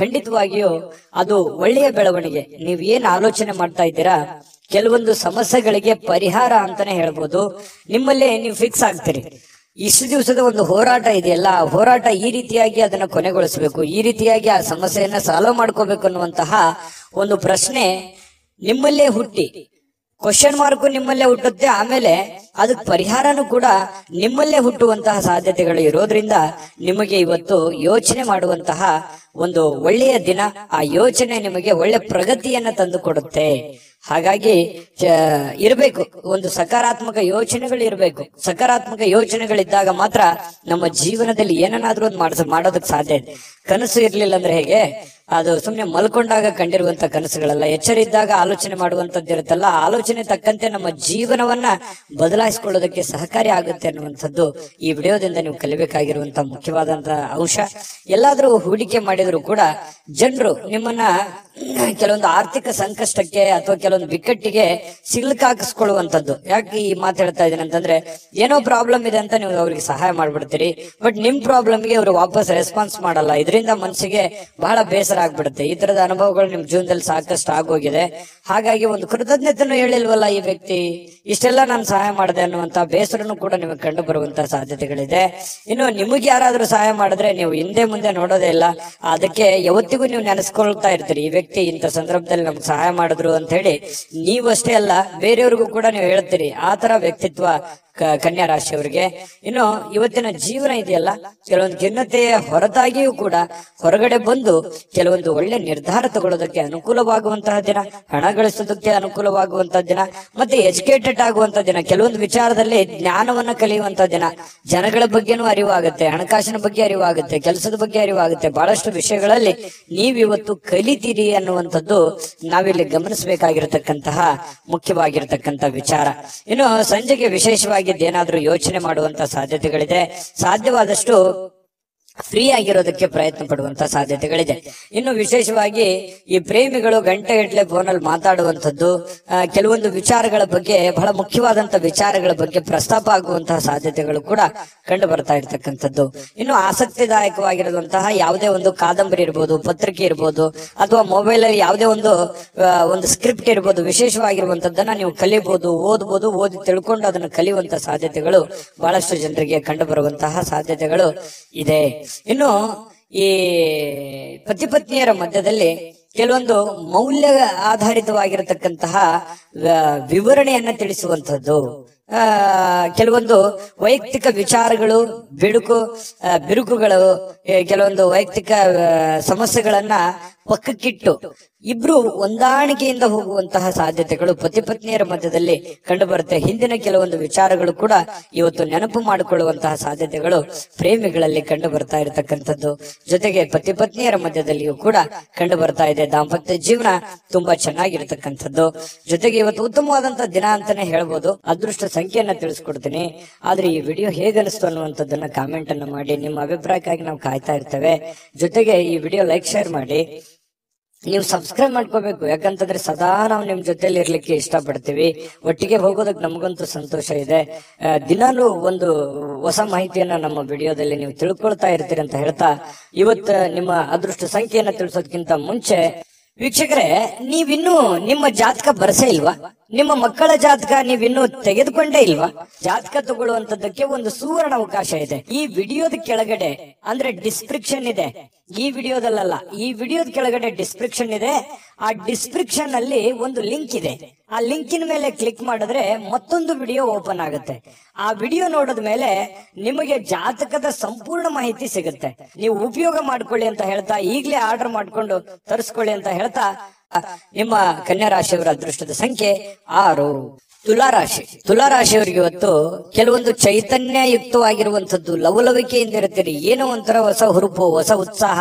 ಖಂಡಿತವಾಗಿಯೂ ಅದು ಒಳ್ಳೆಯ ಬೆಳವಣಿಗೆ. ನೀವ್ ಏನ್ ಆಲೋಚನೆ ಮಾಡ್ತಾ ಇದ್ದೀರಾ, ಕೆಲವೊಂದು ಸಮಸ್ಯೆಗಳಿಗೆ ಪರಿಹಾರ ಅಂತಾನೆ ಹೇಳ್ಬೋದು. ನಿಮ್ಮಲ್ಲೇ ನೀವು ಫಿಕ್ಸ್ ಆಗ್ತೀರಿ. ಇಷ್ಟು ದಿವಸದ ಒಂದು ಹೋರಾಟ ಇದೆಯಲ್ಲ, ಹೋರಾಟ ಈ ರೀತಿಯಾಗಿ ಅದನ್ನ ಕೊನೆಗೊಳಿಸಬೇಕು, ಈ ರೀತಿಯಾಗಿ ಆ ಸಮಸ್ಯೆಯನ್ನ ಸಾಲ್ವ್ ಮಾಡ್ಕೋಬೇಕು ಅನ್ನುವಂತಹ ಒಂದು ಪ್ರಶ್ನೆ ನಿಮ್ಮಲ್ಲೇ ಹುಟ್ಟಿ, ಕ್ವಶನ್ ಮಾರ್ಕ್ ನಿಮ್ಮಲ್ಲೇ ಹುಟ್ಟುತ್ತೆ. ಆಮೇಲೆ ಅದಕ್ಕೆ ಪರಿಹಾರನೂ ಕೂಡ ನಿಮ್ಮಲ್ಲೇ ಹುಟ್ಟುವಂತಹ ಸಾಧ್ಯತೆಗಳು ಇರೋದ್ರಿಂದ ನಿಮಗೆ ಇವತ್ತು ಯೋಚನೆ ಮಾಡುವಂತಹ ಒಂದು ಒಳ್ಳೆಯ ದಿನ. ಆ ಯೋಚನೆ ನಿಮಗೆ ಒಳ್ಳೆ ಪ್ರಗತಿಯನ್ನ ತಂದು ಕೊಡುತ್ತೆ. ಹಾಗಾಗಿ ಇರಬೇಕು, ಒಂದು ಸಕಾರಾತ್ಮಕ ಯೋಚನೆಗಳು ಇರಬೇಕು. ಸಕಾರಾತ್ಮಕ ಯೋಚನೆಗಳಿದ್ದಾಗ ಮಾತ್ರ ನಮ್ಮ ಜೀವನದಲ್ಲಿ ಏನನ್ನಾದ್ರೂ ಒಂದು ಮಾಡೋದಕ್ಕೆ ಸಾಧ್ಯ ಇದೆ. ಕನಸು ಇರ್ಲಿಲ್ಲ ಅಂದ್ರೆ ಹೇಗೆ, ಅದು ಸುಮ್ನೆ ಮಲ್ಕೊಂಡಾಗ ಕಂಡಿರುವಂತ ಕನಸುಗಳಲ್ಲ. ಎಚ್ಚರ ಇದ್ದಾಗ ಆಲೋಚನೆ ಮಾಡುವಂತದ್ದು ಇರುತ್ತಲ್ಲ, ಆಲೋಚನೆ ತಕ್ಕಂತೆ ನಮ್ಮ ಜೀವನವನ್ನ ಬದಲಾಯಿಸಿಕೊಳ್ಳೋದಕ್ಕೆ ಸಹಕಾರಿ ಆಗುತ್ತೆ ಅನ್ನುವಂಥದ್ದು ಈ ವಿಡಿಯೋದಿಂದ ನೀವು ಕಲಿಬೇಕಾಗಿರುವಂತ ಮುಖ್ಯವಾದಂತಹ ಅಂಶ. ಎಲ್ಲಾದ್ರೂ ಹೂಡಿಕೆ ಮಾಡಿದ್ರು ಕೂಡ ಜನರು ನಿಮ್ಮನ್ನ ಕೆಲವೊಂದು ಆರ್ಥಿಕ ಸಂಕಷ್ಟಕ್ಕೆ ಅಥವಾ ಕೆಲವೊಂದು ಬಿಕ್ಕಟ್ಟಿಗೆ ಸಿಲುಕಾಕಿಸ್ಕೊಳ್ಳುವಂತದ್ದು. ಯಾಕೆ ಈ ಮಾತು ಹೇಳ್ತಾ ಇದ್ದೀನಿ ಅಂತಂದ್ರೆ, ಏನೋ ಪ್ರಾಬ್ಲಮ್ ಇದೆ ಅಂತ ನೀವು ಅವ್ರಿಗೆ ಸಹಾಯ ಮಾಡ್ಬಿಡ್ತೀರಿ, ಬಟ್ ನಿಮ್ ಪ್ರಾಬ್ಲಮ್ಗೆ ಅವರು ವಾಪಸ್ ರೆಸ್ಪಾನ್ಸ್ ಮಾಡಲ್ಲ. ಇದರಿಂದ ಮನಸ್ಸಿಗೆ ಬಹಳ ಬೇಸರ ಆಗ್ಬಿಡುತ್ತೆ. ಈ ತರದ ಅನುಭವಗಳು ನಿಮ್ ಜೀವನದಲ್ಲಿ ಸಾಕಷ್ಟು ಆಗೋಗಿದೆ. ಹಾಗಾಗಿ ಒಂದು ಕೃತಜ್ಞತೆಯನ್ನು ಹೇಳಿಲ್ವಲ್ಲ ಈ ವ್ಯಕ್ತಿ, ಇಷ್ಟೆಲ್ಲ ನಾನು ಸಹಾಯ ಮಾಡಿದೆ ಅನ್ನುವಂತ ಬೇಸರನು ಕೂಡ ನಿಮಗೆ ಕಂಡು ಬರುವಂತಹ ಸಾಧ್ಯತೆಗಳಿದೆ. ಇನ್ನು ನಿಮಗೆ ಯಾರಾದ್ರೂ ಸಹಾಯ ಮಾಡಿದ್ರೆ ನೀವು ಹಿಂದೆ ಮುಂದೆ ನೋಡೋದೇ ಇಲ್ಲ. ಅದಕ್ಕೆ ಯಾವತ್ತಿಗೂ ನೀವು ನೆನೆಸ್ಕೊಳ್ತಾ ಇರ್ತೀರಿ, ಈ ವ್ಯಕ್ತಿ ಇಂಥ ಸಂದರ್ಭದಲ್ಲಿ ನಮ್ಗೆ ಸಹಾಯ ಮಾಡಿದ್ರು ಅಂತ ಹೇಳಿ. ನೀವಷ್ಟೇ ಅಲ್ಲ, ಬೇರೆಯವ್ರಿಗೂ ಕೂಡ ನೀವು ಹೇಳ್ತೀರಿ. ಆ ತರ ವ್ಯಕ್ತಿತ್ವ ಕನ್ಯಾ ರಾಶಿಯವರಿಗೆ. ಇನ್ನು ಇವತ್ತಿನ ಜೀವನ ಇದೆಯಲ್ಲ, ಕೆಲವೊಂದು ಖಿನ್ನತೆಯ ಹೊರತಾಗಿಯೂ ಕೂಡ ಹೊರಗಡೆ ಬಂದು ಕೆಲವೊಂದು ಒಳ್ಳೆ ನಿರ್ಧಾರ ತಗೊಳ್ಳೋದಕ್ಕೆ ಅನುಕೂಲವಾಗುವಂತಹ ದಿನ, ಹಣ ಗಳಿಸೋದಕ್ಕೆ ಅನುಕೂಲವಾಗುವಂತಹ ದಿನ, ಮತ್ತೆ ಎಜುಕೇಟೆಡ್ ಆಗುವಂತಹ ದಿನ, ಕೆಲವೊಂದು ವಿಚಾರದಲ್ಲಿ ಜ್ಞಾನವನ್ನ ಕಲಿಯುವಂತಹ ದಿನ. ಜನಗಳ ಬಗ್ಗೆನೂ ಅರಿವಾಗುತ್ತೆ, ಹಣಕಾಸಿನ ಬಗ್ಗೆ ಅರಿವಾಗುತ್ತೆ, ಕೆಲಸದ ಬಗ್ಗೆ ಅರಿವಾಗುತ್ತೆ. ಬಹಳಷ್ಟು ವಿಷಯಗಳಲ್ಲಿ ನೀವಿವತ್ತು ಕಲಿತೀರಿ ಅನ್ನುವಂಥದ್ದು ನಾವಿಲ್ಲಿ ಗಮನಿಸಬೇಕಾಗಿರತಕ್ಕಂತಹ ಮುಖ್ಯವಾಗಿರತಕ್ಕಂತ ವಿಚಾರ. ಇನ್ನು ಸಂಜೆಗೆ ವಿಶೇಷವಾಗಿ ಏನಾದ್ರೂ ಯೋಚನೆ ಮಾಡುವಂತ ಸಾಧ್ಯತೆಗಳಿದೆ. ಸಾಧ್ಯವಾದಷ್ಟು ಫ್ರೀ ಆಗಿರೋದಕ್ಕೆ ಪ್ರಯತ್ನ ಪಡುವಂತ ಸಾಧ್ಯತೆಗಳಿದೆ. ಇನ್ನು ವಿಶೇಷವಾಗಿ ಈ ಪ್ರೇಮಿಗಳು ಗಂಟೆಗಟ್ಟಲೆ ಫೋನಲ್ಲಿ ಮಾತಾಡುವಂಥದ್ದು, ಕೆಲವೊಂದು ವಿಚಾರಗಳ ಬಗ್ಗೆ, ಬಹಳ ಮುಖ್ಯವಾದಂತ ವಿಚಾರಗಳ ಬಗ್ಗೆ ಪ್ರಸ್ತಾಪ ಆಗುವಂತಹ ಸಾಧ್ಯತೆಗಳು ಕೂಡ ಕಂಡು ಬರ್ತಾ ಇರ್ತಕ್ಕಂಥದ್ದು. ಇನ್ನು ಆಸಕ್ತಿದಾಯಕವಾಗಿರುವಂತಹ ಯಾವುದೇ ಒಂದು ಕಾದಂಬರಿ ಇರ್ಬೋದು, ಪತ್ರಿಕೆ ಇರ್ಬೋದು, ಅಥವಾ ಮೊಬೈಲ್ ಅಲ್ಲಿ ಯಾವುದೇ ಒಂದು ಸ್ಕ್ರಿಪ್ಟ್ ಇರ್ಬೋದು, ವಿಶೇಷವಾಗಿರುವಂತದ್ದನ್ನ ನೀವು ಕಲಿಬಹುದು, ಓದ್ಬೋದು. ಓದಿ ತಿಳ್ಕೊಂಡು ಅದನ್ನು ಕಲಿಯುವಂತಹ ಸಾಧ್ಯತೆಗಳು ಬಹಳಷ್ಟು ಜನರಿಗೆ ಕಂಡು ಬರುವಂತಹ ಸಾಧ್ಯತೆಗಳು ಇದೆ. ಇನ್ನು ಈ ಪತಿ ಪತ್ನಿಯರ ಮಧ್ಯದಲ್ಲಿ ಕೆಲವೊಂದು ಮೌಲ್ಯ ಆಧಾರಿತವಾಗಿರತಕ್ಕಂತಹ ವಿವರಣೆಯನ್ನ ತಿಳಿಸುವಂತದ್ದು, ಕೆಲವೊಂದು ವೈಯಕ್ತಿಕ ವಿಚಾರಗಳು, ಬಿರುಕುಗಳು, ಕೆಲವೊಂದು ವೈಯಕ್ತಿಕ ಸಮಸ್ಯೆಗಳನ್ನ ಪಕ್ಕಕ್ಕಿಟ್ಟು ಇಬ್ರು ಹೊಂದಾಣಿಕೆಯಿಂದ ಹೋಗುವಂತಹ ಸಾಧ್ಯತೆಗಳು ಪತಿ ಪತ್ನಿಯರ ಮಧ್ಯದಲ್ಲಿ ಕಂಡು ಬರುತ್ತೆ. ಹಿಂದಿನ ಕೆಲವೊಂದು ವಿಚಾರಗಳು ಕೂಡ ಇವತ್ತು ನೆನಪು ಮಾಡಿಕೊಳ್ಳುವಂತಹ ಸಾಧ್ಯತೆಗಳು ಪ್ರೇಮಿಗಳಲ್ಲಿ ಕಂಡು ಬರ್ತಾ ಇರತಕ್ಕಂಥದ್ದು. ಜೊತೆಗೆ ಪತಿ ಪತ್ನಿಯರ ಮಧ್ಯದಲ್ಲಿಯೂ ಕೂಡ ಕಂಡು ಬರ್ತಾ ಇದೆ. ದಾಂಪತ್ಯ ಜೀವನ ತುಂಬಾ ಚೆನ್ನಾಗಿರ್ತಕ್ಕಂಥದ್ದು. ಜೊತೆಗೆ ಇವತ್ತು ಉತ್ತಮವಾದಂತಹ ದಿನ ಅಂತಾನೆ ಹೇಳ್ಬೋದು. ಅದೃಷ್ಟ ಸಂಖ್ಯೆಯನ್ನ ತಿಳಿಸ್ಕೊಡ್ತೀನಿ. ಆದ್ರೆ ಈ ವಿಡಿಯೋ ಹೇಗನಿಸ್ತು ಅನ್ನುವಂಥದ್ದನ್ನ ಕಾಮೆಂಟ್ ಅನ್ನ ಮಾಡಿ. ನಿಮ್ಮ ಅಭಿಪ್ರಾಯಕ್ಕಾಗಿ ನಾವು ಕಾಯ್ತಾ ಇರ್ತೇವೆ. ಜೊತೆಗೆ ಈ ವಿಡಿಯೋ ಲೈಕ್, ಶೇರ್ ಮಾಡಿ. ನೀವು ಸಬ್ಸ್ಕ್ರೈಬ್ ಮಾಡ್ಕೋಬೇಕು. ಯಾಕಂತಂದ್ರೆ ಸದಾ ನಾವು ನಿಮ್ ಜೊತೆಲಿ ಇರ್ಲಿಕ್ಕೆ ಇಷ್ಟಪಡ್ತೀವಿ. ಒಟ್ಟಿಗೆ ಹೋಗೋದಕ್ಕೆ ನಮಗಂತೂ ಸಂತೋಷ ಇದೆ. ದಿನಾಲೂ ಒಂದು ಹೊಸ ಮಾಹಿತಿಯನ್ನ ನಮ್ಮ ವಿಡಿಯೋದಲ್ಲಿ ನೀವು ತಿಳ್ಕೊಳ್ತಾ ಇರ್ತೀರಿ ಅಂತ ಹೇಳ್ತಾ, ಇವತ್ತು ನಿಮ್ಮ ಅದೃಷ್ಟ ಸಂಖ್ಯೆಯನ್ನ ತಿಳಿಸೋದಕ್ಕಿಂತ ಮುಂಚೆ ವೀಕ್ಷಕರೇ, ನೀವಿನ್ನೂ ನಿಮ್ಮ ಜಾತಕ ಬರಸೇ ಇಲ್ವಾ? ನಿಮ್ಮ ಮಕ್ಕಳ ಜಾತಕ ನೀವಿನ್ನೂ ತೆಗೆದುಕೊಂಡೇ ಇಲ್ವಾ? ಜಾತಕ ತಗೊಳ್ಳುವಂತದ್ದಕ್ಕೆ ಒಂದು ಸುವರ್ಣ ಅವಕಾಶ ಇದೆ. ಈ ವಿಡಿಯೋದ ಕೆಳಗಡೆ ಅಂದ್ರೆ ಡಿಸ್ಕ್ರಿಪ್ಷನ್ ಇದೆ. ಈ ವಿಡಿಯೋದಲ್ಲ, ಈ ವಿಡಿಯೋದ ಕೆಳಗಡೆ ಡಿಸ್ಕ್ರಿಪ್ಷನ್ ಇದೆ. ಆ ಡಿಸ್ಕ್ರಿಪ್ಷನ್ ಅಲ್ಲಿ ಒಂದು ಲಿಂಕ್ ಇದೆ. ಆ ಲಿಂಕಿನ ಮೇಲೆ ಕ್ಲಿಕ್ ಮಾಡಿದ್ರೆ ಮತ್ತೊಂದು ವಿಡಿಯೋ ಓಪನ್ ಆಗುತ್ತೆ. ಆ ವಿಡಿಯೋ ನೋಡಿದ ಮೇಲೆ ನಿಮಗೆ ಜಾತಕದ ಸಂಪೂರ್ಣ ಮಾಹಿತಿ ಸಿಗುತ್ತೆ. ನೀವು ಉಪಯೋಗ ಮಾಡ್ಕೊಳ್ಳಿ ಅಂತ ಹೇಳ್ತಾ, ಈಗಲೇ ಆರ್ಡರ್ ಮಾಡ್ಕೊಂಡು ತರಿಸ್ಕೊಳ್ಳಿ ಅಂತ ಹೇಳ್ತಾ, ನಿಮ್ಮ ಕನ್ಯಾ ರಾಶಿಯವರ ಅದೃಷ್ಟದ ಸಂಖ್ಯೆ 6. ತುಲಾರಾಶಿ. ತುಲಾರಾಶಿಯವರಿಗೆ ಇವತ್ತು ಕೆಲವೊಂದು ಚೈತನ್ಯಯುಕ್ತವಾಗಿರುವಂತದ್ದು, ಲವಲವಿಕೆಯಿಂದ ಇರ್ತೀರಿ. ಏನೋ ಒಂಥರ ಹೊಸ ಹುರುಪು, ಹೊಸ ಉತ್ಸಾಹ,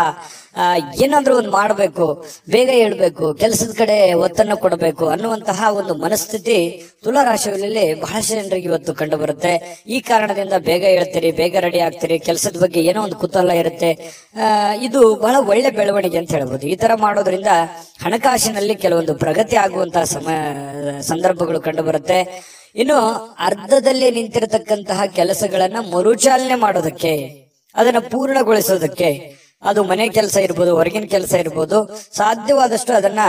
ಏನಾದ್ರೂ ಒಂದು ಮಾಡಬೇಕು, ಬೇಗ ಹೇಳ್ಬೇಕು, ಕೆಲಸದ ಕಡೆ ಒತ್ತನ್ನು ಕೊಡಬೇಕು ಅನ್ನುವಂತಹ ಒಂದು ಮನಸ್ಥಿತಿ ತುಲಾರಾಶಿಯಲ್ಲಿ ಬಹಳಷ್ಟು ಜನರಿಗೆ ಇವತ್ತು ಕಂಡು ಬರುತ್ತೆ. ಈ ಕಾರಣದಿಂದ ಬೇಗ ಹೇಳ್ತೀರಿ, ಬೇಗ ರೆಡಿ ಆಗ್ತೀರಿ, ಕೆಲಸದ ಬಗ್ಗೆ ಏನೋ ಒಂದು ಕುತೂಹಲ ಇರುತ್ತೆ. ಇದು ಬಹಳ ಒಳ್ಳೆ ಬೆಳವಣಿಗೆ ಅಂತ ಹೇಳ್ಬೋದು. ಈ ತರ ಮಾಡೋದ್ರಿಂದ ಹಣಕಾಸಿನಲ್ಲಿ ಕೆಲವೊಂದು ಪ್ರಗತಿ ಆಗುವಂತಹ ಸಂದರ್ಭಗಳು ಕಂಡು ಬರುತ್ತೆ. ಇನ್ನು ಅರ್ಧದಲ್ಲಿ ನಿಂತಿರತಕ್ಕಂತಹ ಕೆಲಸಗಳನ್ನ ಮರುಚಾಲನೆ ಮಾಡೋದಕ್ಕೆ, ಅದನ್ನ ಪೂರ್ಣಗೊಳಿಸೋದಕ್ಕೆ, ಅದು ಮನೆ ಕೆಲಸ ಇರ್ಬೋದು, ಹೊರಗಿನ ಕೆಲಸ ಇರ್ಬೋದು, ಸಾಧ್ಯವಾದಷ್ಟು ಅದನ್ನ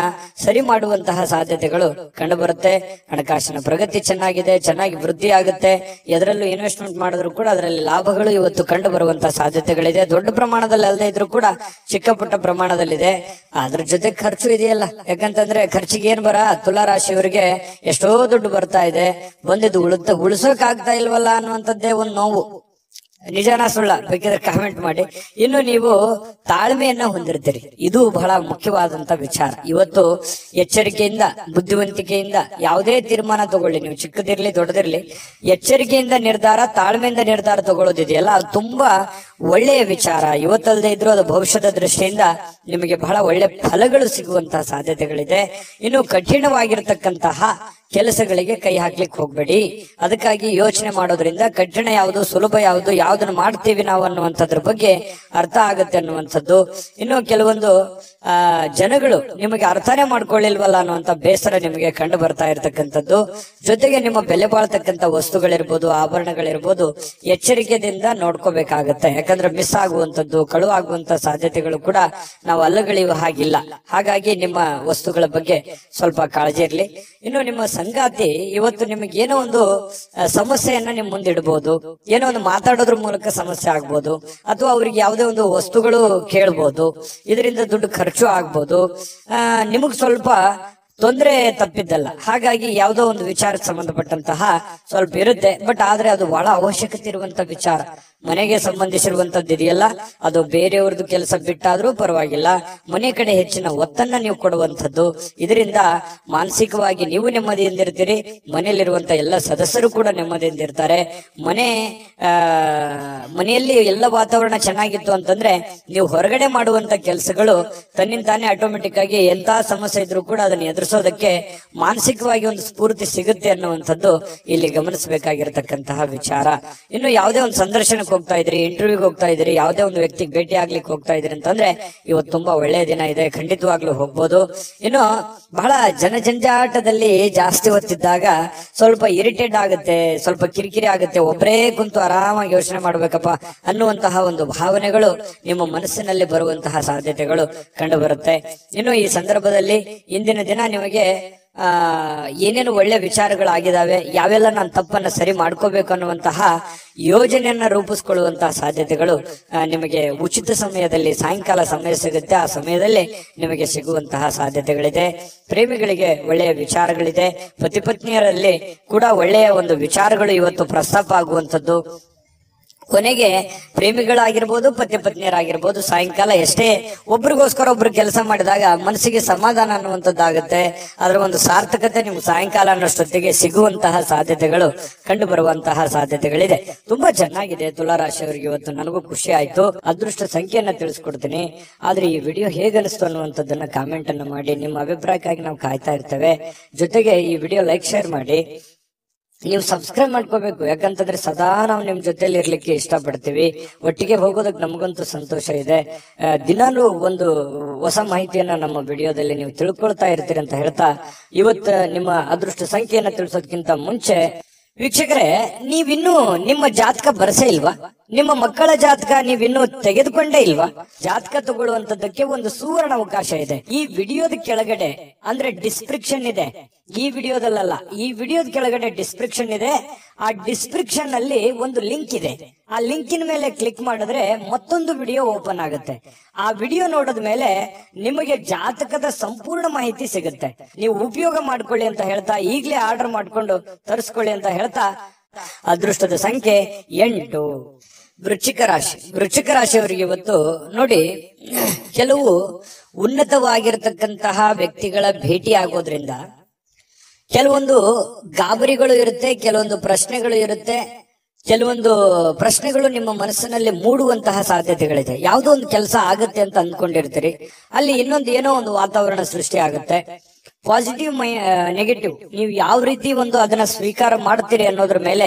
ಸರಿ ಮಾಡುವಂತಹ ಸಾಧ್ಯತೆಗಳು ಕಂಡು ಬರುತ್ತೆ. ಹಣಕಾಸಿನ ಪ್ರಗತಿ ಚೆನ್ನಾಗಿದೆ, ಚೆನ್ನಾಗಿ ವೃದ್ಧಿ ಆಗುತ್ತೆ. ಎದರಲ್ಲೂ ಇನ್ವೆಸ್ಟ್ಮೆಂಟ್ ಮಾಡಿದ್ರು ಕೂಡ ಅದರಲ್ಲಿ ಲಾಭಗಳು ಇವತ್ತು ಕಂಡು ಬರುವಂತಹ ಸಾಧ್ಯತೆಗಳಿದೆ. ದೊಡ್ಡ ಪ್ರಮಾಣದಲ್ಲಿ ಅಲ್ಲದೆ ಇದ್ರೂ ಕೂಡ ಚಿಕ್ಕ ಪುಟ್ಟ ಪ್ರಮಾಣದಲ್ಲಿದೆ. ಅದ್ರ ಜೊತೆ ಖರ್ಚು ಇದೆಯಲ್ಲ. ಯಾಕಂತಂದ್ರೆ ಖರ್ಚಿಗೆ ಏನ್ ಬರ, ತುಲಾರಾಶಿಯವರಿಗೆ ಎಷ್ಟೋ ದುಡ್ಡು ಬರ್ತಾ ಇದೆ, ಬಂದಿದ್ದು ಉಳಿಸೋಕ್ ಆಗ್ತಾ ಇಲ್ವಲ್ಲ ಅನ್ನುವಂಥದ್ದೇ ಒಂದು ನೋವು. ನಿಜಾನ ಸುಳ್ಳ ಬೇಕಾದ್ರೆ ಕಾಮೆಂಟ್ ಮಾಡಿ. ಇನ್ನು ನೀವು ತಾಳ್ಮೆಯನ್ನ ಹೊಂದಿರ್ತೀರಿ, ಇದು ಬಹಳ ಮುಖ್ಯವಾದಂತ ವಿಚಾರ. ಇವತ್ತು ಎಚ್ಚರಿಕೆಯಿಂದ, ಬುದ್ಧಿವಂತಿಕೆಯಿಂದ ಯಾವುದೇ ತೀರ್ಮಾನ ತಗೊಳ್ಳಿ, ನೀವು ಚಿಕ್ಕದಿರ್ಲಿ ದೊಡ್ಡದಿರ್ಲಿ, ಎಚ್ಚರಿಕೆಯಿಂದ ನಿರ್ಧಾರ, ತಾಳ್ಮೆಯಿಂದ ನಿರ್ಧಾರ ತಗೊಳ್ಳೋದಿದೆಯಲ್ಲ, ಅದು ತುಂಬಾ ಒಳ್ಳೆಯ ವಿಚಾರ. ಇವತ್ತಲ್ಲದೆ ಇದ್ರು ಅದು ಭವಿಷ್ಯದ ದೃಷ್ಟಿಯಿಂದ ನಿಮಗೆ ಬಹಳ ಒಳ್ಳೆ ಫಲಗಳು ಸಿಗುವಂತಹ ಸಾಧ್ಯತೆಗಳಿದೆ. ಇನ್ನು ಕಠಿಣವಾಗಿರ್ತಕ್ಕಂತಹ ಕೆಲಸಗಳಿಗೆ ಕೈ ಹಾಕ್ಲಿಕ್ಕೆ ಹೋಗ್ಬೇಡಿ. ಅದಕ್ಕಾಗಿ ಯೋಚನೆ ಮಾಡೋದ್ರಿಂದ ಕಠಿಣ ಯಾವುದು, ಸುಲಭ ಯಾವುದು, ಯಾವ್ದನ್ನ ಮಾಡ್ತೀವಿ ನಾವು ಅನ್ನುವಂಥದ್ರ ಬಗ್ಗೆ ಅರ್ಥ ಆಗುತ್ತೆ ಅನ್ನುವಂಥದ್ದು. ಇನ್ನು ಕೆಲವೊಂದು ಜನಗಳು ನಿಮಗೆ ಅರ್ಥನೇ ಮಾಡ್ಕೊಳ್ಳಿಲ್ವಲ್ಲ ಅನ್ನುವಂಥ ಬೇಸರ ನಿಮಗೆ ಕಂಡು ಬರ್ತಾ ಇರ್ತಕ್ಕಂಥದ್ದು. ಜೊತೆಗೆ ನಿಮ್ಮ ಬೆಲೆ ಬಾಳ್ತಕ್ಕಂಥ ವಸ್ತುಗಳಿರ್ಬೋದು, ಆಭರಣಗಳಿರ್ಬೋದು, ಎಚ್ಚರಿಕೆಯಿಂದ ನೋಡ್ಕೋಬೇಕಾಗತ್ತೆ. ಯಾಕಂದ್ರೆ ಮಿಸ್ ಆಗುವಂಥದ್ದು, ಕಳುವು ಆಗುವಂತ ಸಾಧ್ಯತೆಗಳು ಕೂಡ ನಾವು ಅಲ್ಲಗಳೆಯುವ ಹಾಗಿಲ್ಲ. ಹಾಗಾಗಿ ನಿಮ್ಮ ವಸ್ತುಗಳ ಬಗ್ಗೆ ಸ್ವಲ್ಪ ಕಾಳಜಿ ಇರ್ಲಿ. ಇನ್ನು ನಿಮ್ಮ ಸಂಗಾತಿ ಇವತ್ತು ನಿಮಗೆ ಏನೋ ಒಂದು ಸಮಸ್ಯೆಯನ್ನ ನಿಮ್ ಮುಂದಿಡ್ಬೋದು. ಏನೋ ಒಂದು ಮಾತಾಡೋದ್ರ ಮೂಲಕ ಸಮಸ್ಯೆ ಆಗ್ಬೋದು, ಅಥವಾ ಅವ್ರಿಗೆ ಯಾವುದೇ ಒಂದು ವಸ್ತುಗಳು ಕೇಳ್ಬೋದು. ಇದರಿಂದ ದುಡ್ಡು ಖರ್ಚು ಆಗ್ಬೋದು. ನಿಮಗ್ ಸ್ವಲ್ಪ ತೊಂದರೆ ತಪ್ಪಿದ್ದಲ್ಲ. ಹಾಗಾಗಿ ಯಾವುದೋ ಒಂದು ವಿಚಾರಕ್ಕೆ ಸಂಬಂಧಪಟ್ಟಂತಹ ಸ್ವಲ್ಪ ಇರುತ್ತೆ. ಬಟ್ ಆದ್ರೆ ಅದು ಬಹಳ ಅವಶ್ಯಕತೆ ಇರುವಂತ ವಿಚಾರ. ಮನೆಗೆ ಸಂಬಂಧಿಸಿರುವಂತದ್ದು ಇದೆಯಲ್ಲ, ಅದು ಬೇರೆಯವ್ರದ್ದು ಕೆಲಸ ಬಿಟ್ಟಾದ್ರೂ ಪರವಾಗಿಲ್ಲ, ಮನೆ ಕಡೆ ಹೆಚ್ಚಿನ ಒತ್ತನ್ನ ನೀವು ಕೊಡುವಂಥದ್ದು. ಇದರಿಂದ ಮಾನಸಿಕವಾಗಿ ನೀವು ನೆಮ್ಮದಿಯಿಂದಿರ್ತೀರಿ, ಮನೆಯಲ್ಲಿರುವಂತ ಎಲ್ಲ ಸದಸ್ಯರು ಕೂಡ ನೆಮ್ಮದಿಯಿಂದಿರ್ತಾರೆ. ಮನೆಯಲ್ಲಿ ಎಲ್ಲ ವಾತಾವರಣ ಚೆನ್ನಾಗಿತ್ತು ಅಂತಂದ್ರೆ ನೀವು ಹೊರಗಡೆ ಮಾಡುವಂತ ಕೆಲಸಗಳು ತನ್ನಿಂತಾನೇ ಆಟೋಮೆಟಿಕ್ ಆಗಿ ಎಂತ ಸಮಸ್ಯೆ ಇದ್ರೂ ಕೂಡ ಅದನ್ನ ಎದುರಿಸೋದಕ್ಕೆ ಮಾನಸಿಕವಾಗಿ ಒಂದು ಸ್ಫೂರ್ತಿ ಸಿಗುತ್ತೆ ಅನ್ನುವಂಥದ್ದು ಇಲ್ಲಿ ಗಮನಿಸಬೇಕಾಗಿರತಕ್ಕಂತಹ ವಿಚಾರ. ಇನ್ನು ಯಾವುದೇ ಒಂದು ಸಂದರ್ಶನಕ್ಕೆ ಹೋಗ್ತಾ ಇದ್ರಿ, ಇಂಟರ್ವ್ಯೂಗೆ ಹೋಗ್ತಾ ಇದ್ರಿ, ಯಾವುದೇ ಒಂದು ವ್ಯಕ್ತಿಗೆ ಭೇಟಿ ಆಗ್ಲಿಕ್ಕೆ ಹೋಗ್ತಾ ಇದ್ರಿ ಅಂತಂದ್ರೆ ಇವತ್ತು ತುಂಬಾ ಒಳ್ಳೆಯ ದಿನ ಇದೆ, ಖಂಡಿತವಾಗ್ಲೂ ಹೋಗ್ಬೋದು. ಇನ್ನು ಬಹಳ ಜನಜಂಜಾಟದಲ್ಲಿ ಜಾಸ್ತಿ ಹೊತ್ತಿದ್ದಾಗ ಸ್ವಲ್ಪ ಇರಿಟೇಟ್ ಆಗುತ್ತೆ, ಸ್ವಲ್ಪ ಕಿರಿಕಿರಿ ಆಗುತ್ತೆ, ಒಬ್ಬರೇ ಕುಂತು ಆರಾಮಾಗಿ ಯೋಚನೆ ಮಾಡ್ಬೇಕಪ್ಪ ಅನ್ನುವಂತಹ ಒಂದು ಭಾವನೆಗಳು ನಿಮ್ಮ ಮನಸ್ಸಿನಲ್ಲಿ ಬರುವಂತಹ ಸಾಧ್ಯತೆಗಳು ಕಂಡು ಬರುತ್ತೆ. ಇನ್ನು ಈ ಸಂದರ್ಭದಲ್ಲಿ ಇಂದಿನ ದಿನ ನಿಮಗೆ ಏನೇನು ಒಳ್ಳೆ ವಿಚಾರಗಳಾಗಿದ್ದಾವೆ, ಯಾವೆಲ್ಲ ನಾನು ತಪ್ಪನ್ನ ಸರಿ ಮಾಡ್ಕೋಬೇಕು ಅನ್ನುವಂತಹ ಯೋಜನೆಯನ್ನ ರೂಪಿಸ್ಕೊಳ್ಳುವಂತಹ ಸಾಧ್ಯತೆಗಳು ನಿಮಗೆ ಉಚಿತ ಸಮಯದಲ್ಲಿ ಸಾಯಂಕಾಲ ಸಮಯ ಸಿಗುತ್ತೆ. ಆ ಸಮಯದಲ್ಲಿ ನಿಮಗೆ ಸಿಗುವಂತಹ ಸಾಧ್ಯತೆಗಳಿದೆ. ಪ್ರೇಮಿಗಳಿಗೆ ಒಳ್ಳೆಯ ವಿಚಾರಗಳಿದೆ. ಪತಿ ಪತ್ನಿಯರಲ್ಲಿ ಕೂಡ ಒಳ್ಳೆಯ ಒಂದು ವಿಚಾರಗಳು ಇವತ್ತು ಪ್ರಸ್ತಾಪ ಆಗುವಂಥದ್ದು. ಕೊನೆಗೆ ಪ್ರೇಮಿಗಳಾಗಿರ್ಬೋದು, ಪತಿ ಪತ್ನಿಯರಾಗಿರ್ಬೋದು, ಸಾಯಂಕಾಲ ಎಷ್ಟೇ ಒಬ್ರಿಗೋಸ್ಕರ ಒಬ್ರು ಕೆಲಸ ಮಾಡಿದಾಗ ಮನಸ್ಸಿಗೆ ಸಮಾಧಾನ ಅನ್ನುವಂಥದ್ದಾಗುತ್ತೆ. ಅದರ ಒಂದು ಸಾರ್ಥಕತೆ ನಿಮ್ಗೆ ಸಾಯಂಕಾಲ ಅನ್ನೋಷ್ಟೊತ್ತಿಗೆ ಸಿಗುವಂತಹ ಸಾಧ್ಯತೆಗಳು ಕಂಡು ಬರುವಂತಹ ಸಾಧ್ಯತೆಗಳಿದೆ. ತುಂಬಾ ಚೆನ್ನಾಗಿದೆ ತುಲಾರಾಶಿಯವರಿಗೆ ಇವತ್ತು. ನನಗೂ ಖುಷಿ ಆಯ್ತು. ಅದೃಷ್ಟ ಸಂಖ್ಯೆಯನ್ನ ತಿಳಿಸ್ಕೊಡ್ತೀನಿ. ಆದ್ರೆ ಈ ವಿಡಿಯೋ ಹೇಗನಿಸ್ತು ಅನ್ನುವಂಥದ್ದನ್ನ ಕಾಮೆಂಟ್ ಅನ್ನು ಮಾಡಿ. ನಿಮ್ಮ ಅಭಿಪ್ರಾಯಕ್ಕಾಗಿ ನಾವು ಕಾಯ್ತಾ ಇರ್ತೇವೆ. ಜೊತೆಗೆ ಈ ವಿಡಿಯೋ ಲೈಕ್, ಶೇರ್ ಮಾಡಿ. ನೀವು ಸಬ್ಸ್ಕ್ರೈಬ್ ಮಾಡ್ಕೋಬೇಕು. ಯಾಕಂತಂದ್ರೆ ಸದಾ ನಾವು ನಿಮ್ ಜೊತೆಲಿ ಇರ್ಲಿಕ್ಕೆ ಇಷ್ಟಪಡ್ತೀವಿ. ಒಟ್ಟಿಗೆ ಹೋಗೋದಕ್ಕೆ ನಮಗಂತೂ ಸಂತೋಷ ಇದೆ. ದಿನಾನು ಒಂದು ಹೊಸ ಮಾಹಿತಿಯನ್ನ ನಮ್ಮ ವಿಡಿಯೋದಲ್ಲಿ ನೀವು ತಿಳ್ಕೊಳ್ತಾ ಇರ್ತೀರಿ ಅಂತ ಹೇಳ್ತಾ, ಇವತ್ತು ನಿಮ್ಮ ಅದೃಷ್ಟ ಸಂಖ್ಯೆಯನ್ನ ತಿಳಿಸೋದಕ್ಕಿಂತ ಮುಂಚೆ ವೀಕ್ಷಕರೇ, ನೀವಿನ್ನೂ ನಿಮ್ಮ ಜಾತಕ ಬರಸೇ ಇಲ್ವಾ? ನಿಮ್ಮ ಮಕ್ಕಳ ಜಾತಕ ನೀವಿನ್ನೂ ತೆಗೆದುಕೊಂಡೇ ಇಲ್ವಾ? ಜಾತಕ ತಗೊಳ್ಳುವಂತದ್ದಕ್ಕೆ ಒಂದು ಸುವರ್ಣ ಅವಕಾಶ ಇದೆ. ಈ ವಿಡಿಯೋದ ಕೆಳಗಡೆ ಅಂದ್ರೆ ಡಿಸ್ಕ್ರಿಪ್ಷನ್ ಇದೆ. ಈ ವಿಡಿಯೋದಲ್ಲ, ಈ ವಿಡಿಯೋದ ಕೆಳಗಡೆ ಡಿಸ್ಕ್ರಿಪ್ಷನ್ ಇದೆ. ಆ ಡಿಸ್ಕ್ರಿಪ್ಷನ್ ಅಲ್ಲಿ ಒಂದು ಲಿಂಕ್ ಇದೆ. ಆ ಲಿಂಕಿನ ಮೇಲೆ ಕ್ಲಿಕ್ ಮಾಡಿದ್ರೆ ಮತ್ತೊಂದು ವಿಡಿಯೋ ಓಪನ್ ಆಗುತ್ತೆ. ಆ ವಿಡಿಯೋ ನೋಡಿದ ಮೇಲೆ ನಿಮಗೆ ಜಾತಕದ ಸಂಪೂರ್ಣ ಮಾಹಿತಿ ಸಿಗುತ್ತೆ. ನೀವು ಉಪಯೋಗ ಮಾಡ್ಕೊಳ್ಳಿ ಅಂತ ಹೇಳ್ತಾ, ಈಗಲೇ ಆರ್ಡರ್ ಮಾಡ್ಕೊಂಡು ತರಿಸ್ಕೊಳ್ಳಿ ಅಂತ ಹೇಳ್ತಾ, ಅದೃಷ್ಟದ ಸಂಖ್ಯೆ 8. ವೃಶ್ಚಿಕ ರಾಶಿ. ವೃಶ್ಚಿಕ ರಾಶಿಯವರಿಗೆ ಇವತ್ತು ನೋಡಿ, ಕೆಲವು ಉನ್ನತವಾಗಿರತಕ್ಕಂತಹ ವ್ಯಕ್ತಿಗಳ ಭೇಟಿ ಆಗೋದ್ರಿಂದ ಕೆಲವೊಂದು ಗಾಬರಿಗಳು ಇರುತ್ತೆ, ಕೆಲವೊಂದು ಪ್ರಶ್ನೆಗಳು ಇರುತ್ತೆ. ಕೆಲವೊಂದು ಪ್ರಶ್ನೆಗಳು ನಿಮ್ಮ ಮನಸ್ಸಿನಲ್ಲಿ ಮೂಡುವಂತಹ ಸಾಧ್ಯತೆಗಳಿದೆ. ಯಾವುದೋ ಒಂದು ಕೆಲಸ ಆಗುತ್ತೆ ಅಂತ ಅಂದ್ಕೊಂಡಿರ್ತೀರಿ, ಅಲ್ಲಿ ಇನ್ನೊಂದು ಏನೋ ಒಂದು ವಾತಾವರಣ ಸೃಷ್ಟಿ ಆಗುತ್ತೆ. ಪಾಸಿಟಿವ್ ನೆಗೆಟಿವ್ ನೀವು ಯಾವ ರೀತಿ ಒಂದು ಅದನ್ನ ಸ್ವೀಕಾರ ಮಾಡ್ತೀರಿ ಅನ್ನೋದ್ರ ಮೇಲೆ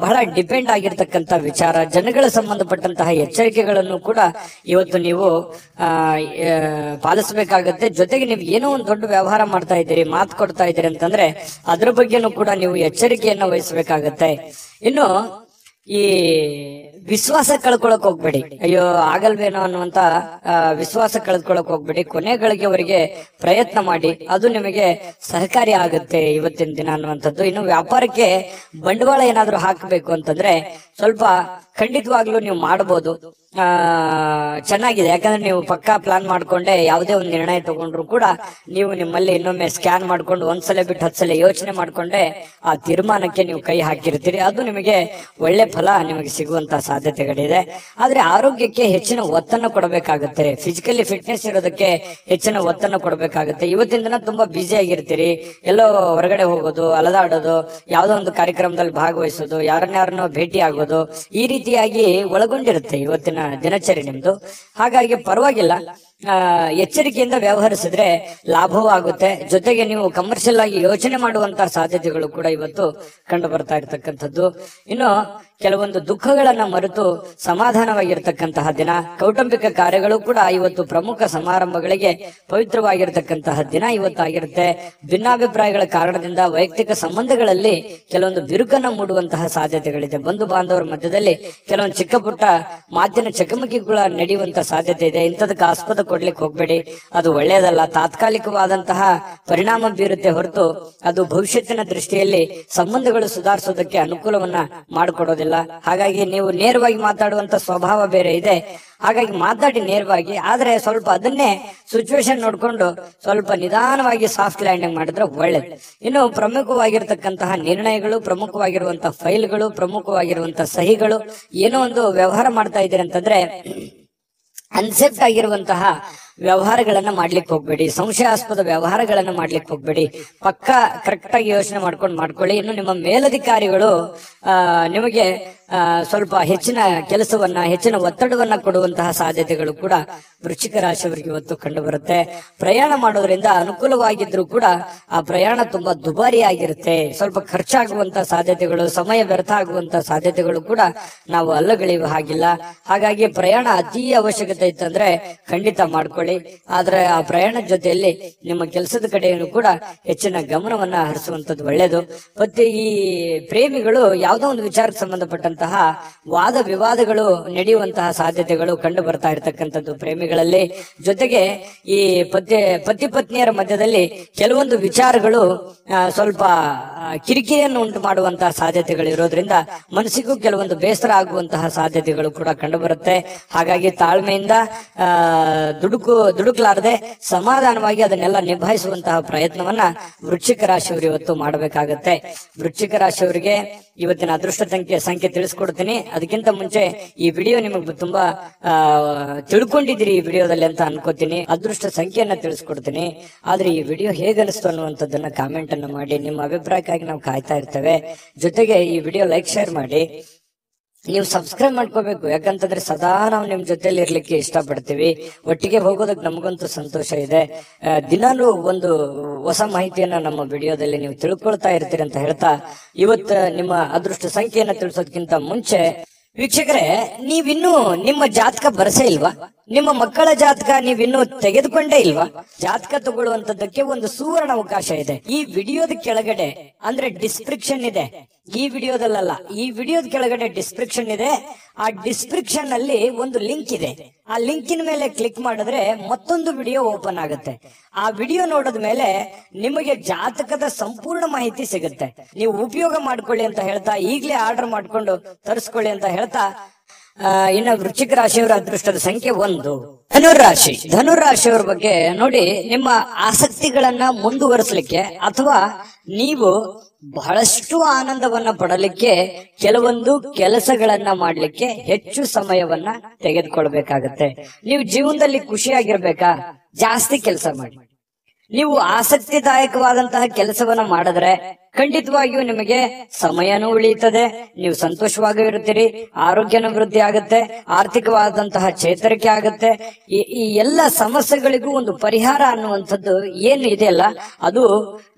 ಬಹಳ ಡಿಪೆಂಡ್ ಆಗಿರ್ತಕ್ಕಂಥ ವಿಚಾರ. ಜನಗಳ ಸಂಬಂಧಪಟ್ಟಂತಹ ಎಚ್ಚರಿಕೆಗಳನ್ನು ಕೂಡ ಇವತ್ತು ನೀವು ಪಾಲಿಸಬೇಕಾಗತ್ತೆ. ಜೊತೆಗೆ ನೀವು ಏನೋ ಒಂದು ದೊಡ್ಡ ವ್ಯವಹಾರ ಮಾಡ್ತಾ ಇದ್ದೀರಿ, ಮಾತು ಕೊಡ್ತಾ ಇದ್ದೀರಿ ಅಂತಂದ್ರೆ ಅದ್ರ ಬಗ್ಗೆನೂ ಕೂಡ ನೀವು ಎಚ್ಚರಿಕೆಯನ್ನ ವಹಿಸಬೇಕಾಗತ್ತೆ. ಇನ್ನು ಈ ವಿಶ್ವಾಸ ಕಳ್ಕೊಳಕ್ ಹೋಗ್ಬೇಡಿ. ಅಯ್ಯೋ ಆಗಲ್ವೇನೋ ಅನ್ನುವಂತ ವಿಶ್ವಾಸ ಕಳ್ಕೊಳಕ್ ಹೋಗ್ಬೇಡಿ. ಕೊನೆಗಳಿಗೆವರೆಗೆ ಪ್ರಯತ್ನ ಮಾಡಿ, ಅದು ನಿಮಗೆ ಸಹಕಾರಿ ಆಗುತ್ತೆ ಇವತ್ತಿನ ದಿನ ಅನ್ನುವಂಥದ್ದು. ಇನ್ನು ವ್ಯಾಪಾರಕ್ಕೆ ಬಂಡವಾಳ ಏನಾದ್ರೂ ಹಾಕಬೇಕು ಅಂತಂದ್ರೆ ಸ್ವಲ್ಪ ಖಂಡಿತವಾಗ್ಲೂ ನೀವು ಮಾಡಬಹುದು. ಚೆನ್ನಾಗಿದೆ. ಯಾಕಂದ್ರೆ ನೀವು ಪಕ್ಕಾ ಪ್ಲಾನ್ ಮಾಡ್ಕೊಂಡೆ ಯಾವುದೇ ಒಂದು ನಿರ್ಣಯ ತಗೊಂಡ್ರು ಕೂಡ ನೀವು ನಿಮ್ಮಲ್ಲಿ ಇನ್ನೊಮ್ಮೆ ಸ್ಕ್ಯಾನ್ ಮಾಡ್ಕೊಂಡು ಒಂದ್ಸಲ ಬಿಟ್ಟು 10 ಸಲ ಯೋಚನೆ ಮಾಡ್ಕೊಂಡೆ ಆ ತೀರ್ಮಾನಕ್ಕೆ ನೀವು ಕೈ ಹಾಕಿರ್ತೀರಿ. ಅದು ನಿಮಗೆ ಒಳ್ಳೆ ಫಲ ನಿಮಗೆ ಸಿಗುವಂತ ಸಾಧ್ಯತೆಗಳಿದೆ. ಆದ್ರೆ ಆರೋಗ್ಯಕ್ಕೆ ಹೆಚ್ಚಿನ ಒತ್ತನ್ನು ಕೊಡಬೇಕಾಗುತ್ತೆ. ಫಿಸಿಕಲಿ ಫಿಟ್ನೆಸ್ ಇರೋದಕ್ಕೆ ಹೆಚ್ಚಿನ ಒತ್ತನ್ನು ಕೊಡಬೇಕಾಗುತ್ತೆ. ಇವತ್ತಿನ ದಿನ ತುಂಬಾ ಬ್ಯುಸಿ ಆಗಿರ್ತೀರಿ. ಎಲ್ಲೋ ಹೊರಗಡೆ ಹೋಗೋದು, ಅಲದಾಡೋದು, ಯಾವುದೋ ಒಂದು ಕಾರ್ಯಕ್ರಮದಲ್ಲಿ ಭಾಗವಹಿಸೋದು, ಯಾರನ್ನಾರನ್ನೋ ಭೇಟಿ ಆಗೋದು, ಈ ರೀತಿಯಾಗಿ ಒಳಗೊಂಡಿರುತ್ತೆ ಇವತ್ತಿನ ದಿನಚರಿ ನಿಮ್ದು. ಹಾಗಾಗಿ ಪರವಾಗಿಲ್ಲ, ಎಚ್ಚರಿಕೆಯಿಂದ ವ್ಯವಹರಿಸಿದ್ರೆ ಲಾಭವೂ ಆಗುತ್ತೆ. ಜೊತೆಗೆ ನೀವು ಕಮರ್ಷಿಯಲ್ ಆಗಿ ಯೋಚನೆ ಮಾಡುವಂತಹ ಸಾಧ್ಯತೆಗಳು ಕೂಡ ಇವತ್ತು ಕಂಡು ಬರ್ತಾ ಇರತಕ್ಕಂಥದ್ದು. ಇನ್ನು ಕೆಲವೊಂದು ದುಃಖಗಳನ್ನ ಮರೆತು ಸಮಾಧಾನವಾಗಿರ್ತಕ್ಕಂತಹ ದಿನ. ಕೌಟುಂಬಿಕ ಕಾರ್ಯಗಳು ಕೂಡ ಇವತ್ತು ಪ್ರಮುಖ ಸಮಾರಂಭಗಳಿಗೆ ಪವಿತ್ರವಾಗಿರ್ತಕ್ಕಂತಹ ದಿನ ಇವತ್ತಾಗಿರುತ್ತೆ. ಭಿನ್ನಾಭಿಪ್ರಾಯಗಳ ಕಾರಣದಿಂದ ವೈಯಕ್ತಿಕ ಸಂಬಂಧಗಳಲ್ಲಿ ಕೆಲವೊಂದು ಬಿರುಕನ್ನು ಮೂಡುವಂತಹ ಸಾಧ್ಯತೆಗಳಿದೆ. ಬಂಧು ಬಾಂಧವರ ಮಧ್ಯದಲ್ಲಿ ಕೆಲವೊಂದು ಚಿಕ್ಕ ಪುಟ್ಟ ಮಾತಿನ ಚಕಮಕಿಗಳ ನಡೆಯುವಂತಹ ಸಾಧ್ಯತೆ ಇದೆ. ಇಂಥದಕ್ಕೆ ಆಸ್ಪದ ಕೊಡ್ಲಿಕ್ಕೆ ಹೋಗ್ಬೇಡಿ, ಅದು ಒಳ್ಳೆಯದಲ್ಲ. ತಾತ್ಕಾಲಿಕವಾದಂತಹ ಪರಿಣಾಮ ಬೀರುತ್ತೆ ಹೊರತು ಅದು ಭವಿಷ್ಯತ್ತಿನ ದೃಷ್ಟಿಯಲ್ಲಿ ಸಂಬಂಧಗಳು ಸುಧಾರಿಸೋದಕ್ಕೆ ಅನುಕೂಲವನ್ನ ಮಾಡಿಕೊಡೋದಿಲ್ಲ. ಹಾಗಾಗಿ ನೀವು ನೇರವಾಗಿ ಮಾತಾಡುವಂತ ಸ್ವಭಾವ ಬೇರೆ ಇದೆ. ಹಾಗಾಗಿ ಮಾತಾಡಿ ನೇರವಾಗಿ, ಆದ್ರೆ ಸ್ವಲ್ಪ ಅದನ್ನೇ ಸಿಚುವೇಶನ್ ನೋಡ್ಕೊಂಡು ಸ್ವಲ್ಪ ನಿಧಾನವಾಗಿ ಸಾಫ್ಟ್ ಲ್ಯಾಂಡಿಂಗ್ ಮಾಡಿದ್ರೆ ಒಳ್ಳೇದು. ಇನ್ನು ಪ್ರಮುಖವಾಗಿರ್ತಕ್ಕಂತಹ ನಿರ್ಣಯಗಳು, ಪ್ರಮುಖವಾಗಿರುವಂತಹ ಫೈಲ್ಗಳು, ಪ್ರಮುಖವಾಗಿರುವಂತಹ ಸಹಿಗಳು, ಏನೋ ಒಂದು ವ್ಯವಹಾರ ಮಾಡ್ತಾ ಇದ್ದೀರಿ ಅಂತಂದ್ರೆ ಅನ್ಸೆಪ್ಟ್ ಆಗಿರುವಂತಹ ವ್ಯವಹಾರಗಳನ್ನ ಮಾಡ್ಲಿಕ್ಕೆ ಹೋಗ್ಬೇಡಿ. ಸಂಶಯಾಸ್ಪದ ವ್ಯವಹಾರಗಳನ್ನ ಮಾಡ್ಲಿಕ್ಕೆ ಹೋಗ್ಬೇಡಿ. ಪಕ್ಕ ಕರೆಕ್ಟ್ ಆಗಿ ಯೋಚನೆ ಮಾಡ್ಕೊಳ್ಳಿ. ಇನ್ನು ನಿಮ್ಮ ಮೇಲಧಿಕಾರಿಗಳು ನಿಮಗೆ ಸ್ವಲ್ಪ ಹೆಚ್ಚಿನ ಕೆಲಸವನ್ನ, ಹೆಚ್ಚಿನ ಒತ್ತಡವನ್ನ ಕೊಡುವಂತಹ ಸಾಧ್ಯತೆಗಳು ಕೂಡ ವೃಶ್ಚಿಕ ರಾಶಿಯವರಿಗೆ ಇವತ್ತು ಕಂಡು ಬರುತ್ತೆ. ಪ್ರಯಾಣ ಮಾಡೋದ್ರಿಂದ ಅನುಕೂಲವಾಗಿದ್ರು ಕೂಡ ಆ ಪ್ರಯಾಣ ತುಂಬಾ ದುಬಾರಿ ಆಗಿರುತ್ತೆ. ಸ್ವಲ್ಪ ಖರ್ಚಾಗುವಂತಹ ಸಾಧ್ಯತೆಗಳು, ಸಮಯ ವ್ಯರ್ಥ ಆಗುವಂತಹ ಸಾಧ್ಯತೆಗಳು ಕೂಡ ನಾವು ಅಲ್ಲಗಳೆಯುವ ಹಾಗಿಲ್ಲ. ಹಾಗಾಗಿ ಪ್ರಯಾಣ ಅತಿ ಅವಶ್ಯಕತೆ ಇತ್ತಂದ್ರೆ ಖಂಡಿತ ಮಾಡ್ಕೊಳ್ಳಿ. ಆದ್ರೆ ಆ ಪ್ರಯಾಣದ ಜೊತೆಯಲ್ಲಿ ನಿಮ್ಮ ಕೆಲಸದ ಕಡೆಯನ್ನು ಕೂಡ ಹೆಚ್ಚಿನ ಗಮನವನ್ನ ಹರಿಸುವಂತದ್ದು ಒಳ್ಳೆಯದು. ಮತ್ತೆ ಈ ಪ್ರೇಮಿಗಳು ಯಾವುದೋ ಒಂದು ವಿಚಾರಕ್ಕೆ ಸಂಬಂಧಪಟ್ಟಂತಹ ವಾದ ವಿವಾದಗಳು ನಡೆಯುವಂತಹ ಸಾಧ್ಯತೆಗಳು ಕಂಡು ಬರ್ತಾ ಇರತಕ್ಕಂಥದ್ದು ಪ್ರೇಮಿಗಳಲ್ಲಿ. ಜೊತೆಗೆ ಈ ಪತಿ ಪತ್ನಿಯರ ಮಧ್ಯದಲ್ಲಿ ಕೆಲವೊಂದು ವಿಚಾರಗಳು ಸ್ವಲ್ಪ ಕಿರಿಕಿರಿಯನ್ನು ಉಂಟು ಮಾಡುವಂತಹ ಸಾಧ್ಯತೆಗಳು ಇರೋದ್ರಿಂದ ಮನಸ್ಸಿಗೂ ಕೆಲವೊಂದು ಬೇಸರ ಆಗುವಂತಹ ಸಾಧ್ಯತೆಗಳು ಕೂಡ ಕಂಡು ಬರುತ್ತೆ. ಹಾಗಾಗಿ ತಾಳ್ಮೆಯಿಂದ ದುಡುಕ್ಲಾರದೆ ಸಮಾಧಾನವಾಗಿ ಅದನ್ನೆಲ್ಲ ನಿಭಾಯಿಸುವಂತಹ ಪ್ರಯತ್ನವನ್ನ ವೃಶ್ಚಿಕ ರಾಶಿಯವರು ಇವತ್ತು ಮಾಡಬೇಕಾಗತ್ತೆ. ವೃಶ್ಚಿಕ ರಾಶಿಯವರಿಗೆ ಇವತ್ತಿನ ಅದೃಷ್ಟ ಸಂಖ್ಯೆ ತಿಳಿಸ್ಕೊಡ್ತೀನಿ. ಅದಕ್ಕಿಂತ ಮುಂಚೆ ಈ ವಿಡಿಯೋ ನಿಮಗೆ ತುಂಬಾ ತಿಳ್ಕೊಂಡಿದ್ದೀರಿ ಈ ವಿಡಿಯೋದಲ್ಲಿ ಅಂತ ಅನ್ಕೋತೀನಿ. ಅದೃಷ್ಟ ಸಂಖ್ಯೆಯನ್ನ ತಿಳಿಸ್ಕೊಡ್ತೀನಿ. ಆದ್ರೆ ಈ ವಿಡಿಯೋ ಹೇಗೆ ಅನಿಸ್ತು ಅನ್ನುವಂಥದ್ದನ್ನ ಕಾಮೆಂಟ್ ಅನ್ನು ಮಾಡಿ. ನಿಮ್ಮ ಅಭಿಪ್ರಾಯಕ್ಕಾಗಿ ನಾವು ಕಾಯ್ತಾ ಇರ್ತೇವೆ. ಜೊತೆಗೆ ಈ ವಿಡಿಯೋ ಲೈಕ್, ಶೇರ್ ಮಾಡಿ. ನೀವು ಸಬ್ಸ್ಕ್ರೈಬ್ ಮಾಡ್ಕೋಬೇಕು. ಯಾಕಂತಂದ್ರೆ ಸದಾ ನಾವು ನಿಮ್ ಜೊತೆಲಿ ಇರ್ಲಿಕ್ಕೆ ಇಷ್ಟಪಡ್ತೀವಿ. ಒಟ್ಟಿಗೆ ಹೋಗೋದಕ್ಕೆ ನಮಗಂತೂ ಸಂತೋಷ ಇದೆ. ದಿನಾಲೂ ಒಂದು ಹೊಸ ಮಾಹಿತಿಯನ್ನ ನಮ್ಮ ವಿಡಿಯೋದಲ್ಲಿ ನೀವು ತಿಳ್ಕೊಳ್ತಾ ಇರ್ತೀರಿ ಅಂತ ಹೇಳ್ತಾ, ಇವತ್ತು ನಿಮ್ಮ ಅದೃಷ್ಟ ಸಂಖ್ಯೆಯನ್ನ ತಿಳಿಸೋದಕ್ಕಿಂತ ಮುಂಚೆ ವೀಕ್ಷಕರೇ, ನೀವಿನ್ನೂ ನಿಮ್ಮ ಜಾತಕ ಬರಸೇ ಇಲ್ವಾ? ನಿಮ್ಮ ಮಕ್ಕಳ ಜಾತಕ ನೀವಿನ್ನೂ ತೆಗೆದುಕೊಂಡೇ ಇಲ್ವಾ? ಜಾತಕ ತಗೊಳ್ಳುವಂತದ್ದಕ್ಕೆ ಒಂದು ಸುವರ್ಣ ಅವಕಾಶ ಇದೆ. ಈ ವಿಡಿಯೋದ ಕೆಳಗಡೆ ಅಂದ್ರೆ ಡಿಸ್ಕ್ರಿಪ್ಷನ್ ಇದೆ. ಈ ವಿಡಿಯೋದಲ್ಲ, ಈ ವಿಡಿಯೋದ ಕೆಳಗಡೆ ಡಿಸ್ಕ್ರಿಪ್ಷನ್ ಇದೆ. ಆ ಡಿಸ್ಕ್ರಿಪ್ಷನ್ ಅಲ್ಲಿ ಒಂದು ಲಿಂಕ್ ಇದೆ. ಆ ಲಿಂಕಿನ ಮೇಲೆ ಕ್ಲಿಕ್ ಮಾಡಿದ್ರೆ ಮತ್ತೊಂದು ವಿಡಿಯೋ ಓಪನ್ ಆಗುತ್ತೆ. ಆ ವಿಡಿಯೋ ನೋಡಿದ ಮೇಲೆ ನಿಮಗೆ ಜಾತಕದ ಸಂಪೂರ್ಣ ಮಾಹಿತಿ ಸಿಗುತ್ತೆ. ನೀವು ಉಪಯೋಗ ಮಾಡ್ಕೊಳ್ಳಿ ಅಂತ ಹೇಳ್ತಾ, ಈಗಲೇ ಆರ್ಡರ್ ಮಾಡ್ಕೊಂಡು ತರಿಸ್ಕೊಳ್ಳಿ ಅಂತ ಹೇಳ್ತಾ, ಇನ್ನು ವೃಶ್ಚಿಕ ರಾಶಿಯವರ ಅದೃಷ್ಟದ ಸಂಖ್ಯೆ 1 ಧನುರಾಶಿ. ಧನುರಾಶಿಯವರ ಬಗ್ಗೆ ನೋಡಿ, ನಿಮ್ಮ ಆಸಕ್ತಿಗಳನ್ನ ಮುಂದುವರಿಸಲಿಕ್ಕೆ ಅಥವಾ ನೀವು ಬಹಳಷ್ಟು ಆನಂದವನ್ನ ಪಡಲಿಕ್ಕೆ ಕೆಲವೊಂದು ಕೆಲಸಗಳನ್ನ ಮಾಡ್ಲಿಕ್ಕೆ ಹೆಚ್ಚು ಸಮಯವನ್ನ ತೆಗೆದುಕೊಳ್ಬೇಕಾಗತ್ತೆ. ನೀವು ಜೀವನದಲ್ಲಿ ಖುಷಿಯಾಗಿರ್ಬೇಕಾ? ಜಾಸ್ತಿ ಕೆಲಸ ಮಾಡಿ. ನೀವು ಆಸಕ್ತಿದಾಯಕವಾದಂತಹ ಕೆಲಸವನ್ನ ಮಾಡಿದ್ರೆ ಖಂಡಿತವಾಗಿಯೂ ನಿಮಗೆ ಸಮಯನೂ ಉಳಿಯುತ್ತದೆ, ನೀವು ಸಂತೋಷವಾಗಿ ಇರುತ್ತೀರಿ, ಆರೋಗ್ಯನೂ ವೃದ್ಧಿ ಆಗುತ್ತೆ, ಆರ್ಥಿಕವಾದಂತಹ ಚೇತರಿಕೆ ಆಗುತ್ತೆ. ಈ ಎಲ್ಲ ಸಮಸ್ಯೆಗಳಿಗೂ ಒಂದು ಪರಿಹಾರ ಅನ್ನುವಂಥದ್ದು ಏನು ಇದೆಯಲ್ಲ, ಅದು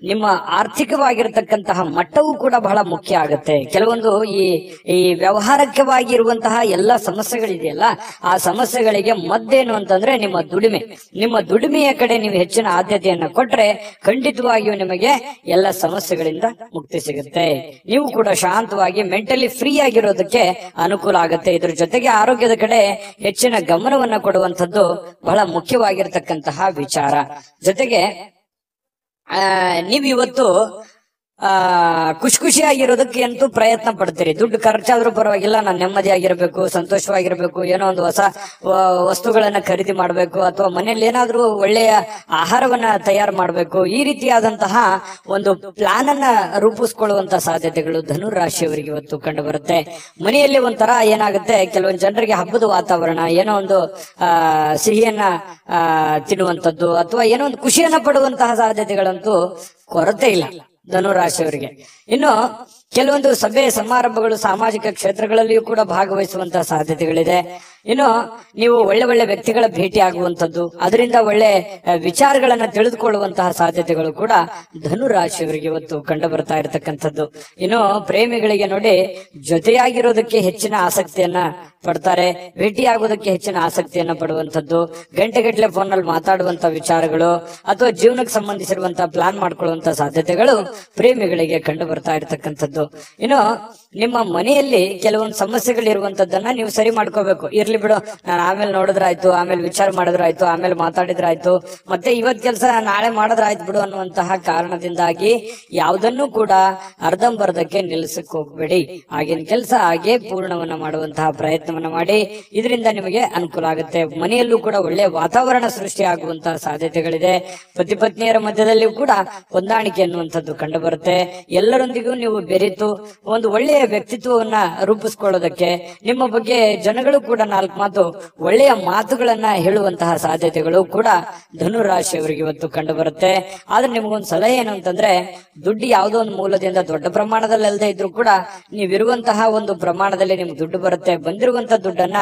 ನಿಮ್ಮ ಆರ್ಥಿಕವಾಗಿರತಕ್ಕಂತಹ ಮಟ್ಟವೂ ಕೂಡ ಬಹಳ ಮುಖ್ಯ ಆಗುತ್ತೆ. ಕೆಲವೊಂದು ಈ ವ್ಯವಹಾರಕವಾಗಿ ಇರುವಂತಹ ಎಲ್ಲ ಸಮಸ್ಯೆಗಳಿದೆಯಲ್ಲ, ಆ ಸಮಸ್ಯೆಗಳಿಗೆ ಮದ್ದೇನು ಅಂತಂದ್ರೆ ನಿಮ್ಮ ದುಡಿಮೆಯ ಕಡೆ ನೀವು ಹೆಚ್ಚಿನ ಆದ್ಯತೆಯನ್ನ ಕೊಟ್ರೆ ಖಂಡಿತವಾಗಿಯೂ ನಿಮಗೆ ಎಲ್ಲ ಸಮಸ್ಯೆಗಳಿಂದ ಮುಕ್ತಿ ಸಿಗುತ್ತೆ. ನೀವು ಕೂಡ ಶಾಂತವಾಗಿ ಮೆಂಟಲಿ ಫ್ರೀ ಆಗಿರೋದಕ್ಕೆ ಅನುಕೂಲ ಆಗುತ್ತೆ. ಇದ್ರ ಜೊತೆಗೆ ಆರೋಗ್ಯದ ಕಡೆ ಹೆಚ್ಚಿನ ಗಮನವನ್ನ ಕೊಡುವಂಥದ್ದು ಬಹಳ ಮುಖ್ಯವಾಗಿರ್ತಕ್ಕಂತಹ ವಿಚಾರ. ಜೊತೆಗೆ ನೀವು ಇವತ್ತು ಖುಷಿಯಾಗಿರೋದಕ್ಕೆ ಅಂತೂ ಪ್ರಯತ್ನ ಪಡ್ತೀರಿ. ದುಡ್ಡು ಖರ್ಚಾದ್ರೂ ಪರವಾಗಿಲ್ಲ, ನಾನು ನೆಮ್ಮದಿಯಾಗಿರ್ಬೇಕು, ಸಂತೋಷವಾಗಿರ್ಬೇಕು, ಏನೋ ಒಂದು ಹೊಸ ವಸ್ತುಗಳನ್ನ ಖರೀದಿ ಮಾಡಬೇಕು, ಅಥವಾ ಮನೆಯಲ್ಲಿ ಏನಾದ್ರೂ ಒಳ್ಳೆಯ ಆಹಾರವನ್ನ ತಯಾರು ಮಾಡಬೇಕು. ಈ ರೀತಿಯಾದಂತಹ ಒಂದು ಪ್ಲಾನ್ ಅನ್ನ ರೂಪಿಸ್ಕೊಳ್ಳುವಂತಹ ಸಾಧ್ಯತೆಗಳು ಧನುರಾಶಿಯವರಿಗೆ ಇವತ್ತು ಕಂಡು ಬರುತ್ತೆ. ಮನೆಯಲ್ಲಿ ಒಂಥರ ಏನಾಗುತ್ತೆ, ಕೆಲವೊಂದು ಜನರಿಗೆ ಹಬ್ಬದ ವಾತಾವರಣ, ಏನೋ ಒಂದು ಸಿಹಿಯನ್ನ ತಿನ್ನುವಂಥದ್ದು ಅಥವಾ ಏನೋ ಒಂದು ಖುಷಿಯನ್ನ ಪಡುವಂತಹ ಸಾಧ್ಯತೆಗಳಂತೂ ಕೊರತೆ ಇಲ್ಲ ಧನುರಾಶಿಯವರಿಗೆ. ಇನ್ನು ಕೆಲವೊಂದು ಸಭೆ ಸಮಾರಂಭಗಳು, ಸಾಮಾಜಿಕ ಕ್ಷೇತ್ರಗಳಲ್ಲಿಯೂ ಕೂಡ ಭಾಗವಹಿಸುವಂತಹ ಸಾಧ್ಯತೆಗಳಿದೆ. ಇನ್ನು ನೀವು ಒಳ್ಳೆ ವ್ಯಕ್ತಿಗಳ ಭೇಟಿ ಆಗುವಂಥದ್ದು, ಅದರಿಂದ ಒಳ್ಳೆ ವಿಚಾರಗಳನ್ನ ತಿಳಿದುಕೊಳ್ಳುವಂತಹ ಸಾಧ್ಯತೆಗಳು ಕೂಡ ಧನುರಾಶಿಯವರಿಗೆ ಇವತ್ತು ಕಂಡು ಬರ್ತಾ ಇರತಕ್ಕಂಥದ್ದು. ಇನ್ನು ಪ್ರೇಮಿಗಳಿಗೆ ನೋಡಿ, ಜೊತೆಯಾಗಿರೋದಕ್ಕೆ ಹೆಚ್ಚಿನ ಆಸಕ್ತಿಯನ್ನ ಪಡ್ತಾರೆ, ಭೇಟಿಯಾಗೋದಕ್ಕೆ ಹೆಚ್ಚಿನ ಆಸಕ್ತಿಯನ್ನ ಪಡುವಂಥದ್ದು, ಗಂಟೆಗಟ್ಟಲೆ ಫೋನ್ ನಲ್ಲಿ ಮಾತಾಡುವಂತ ವಿಚಾರಗಳು ಅಥವಾ ಜೀವನಕ್ಕೆ ಸಂಬಂಧಿಸಿರುವಂತಹ ಪ್ಲಾನ್ ಮಾಡ್ಕೊಳ್ಳುವಂತ ಸಾಧ್ಯತೆಗಳು ಪ್ರೇಮಿಗಳಿಗೆ ಕಂಡು ಬರ್ತಾ ಇರತಕ್ಕಂಥದ್ದು. ಇನ್ನು ನಿಮ್ಮ ಮನೆಯಲ್ಲಿ ಕೆಲವೊಂದು ಸಮಸ್ಯೆಗಳಿರುವಂತದ್ದನ್ನ ನೀವು ಸರಿ ಮಾಡ್ಕೋಬೇಕು. ಇರ್ಲಿ ಬಿಡು, ನಾನು ಆಮೇಲೆ ನೋಡಿದ್ರಾಯ್ತು, ಆಮೇಲೆ ವಿಚಾರ ಮಾಡಿದ್ರಾಯ್ತು, ಆಮೇಲೆ ಮಾತಾಡಿದ್ರಾಯ್ತು, ಮತ್ತೆ ಇವತ್ ಕೆಲಸ ನಾಳೆ ಮಾಡಿದ್ರಾಯ್ತು ಬಿಡು ಅನ್ನುವಂತಹ ಕಾರಣದಿಂದಾಗಿ ಯಾವುದನ್ನು ಕೂಡ ಅರ್ಧಂಬರ್ಧಕ್ಕೆ ನಿಲ್ಲಿಸಕ್ ಹೋಗ್ಬೇಡಿ. ಆಗಿನ ಕೆಲಸ ಹಾಗೆ ಪೂರ್ಣವನ್ನ ಮಾಡುವಂತಹ ಪ್ರಯತ್ನವನ್ನ ಮಾಡಿ. ಇದರಿಂದ ನಿಮಗೆ ಅನುಕೂಲ ಆಗುತ್ತೆ. ಮನೆಯಲ್ಲೂ ಕೂಡ ಒಳ್ಳೆಯ ವಾತಾವರಣ ಸೃಷ್ಟಿ ಆಗುವಂತಹ ಸಾಧ್ಯತೆಗಳಿದೆ. ಪತಿ ಪತ್ನಿಯರ ಮಧ್ಯದಲ್ಲಿಯೂ ಕೂಡ ಹೊಂದಾಣಿಕೆ ಅನ್ನುವಂಥದ್ದು ಕಂಡು ಬರುತ್ತೆ. ಎಲ್ಲರೊಂದಿಗೂ ನೀವು ಬೆರೆತು ಒಂದು ಒಳ್ಳೆಯ ವ್ಯಕ್ತಿತ್ವವನ್ನ ರೂಪಿಸ್ಕೊಳ್ಳೋದಕ್ಕೆ, ನಿಮ್ಮ ಬಗ್ಗೆ ಜನಗಳು ಕೂಡ 4 ಮಾತು ಒಳ್ಳೆಯ ಮಾತುಗಳನ್ನ ಹೇಳುವಂತಹ ಸಾಧ್ಯತೆಗಳು ಕೂಡ ಧನುರಾಶಿಯವರಿಗೆ ಇವತ್ತು ಕಂಡು ಬರುತ್ತೆ. ಆದ್ರೆ ನಿಮಗೊಂದು ಸಲಹೆ ಏನು ಅಂತಂದ್ರೆ, ದುಡ್ಡು ಯಾವುದೋ ಒಂದು ಮೂಲದಿಂದ ದೊಡ್ಡ ಪ್ರಮಾಣದಲ್ಲಿ ಅಲ್ಲದೆ ಇದ್ರೂ ಕೂಡ ನೀವಿರುವಂತಹ ಒಂದು ಪ್ರಮಾಣದಲ್ಲಿ ನಿಮ್ಗೆ ದುಡ್ಡು ಬರುತ್ತೆ. ಬಂದಿರುವಂತಹ ದುಡ್ಡನ್ನ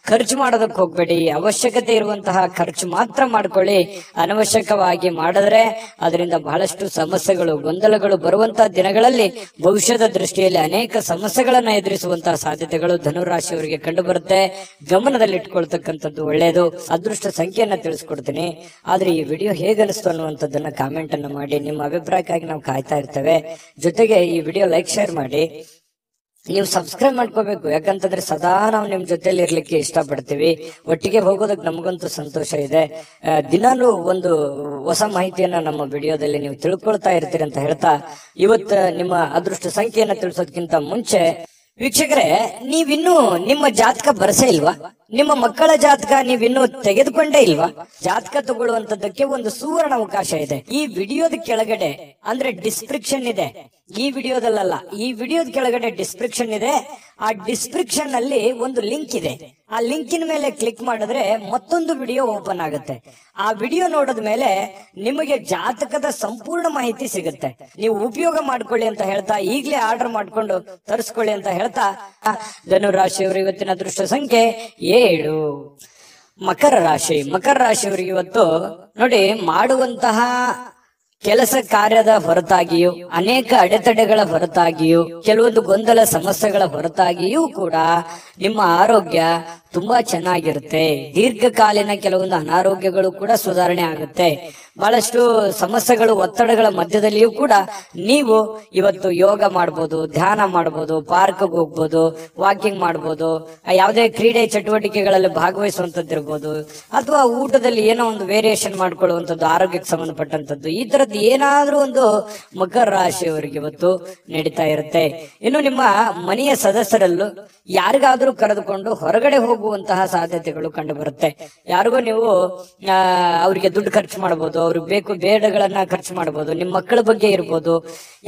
ಖರ್ಚು ಮಾಡೋದಕ್ಕೆ ಹೋಗ್ಬೇಡಿ. ಅವಶ್ಯಕತೆ ಇರುವಂತಹ ಖರ್ಚು ಮಾತ್ರ ಮಾಡ್ಕೊಳ್ಳಿ. ಅನವಶ್ಯಕವಾಗಿ ಮಾಡಿದ್ರೆ ಅದರಿಂದ ಬಹಳಷ್ಟು ಸಮಸ್ಯೆಗಳು, ಗೊಂದಲಗಳು ಬರುವಂತಹ ದಿನಗಳಲ್ಲಿ ಭವಿಷ್ಯದ ದೃಷ್ಟಿಯಲ್ಲಿ ಅನೇಕ ಸಮಸ್ಯೆಗಳನ್ನ ಎದುರಿಸುವಂತಹ ಸಾಧ್ಯತೆಗಳು ಧನುರಾಶಿಯವರಿಗೆ ಕಂಡು ಬರುತ್ತೆ. ಗಮನದಲ್ಲಿ ಇಟ್ಕೊಳ್ತಕ್ಕಂಥದ್ದು ಒಳ್ಳೆಯದು. ಅದೃಷ್ಟ ಸಂಖ್ಯೆಯನ್ನ ತಿಳಿಸ್ಕೊಡ್ತೀನಿ. ಆದ್ರೆ ಈ ವಿಡಿಯೋ ಹೇಗನಿಸ್ತು ಅನ್ನುವಂಥದ್ದನ್ನ ಕಾಮೆಂಟ್ ಅನ್ನ ಮಾಡಿ. ನಿಮ್ಮ ಅಭಿಪ್ರಾಯಕ್ಕಾಗಿ ನಾವು ಕಾಯ್ತಾ ಇರ್ತೇವೆ. ಜೊತೆಗೆ ಈ ವಿಡಿಯೋ ಲೈಕ್, ಶೇರ್ ಮಾಡಿ. ನೀವು ಸಬ್ಸ್ಕ್ರೈಬ್ ಮಾಡ್ಕೋಬೇಕು. ಯಾಕಂತಂದ್ರೆ ಸದಾ ನಾವು ನಿಮ್ ಜೊತೆಲಿ ಇರ್ಲಿಕ್ಕೆ ಇಷ್ಟಪಡ್ತೀವಿ. ಒಟ್ಟಿಗೆ ಹೋಗೋದಕ್ಕೆ ನಮಗಂತೂ ಸಂತೋಷ ಇದೆ. ದಿನಾಲೂ ಒಂದು ಹೊಸ ಮಾಹಿತಿಯನ್ನ ನಮ್ಮ ವಿಡಿಯೋದಲ್ಲಿ ನೀವು ತಿಳ್ಕೊಳ್ತಾ ಇರ್ತೀರಿ ಅಂತ ಹೇಳ್ತಾ, ಇವತ್ತು ನಿಮ್ಮ ಅದೃಷ್ಟ ಸಂಖ್ಯೆಯನ್ನ ತಿಳಿಸೋದಕ್ಕಿಂತ ಮುಂಚೆ ವೀಕ್ಷಕರೇ, ನೀವಿನ್ನೂ ನಿಮ್ಮ ಜಾತಕ ಬರಸೇ ಇಲ್ವಾ? ನಿಮ್ಮ ಮಕ್ಕಳ ಜಾತಕ ನೀವಿನ್ನೂ ತೆಗೆದುಕೊಂಡೇ ಇಲ್ವಾ? ಜಾತಕ ತಗೊಳ್ಳುವಂತದ್ದಕ್ಕೆ ಒಂದು ಸುವರ್ಣ ಅವಕಾಶ ಇದೆ. ಈ ವಿಡಿಯೋದ ಕೆಳಗಡೆ ಅಂದ್ರೆ ಡಿಸ್ಕ್ರಿಪ್ಷನ್ ಇದೆ, ಈ ವಿಡಿಯೋದಲ್ಲ, ಈ ವಿಡಿಯೋದ ಕೆಳಗಡೆ ಡಿಸ್ಕ್ರಿಪ್ಷನ್ ಇದೆ. ಆ ಡಿಸ್ಕ್ರಿಪ್ಷನ್ ಅಲ್ಲಿ ಒಂದು ಲಿಂಕ್ ಇದೆ. ಆ ಲಿಂಕಿನ ಮೇಲೆ ಕ್ಲಿಕ್ ಮಾಡಿದ್ರೆ ಮತ್ತೊಂದು ವಿಡಿಯೋ ಓಪನ್ ಆಗುತ್ತೆ. ಆ ವಿಡಿಯೋ ನೋಡಿದ ಮೇಲೆ ನಿಮಗೆ ಜಾತಕದ ಸಂಪೂರ್ಣ ಮಾಹಿತಿ ಸಿಗುತ್ತೆ. ನೀವು ಉಪಯೋಗ ಮಾಡ್ಕೊಳ್ಳಿ ಅಂತ ಹೇಳ್ತಾ, ಈಗಲೇ ಆರ್ಡರ್ ಮಾಡ್ಕೊಂಡು ತರಿಸ್ಕೊಳ್ಳಿ ಅಂತ ಹೇಳ್ತಾ, ಧನುರಾಶಿಯವರು ಇವತ್ತಿನ ಅದೃಷ್ಟ ಸಂಖ್ಯೆ 7. ಮಕರ ರಾಶಿ. ಮಕರ ರಾಶಿಯವರಿಗೆ ಇವತ್ತು ನೋಡಿ, ಮಾಡುವಂತಹ ಕೆಲಸ ಕಾರ್ಯದ ಹೊರತಾಗಿಯೂ, ಅನೇಕ ಅಡೆತಡೆಗಳ ಹೊರತಾಗಿಯೂ, ಕೆಲವೊಂದು ಗೊಂದಲ ಸಮಸ್ಯೆಗಳ ಹೊರತಾಗಿಯೂ ಕೂಡ ನಿಮ್ಮ ಆರೋಗ್ಯ ತುಂಬಾ ಚೆನ್ನಾಗಿರುತ್ತೆ. ದೀರ್ಘಕಾಲೀನ ಕೆಲವೊಂದು ಅನಾರೋಗ್ಯಗಳು ಕೂಡ ಸುಧಾರಣೆ ಆಗುತ್ತೆ. ಬಹಳಷ್ಟು ಸಮಸ್ಯೆಗಳು, ಒತ್ತಡಗಳ ಮಧ್ಯದಲ್ಲಿಯೂ ಕೂಡ ನೀವು ಇವತ್ತು ಯೋಗ ಮಾಡ್ಬೋದು, ಧ್ಯಾನ ಮಾಡ್ಬೋದು, ಪಾರ್ಕ್ಗೆ ಹೋಗ್ಬೋದು, ವಾಕಿಂಗ್ ಮಾಡ್ಬೋದು, ಯಾವುದೇ ಕ್ರೀಡೆ ಚಟುವಟಿಕೆಗಳಲ್ಲಿ ಭಾಗವಹಿಸುವಂತದ್ದಿರ್ಬೋದು, ಅಥವಾ ಊಟದಲ್ಲಿ ಏನೋ ಒಂದು ವೇರಿಯೇಷನ್ ಮಾಡ್ಕೊಳ್ಳುವಂಥದ್ದು, ಆರೋಗ್ಯಕ್ಕೆ ಸಂಬಂಧಪಟ್ಟಂತದ್ದು, ಈ ತರದ್ದು ಏನಾದ್ರೂ ಒಂದು ಮಕರ ರಾಶಿಯವರಿಗೆ ಇವತ್ತು ನಡೀತಾ ಇರುತ್ತೆ. ಇನ್ನು ನಿಮ್ಮ ಮನೆಯ ಸದಸ್ಯರಲ್ಲೂ ಯಾರಿಗಾದ್ರೂ ಕರೆದುಕೊಂಡು ಹೊರಗಡೆ ಹೋಗುವಂತಹ ಸಾಧ್ಯತೆಗಳು ಕಂಡು ಬರುತ್ತೆ. ಯಾರಿಗೋ ನೀವು ಅವ್ರಿಗೆ ದುಡ್ಡು ಖರ್ಚು ಮಾಡಬಹುದು, ಅವ್ರಿಗೆ ಬೇಕು ಬೇಡಗಳನ್ನ ಖರ್ಚು ಮಾಡಬಹುದು, ನಿಮ್ಮ ಮಕ್ಕಳ ಬಗ್ಗೆ ಇರ್ಬೋದು,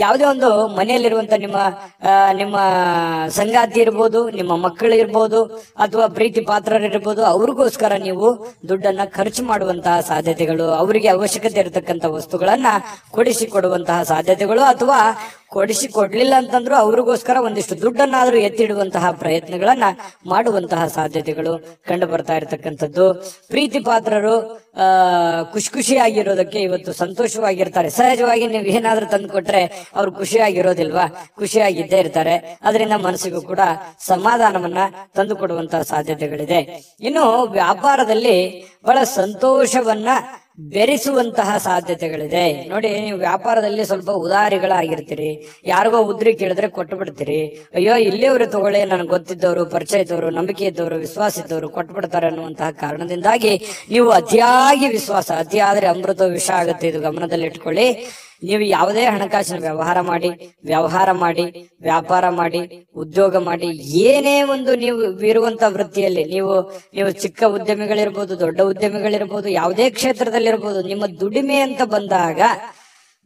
ಯಾವುದೇ ಒಂದು ಮನೆಯಲ್ಲಿರುವಂತ ನಿಮ್ಮ ಸಂಗಾತಿ ಇರ್ಬೋದು, ನಿಮ್ಮ ಮಕ್ಕಳು ಇರ್ಬೋದು, ಅಥವಾ ಪ್ರೀತಿ ಪಾತ್ರರಿರ್ಬೋದು, ಅವ್ರಿಗೋಸ್ಕರ ನೀವು ದುಡ್ಡನ್ನ ಖರ್ಚು ಮಾಡುವಂತಹ ಸಾಧ್ಯತೆಗಳು, ಅವರಿಗೆ ಅವಶ್ಯಕತೆ ಇರತಕ್ಕಂತ ವಸ್ತುಗಳನ್ನ ಕೊಡಿಸಿ ಕೊಡುವಂತಹ ಸಾಧ್ಯತೆಗಳು, ಅಥವಾ ಕೊಡಿಸಿ ಕೊಡ್ಲಿಲ್ಲ ಅಂತಂದ್ರೂ ಅವ್ರಿಗೋಸ್ಕರ ಒಂದಿಷ್ಟು ದುಡ್ಡನ್ನಾದ್ರೂ ಎತ್ತಿಡುವಂತಹ ಪ್ರಯತ್ನಗಳನ್ನ ಮಾಡುವಂತಹ ಸಾಧ್ಯತೆಗಳು ಕಂಡು ಬರ್ತಾ ಇರತಕ್ಕಂಥದ್ದು. ಪ್ರೀತಿ ಪಾತ್ರರು ಖುಷಿಯಾಗಿರೋದಕ್ಕೆ ಇವತ್ತು ಸಂತೋಷವಾಗಿರ್ತಾರೆ. ಸಹಜವಾಗಿ ನೀವು ಏನಾದ್ರೂ ತಂದು ಕೊಟ್ರೆ ಅವ್ರು ಖುಷಿಯಾಗಿರೋದಿಲ್ವಾ? ಖುಷಿಯಾಗಿದ್ದೇ ಇರ್ತಾರೆ. ಅದರಿಂದ ಮನಸ್ಸಿಗೂ ಕೂಡ ಸಮಾಧಾನವನ್ನ ತಂದು ಕೊಡುವಂತಹ ಸಾಧ್ಯತೆಗಳಿದೆ. ಇನ್ನು ವ್ಯಾಪಾರದಲ್ಲಿ ಬಹಳ ಸಂತೋಷವನ್ನ ಬೆರೆಸುವಂತಹ ಸಾಧ್ಯತೆಗಳಿದೆ. ನೋಡಿ, ನೀವು ವ್ಯಾಪಾರದಲ್ಲಿ ಸ್ವಲ್ಪ ಉದಾರಿಗಳಾಗಿರ್ತೀರಿ. ಯಾರಿಗೋ ಉದ್ರಿ ಕೇಳಿದ್ರೆ ಕೊಟ್ಟು ಬಿಡ್ತೀರಿ. ಅಯ್ಯೋ, ಇಲ್ಲಿಯವರು ತಗೊಳ್ಳಿ, ನನಗೆ ಗೊತ್ತಿದ್ದವರು, ಪರಿಚಯ ಇದ್ದವರು, ನಂಬಿಕೆ ಇದ್ದವರು, ವಿಶ್ವಾಸ ಇದ್ದವರು ಕೊಟ್ಟು ಬಿಡ್ತಾರೆ ಅನ್ನುವಂತಹ ಕಾರಣದಿಂದಾಗಿ ನೀವು ಅತಿಯಾಗಿ ವಿಶ್ವಾಸ, ಅತಿಯಾದ್ರೆ ಅಮೃತ ವಿಷ ಆಗುತ್ತೆ. ಇದು ಗಮನದಲ್ಲಿ ಇಟ್ಕೊಳ್ಳಿ. ನೀವು ಯಾವುದೇ ಹಣಕಾಸಿನ ವ್ಯವಹಾರ ಮಾಡಿ, ವ್ಯಾಪಾರ ಮಾಡಿ, ಉದ್ಯೋಗ ಮಾಡಿ, ಏನೇ ಒಂದು ನೀವು ಇರುವಂತ ವೃತ್ತಿಯಲ್ಲಿ ನೀವು ಚಿಕ್ಕ ಉದ್ಯಮಿಗಳಿರ್ಬೋದು, ದೊಡ್ಡ ಉದ್ಯಮಿಗಳಿರ್ಬೋದು, ಯಾವುದೇ ಕ್ಷೇತ್ರದಲ್ಲಿರ್ಬೋದು, ನಿಮ್ಮ ದುಡಿಮೆ ಅಂತ ಬಂದಾಗ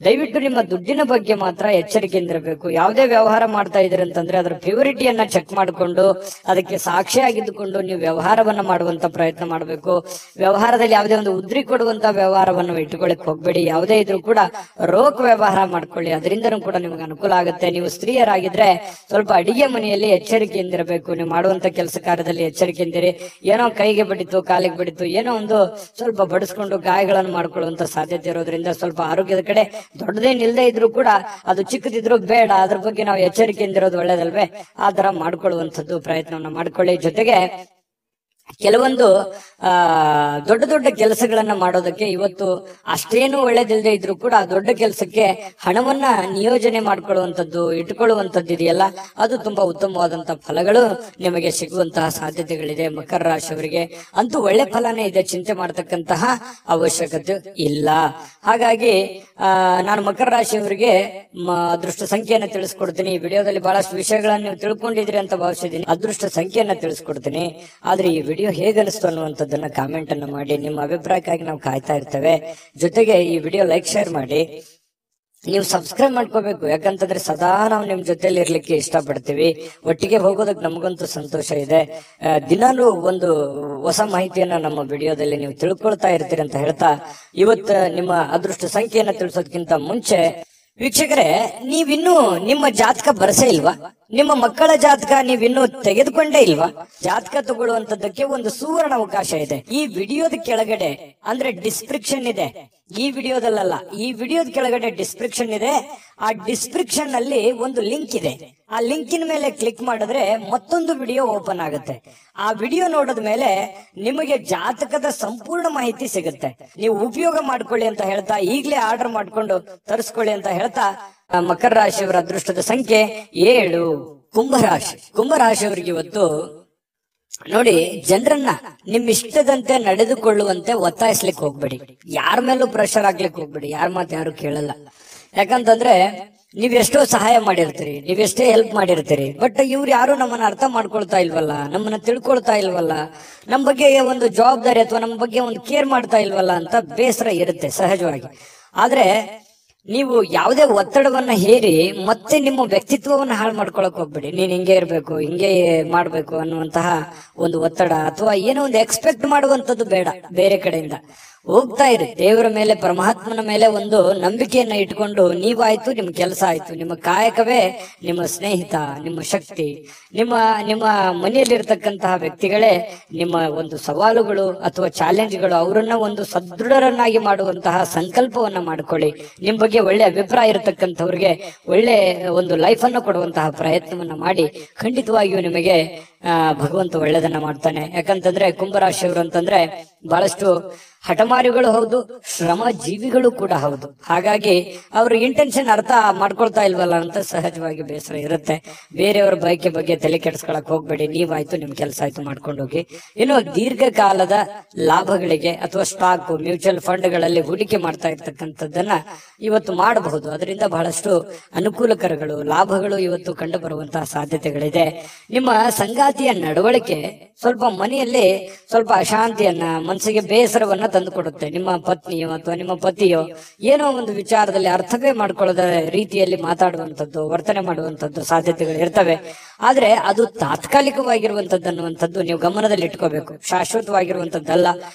ದಯವಿಟ್ಟು ನಿಮ್ಮ ದುಡ್ಡಿನ ಬಗ್ಗೆ ಮಾತ್ರ ಎಚ್ಚರಿಕೆಯಿಂದಿರಬೇಕು. ಯಾವುದೇ ವ್ಯವಹಾರ ಮಾಡ್ತಾ ಇದ್ರಿ ಅಂತಂದ್ರೆ ಅದರ ಪ್ಯೂರಿಟಿಯನ್ನ ಚೆಕ್ ಮಾಡಿಕೊಂಡು ಅದಕ್ಕೆ ಸಾಕ್ಷಿಯಾಗಿದ್ದುಕೊಂಡು ನೀವು ವ್ಯವಹಾರವನ್ನ ಮಾಡುವಂತ ಪ್ರಯತ್ನ ಮಾಡಬೇಕು. ವ್ಯವಹಾರದಲ್ಲಿ ಯಾವುದೇ ಒಂದು ಉದ್ರಿ ಕೊಡುವಂತ ವ್ಯವಹಾರವನ್ನು ಇಟ್ಟುಕೊಳ್ಳಿಕ್ ಹೋಗ್ಬೇಡಿ. ಯಾವುದೇ ಇದ್ರೂ ಕೂಡ ರೋಕ್ ವ್ಯವಹಾರ ಮಾಡ್ಕೊಳ್ಳಿ, ಅದರಿಂದನೂ ಕೂಡ ನಿಮ್ಗೆ ಅನುಕೂಲ ಆಗುತ್ತೆ. ನೀವು ಸ್ತ್ರೀಯರಾಗಿದ್ರೆ ಸ್ವಲ್ಪ ಅಡಿಗೆ ಮನೆಯಲ್ಲಿ ಎಚ್ಚರಿಕೆಯಿಂದಿರಬೇಕು. ನೀವು ಮಾಡುವಂತ ಕೆಲಸ ಕಾರ್ಯದಲ್ಲಿ ಎಚ್ಚರಿಕೆಯಿಂದಿರಿ. ಏನೋ ಕೈಗೆ ಬಡಿತು, ಕಾಲಿಗೆ ಬಡಿತು, ಏನೋ ಒಂದು ಸ್ವಲ್ಪ ಬಡಿಸ್ಕೊಂಡು ಗಾಯಗಳನ್ನು ಮಾಡ್ಕೊಳ್ಳುವಂತ ಸಾಧ್ಯತೆ ಇರೋದ್ರಿಂದ ಸ್ವಲ್ಪ ಆರೋಗ್ಯದ ಕಡೆ ದೊಡ್ಡದೇನಿಲ್ಲದೆ ಇದ್ರು ಕೂಡ ಅದು ಚಿಕ್ಕದಿದ್ರು ಬೇಡ, ಅದ್ರ ಬಗ್ಗೆ ನಾವು ಎಚ್ಚರಿಕೆಯಿಂದಿರೋದು ಒಳ್ಳೇದಲ್ವೇ? ಆ ತರ ಮಾಡ್ಕೊಳ್ಳುವಂಥದ್ದು ಪ್ರಯತ್ನವನ್ನ ಮಾಡ್ಕೊಳ್ಳಿ. ಜೊತೆಗೆ ಕೆಲವೊಂದು ದೊಡ್ಡ ದೊಡ್ಡ ಕೆಲಸಗಳನ್ನ ಮಾಡೋದಕ್ಕೆ ಇವತ್ತು ಅಷ್ಟೇನು ಒಳ್ಳೇದಿಲ್ಲದೆ ಇದ್ರು ಕೂಡ ದೊಡ್ಡ ಕೆಲಸಕ್ಕೆ ಹಣವನ್ನ ನಿಯೋಜನೆ ಮಾಡ್ಕೊಳ್ಳುವಂಥದ್ದು, ಇಟ್ಕೊಳ್ಳುವಂಥದ್ದು ಇದೆಯಲ್ಲ, ಅದು ತುಂಬಾ ಉತ್ತಮವಾದಂತಹ ಫಲಗಳು ನಿಮಗೆ ಸಿಗುವಂತಹ ಸಾಧ್ಯತೆಗಳಿದೆ. ಮಕರ ರಾಶಿಯವರಿಗೆ ಅಂತೂ ಒಳ್ಳೆ ಫಲನೇ ಇದೆ, ಚಿಂತೆ ಮಾಡತಕ್ಕಂತಹ ಅವಶ್ಯಕತೆ ಇಲ್ಲ. ಹಾಗಾಗಿ ನಾನು ಮಕರ ರಾಶಿಯವರಿಗೆ ಅದೃಷ್ಟ ಸಂಖ್ಯೆಯನ್ನ ತಿಳಿಸ್ಕೊಡ್ತೀನಿ. ಈ ವಿಡಿಯೋದಲ್ಲಿ ಬಹಳಷ್ಟು ವಿಷಯಗಳನ್ನ ನೀವು ತಿಳ್ಕೊಂಡಿದ್ರಿ ಅಂತ ಭಾವಿಸಿದ್ದೀನಿ. ಅದೃಷ್ಟ ಸಂಖ್ಯೆಯನ್ನ ತಿಳಿಸ್ಕೊಡ್ತೀನಿ. ಆದ್ರೆ ಈ ವಿಡಿಯೋ ಹೇಗನಿಸ್ತು ಅನ್ನುವಂಥದ್ದನ್ನ ಕಾಮೆಂಟ್ ಅನ್ನ ಮಾಡಿ. ನಿಮ್ಮ ಅಭಿಪ್ರಾಯಕ್ಕಾಗಿ ನಾವು ಕಾಯ್ತಾ ಇರ್ತೇವೆ. ಜೊತೆಗೆ ಈ ವಿಡಿಯೋ ಲೈಕ್, ಶೇರ್ ಮಾಡಿ. ನೀವು ಸಬ್ಸ್ಕ್ರೈಬ್ ಮಾಡ್ಕೋಬೇಕು, ಯಾಕಂತಂದ್ರೆ ಸದಾ ನಾವು ನಿಮ್ ಜೊತೆಲಿ ಇರ್ಲಿಕ್ಕೆ ಇಷ್ಟಪಡ್ತೀವಿ. ಒಟ್ಟಿಗೆ ಹೋಗೋದಕ್ಕೆ ನಮಗಂತೂ ಸಂತೋಷ ಇದೆ. ದಿನಾಲೂ ಒಂದು ಹೊಸ ಮಾಹಿತಿಯನ್ನ ನಮ್ಮ ವಿಡಿಯೋದಲ್ಲಿ ನೀವು ತಿಳ್ಕೊಳ್ತಾ ಇರ್ತೀರಿ ಅಂತ ಹೇಳ್ತಾ, ಇವತ್ತು ನಿಮ್ಮ ಅದೃಷ್ಟ ಸಂಖ್ಯೆಯನ್ನ ತಿಳಿಸೋದಕ್ಕಿಂತ ಮುಂಚೆ ವೀಕ್ಷಕರೇ, ನೀವಿನ್ನೂ ನಿಮ್ಮ ಜಾತಕ ಬರಸೇ ಇಲ್ವಾ? ನಿಮ್ಮ ಮಕ್ಕಳ ಜಾತಕ ನೀವಿನ್ನೂ ತೆಗೆದುಕೊಂಡೇ ಇಲ್ವಾ? ಜಾತಕ ತಗೊಳ್ಳುವಂತದ್ದಕ್ಕೆ ಒಂದು ಸುವರ್ಣ ಅವಕಾಶ ಇದೆ. ಈ ವಿಡಿಯೋದ ಕೆಳಗಡೆ ಅಂದ್ರೆ ಡಿಸ್ಕ್ರಿಪ್ಷನ್ ಇದೆ, ಈ ವಿಡಿಯೋದಲ್ಲ, ಈ ವಿಡಿಯೋದ ಕೆಳಗಡೆ ಡಿಸ್ಕ್ರಿಪ್ಷನ್ ಇದೆ. ಆ ಡಿಸ್ಕ್ರಿಪ್ಷನ್ ಅಲ್ಲಿ ಒಂದು ಲಿಂಕ್ ಇದೆ. ಆ ಲಿಂಕಿನ ಮೇಲೆ ಕ್ಲಿಕ್ ಮಾಡಿದ್ರೆ ಮತ್ತೊಂದು ವಿಡಿಯೋ ಓಪನ್ ಆಗುತ್ತೆ. ಆ ವಿಡಿಯೋ ನೋಡಿದ ಮೇಲೆ ನಿಮಗೆ ಜಾತಕದ ಸಂಪೂರ್ಣ ಮಾಹಿತಿ ಸಿಗುತ್ತೆ. ನೀವು ಉಪಯೋಗ ಮಾಡ್ಕೊಳ್ಳಿ ಅಂತ ಹೇಳ್ತಾ, ಈಗಲೇ ಆರ್ಡರ್ ಮಾಡ್ಕೊಂಡು ತರಿಸ್ಕೊಳ್ಳಿ ಅಂತ ಹೇಳ್ತಾ, ಮಕರ ರಾಶಿಯವರ ಅದೃಷ್ಟದ ಸಂಖ್ಯೆ 7. ಕುಂಭರಾಶಿ. ಕುಂಭರಾಶಿಯವರಿಗೆ ಇವತ್ತು ನೋಡಿ, ಜನರನ್ನ ನಿಮ್ ಇಷ್ಟದಂತೆ ನಡೆದುಕೊಳ್ಳುವಂತೆ ಒತ್ತಾಯಿಸ್ಲಿಕ್ಕೆ ಹೋಗ್ಬೇಡಿ. ಯಾರ ಮೇಲೂ ಪ್ರೆಷರ್ ಆಗ್ಲಿಕ್ಕೆ ಹೋಗ್ಬೇಡಿ. ಯಾರ ಮಾತು ಯಾರು ಕೇಳಲ್ಲ. ಯಾಕಂತಂದ್ರೆ ನೀವೆಷ್ಟೋ ಸಹಾಯ ಮಾಡಿರ್ತೀರಿ, ನೀವೆಷ್ಟೇ ಹೆಲ್ಪ್ ಮಾಡಿರ್ತೀರಿ, ಬಟ್ ಇವ್ರು ಯಾರು ನಮ್ಮನ್ನ ಅರ್ಥ ಮಾಡ್ಕೊಳ್ತಾ ಇಲ್ವಲ್ಲ, ನಮ್ಮನ್ನ ತಿಳ್ಕೊಳ್ತಾ ಇಲ್ವಲ್ಲ, ನಮ್ಮ ಬಗ್ಗೆ ಒಂದು ಜವಾಬ್ದಾರಿ ಅಥವಾ ನಮ್ಮ ಬಗ್ಗೆ ಒಂದು ಕೇರ್ ಮಾಡ್ತಾ ಇಲ್ವಲ್ಲ ಅಂತ ಬೇಸರ ಇರುತ್ತೆ ಸಹಜವಾಗಿ. ಆದ್ರೆ ನೀವು ಯಾವುದೇ ಒತ್ತಡವನ್ನ ಹೇರಿ ಮತ್ತೆ ನಿಮ್ಮ ವ್ಯಕ್ತಿತ್ವವನ್ನ ಹಾಳು ಮಾಡ್ಕೊಳಕ್ ಹೋಗ್ಬೇಡಿ. ನೀನ್ ಹಿಂಗೆ ಇರ್ಬೇಕು, ಹಿಂಗೆ ಮಾಡ್ಬೇಕು ಅನ್ನುವಂತಹ ಒಂದು ಒತ್ತಡ ಅಥವಾ ಏನೋ ಒಂದು ಎಕ್ಸ್ಪೆಕ್ಟ್ ಮಾಡುವಂತದ್ದು ಬೇಡ. ಬೇರೆ ಕಡೆಯಿಂದ ಹೋಗ್ತಾ ಇರಿ, ದೇವರ ಮೇಲೆ, ಪರಮಾತ್ಮನ ಮೇಲೆ ಒಂದು ನಂಬಿಕೆಯನ್ನ ಇಟ್ಕೊಂಡು ನೀವಾಯ್ತು, ನಿಮ್ಮ ಕೆಲಸ ಆಯ್ತು, ನಿಮ್ಮ ಕಾಯಕವೇ ನಿಮ್ಮ ಸ್ನೇಹಿತ, ನಿಮ್ಮ ಶಕ್ತಿ, ನಿಮ್ಮ ಮನೆಯಲ್ಲಿರ್ತಕ್ಕಂತಹ ವ್ಯಕ್ತಿಗಳೇ ನಿಮ್ಮ ಒಂದು ಸವಾಲುಗಳು ಅಥವಾ ಚಾಲೆಂಜ್ಗಳು. ಅವರನ್ನ ಒಂದು ಸದೃಢರನ್ನಾಗಿ ಮಾಡುವಂತಹ ಸಂಕಲ್ಪವನ್ನ ಮಾಡ್ಕೊಳ್ಳಿ. ನಿಮ್ ಬಗ್ಗೆ ಒಳ್ಳೆ ಅಭಿಪ್ರಾಯ ಇರತಕ್ಕಂಥವ್ರಿಗೆ ಒಳ್ಳೆ ಒಂದು ಲೈಫ್ ಅನ್ನು ಕೊಡುವಂತಹ ಪ್ರಯತ್ನವನ್ನ ಮಾಡಿ. ಖಂಡಿತವಾಗಿಯೂ ನಿಮಗೆ ಭಗವಂತ ಒಳ್ಳೆದನ್ನ ಮಾಡ್ತಾನೆ. ಯಾಕಂತಂದ್ರೆ ಕುಂಭರಾಶಿಯವರು ಅಂತಂದ್ರೆ ಬಹಳಷ್ಟು ಹಠಮಾರಿಗಳು ಹೌದು, ಶ್ರಮ ಜೀವಿಗಳು ಕೂಡ ಹೌದು. ಹಾಗಾಗಿ ಅವ್ರ ಇಂಟೆನ್ಷನ್ ಅರ್ಥ ಮಾಡ್ಕೊಳ್ತಾ ಇಲ್ವಲ್ಲ ಅಂತ ಸಹಜವಾಗಿ ಬೇಸರ ಇರುತ್ತೆ. ಬೇರೆಯವ್ರ ಬಯಕೆ ಬಗ್ಗೆ ತಲೆ ಕೆಡಿಸ್ಕೊಳಕ್ ಹೋಗ್ಬೇಡಿ. ನೀವಾಯ್ತು, ನಿಮ್ ಕೆಲಸ ಆಯ್ತು, ಮಾಡ್ಕೊಂಡು ಹೋಗಿ. ಇನ್ನು ದೀರ್ಘಕಾಲದ ಲಾಭಗಳಿಗೆ ಅಥವಾ ಸ್ಟಾಕ್, ಮ್ಯೂಚುವಲ್ ಫಂಡ್ಗಳಲ್ಲಿ ಹೂಡಿಕೆ ಮಾಡ್ತಾ ಇರ್ತಕ್ಕಂಥದ್ದನ್ನ ಇವತ್ತು ಮಾಡಬಹುದು. ಅದರಿಂದ ಬಹಳಷ್ಟು ಅನುಕೂಲಕರಗಳು, ಲಾಭಗಳು ಇವತ್ತು ಕಂಡು ಬರುವಂತಹ ಸಾಧ್ಯತೆಗಳಿದೆ. ನಿಮ್ಮ ಸಂಗಾತಿಯ ನಡವಳಿಕೆ ಸ್ವಲ್ಪ ಮನೆಯಲ್ಲಿ ಸ್ವಲ್ಪ ಅಶಾಂತಿಯನ್ನ, ಮನಸ್ಸಿಗೆ ಬೇಸರವನ್ನ ತಂದು ಕೊಡುತ್ತೆ. ನಿಮ್ಮ ಪತ್ನಿಯೋ ಅಥವಾ ನಿಮ್ಮ ಪತಿಯೋ ಏನೋ ಒಂದು ವಿಚಾರದಲ್ಲಿ ಅರ್ಥವೇ ಮಾಡ್ಕೊಳ್ಳದ ರೀತಿಯಲ್ಲಿ ಮಾತಾಡುವಂಥದ್ದು, ವರ್ತನೆ ಮಾಡುವಂಥದ್ದು ಸಾಧ್ಯತೆಗಳು ಇರ್ತವೆ. ಆದ್ರೆ ಅದು ತಾತ್ಕಾಲಿಕವಾಗಿರುವಂತದ್ದು ಅನ್ನುವಂಥದ್ದು ನೀವು ಗಮನದಲ್ಲಿ ಇಟ್ಕೋಬೇಕು. ಶಾಶ್ವತವಾಗಿರುವಂತದ್ದಲ್ಲ,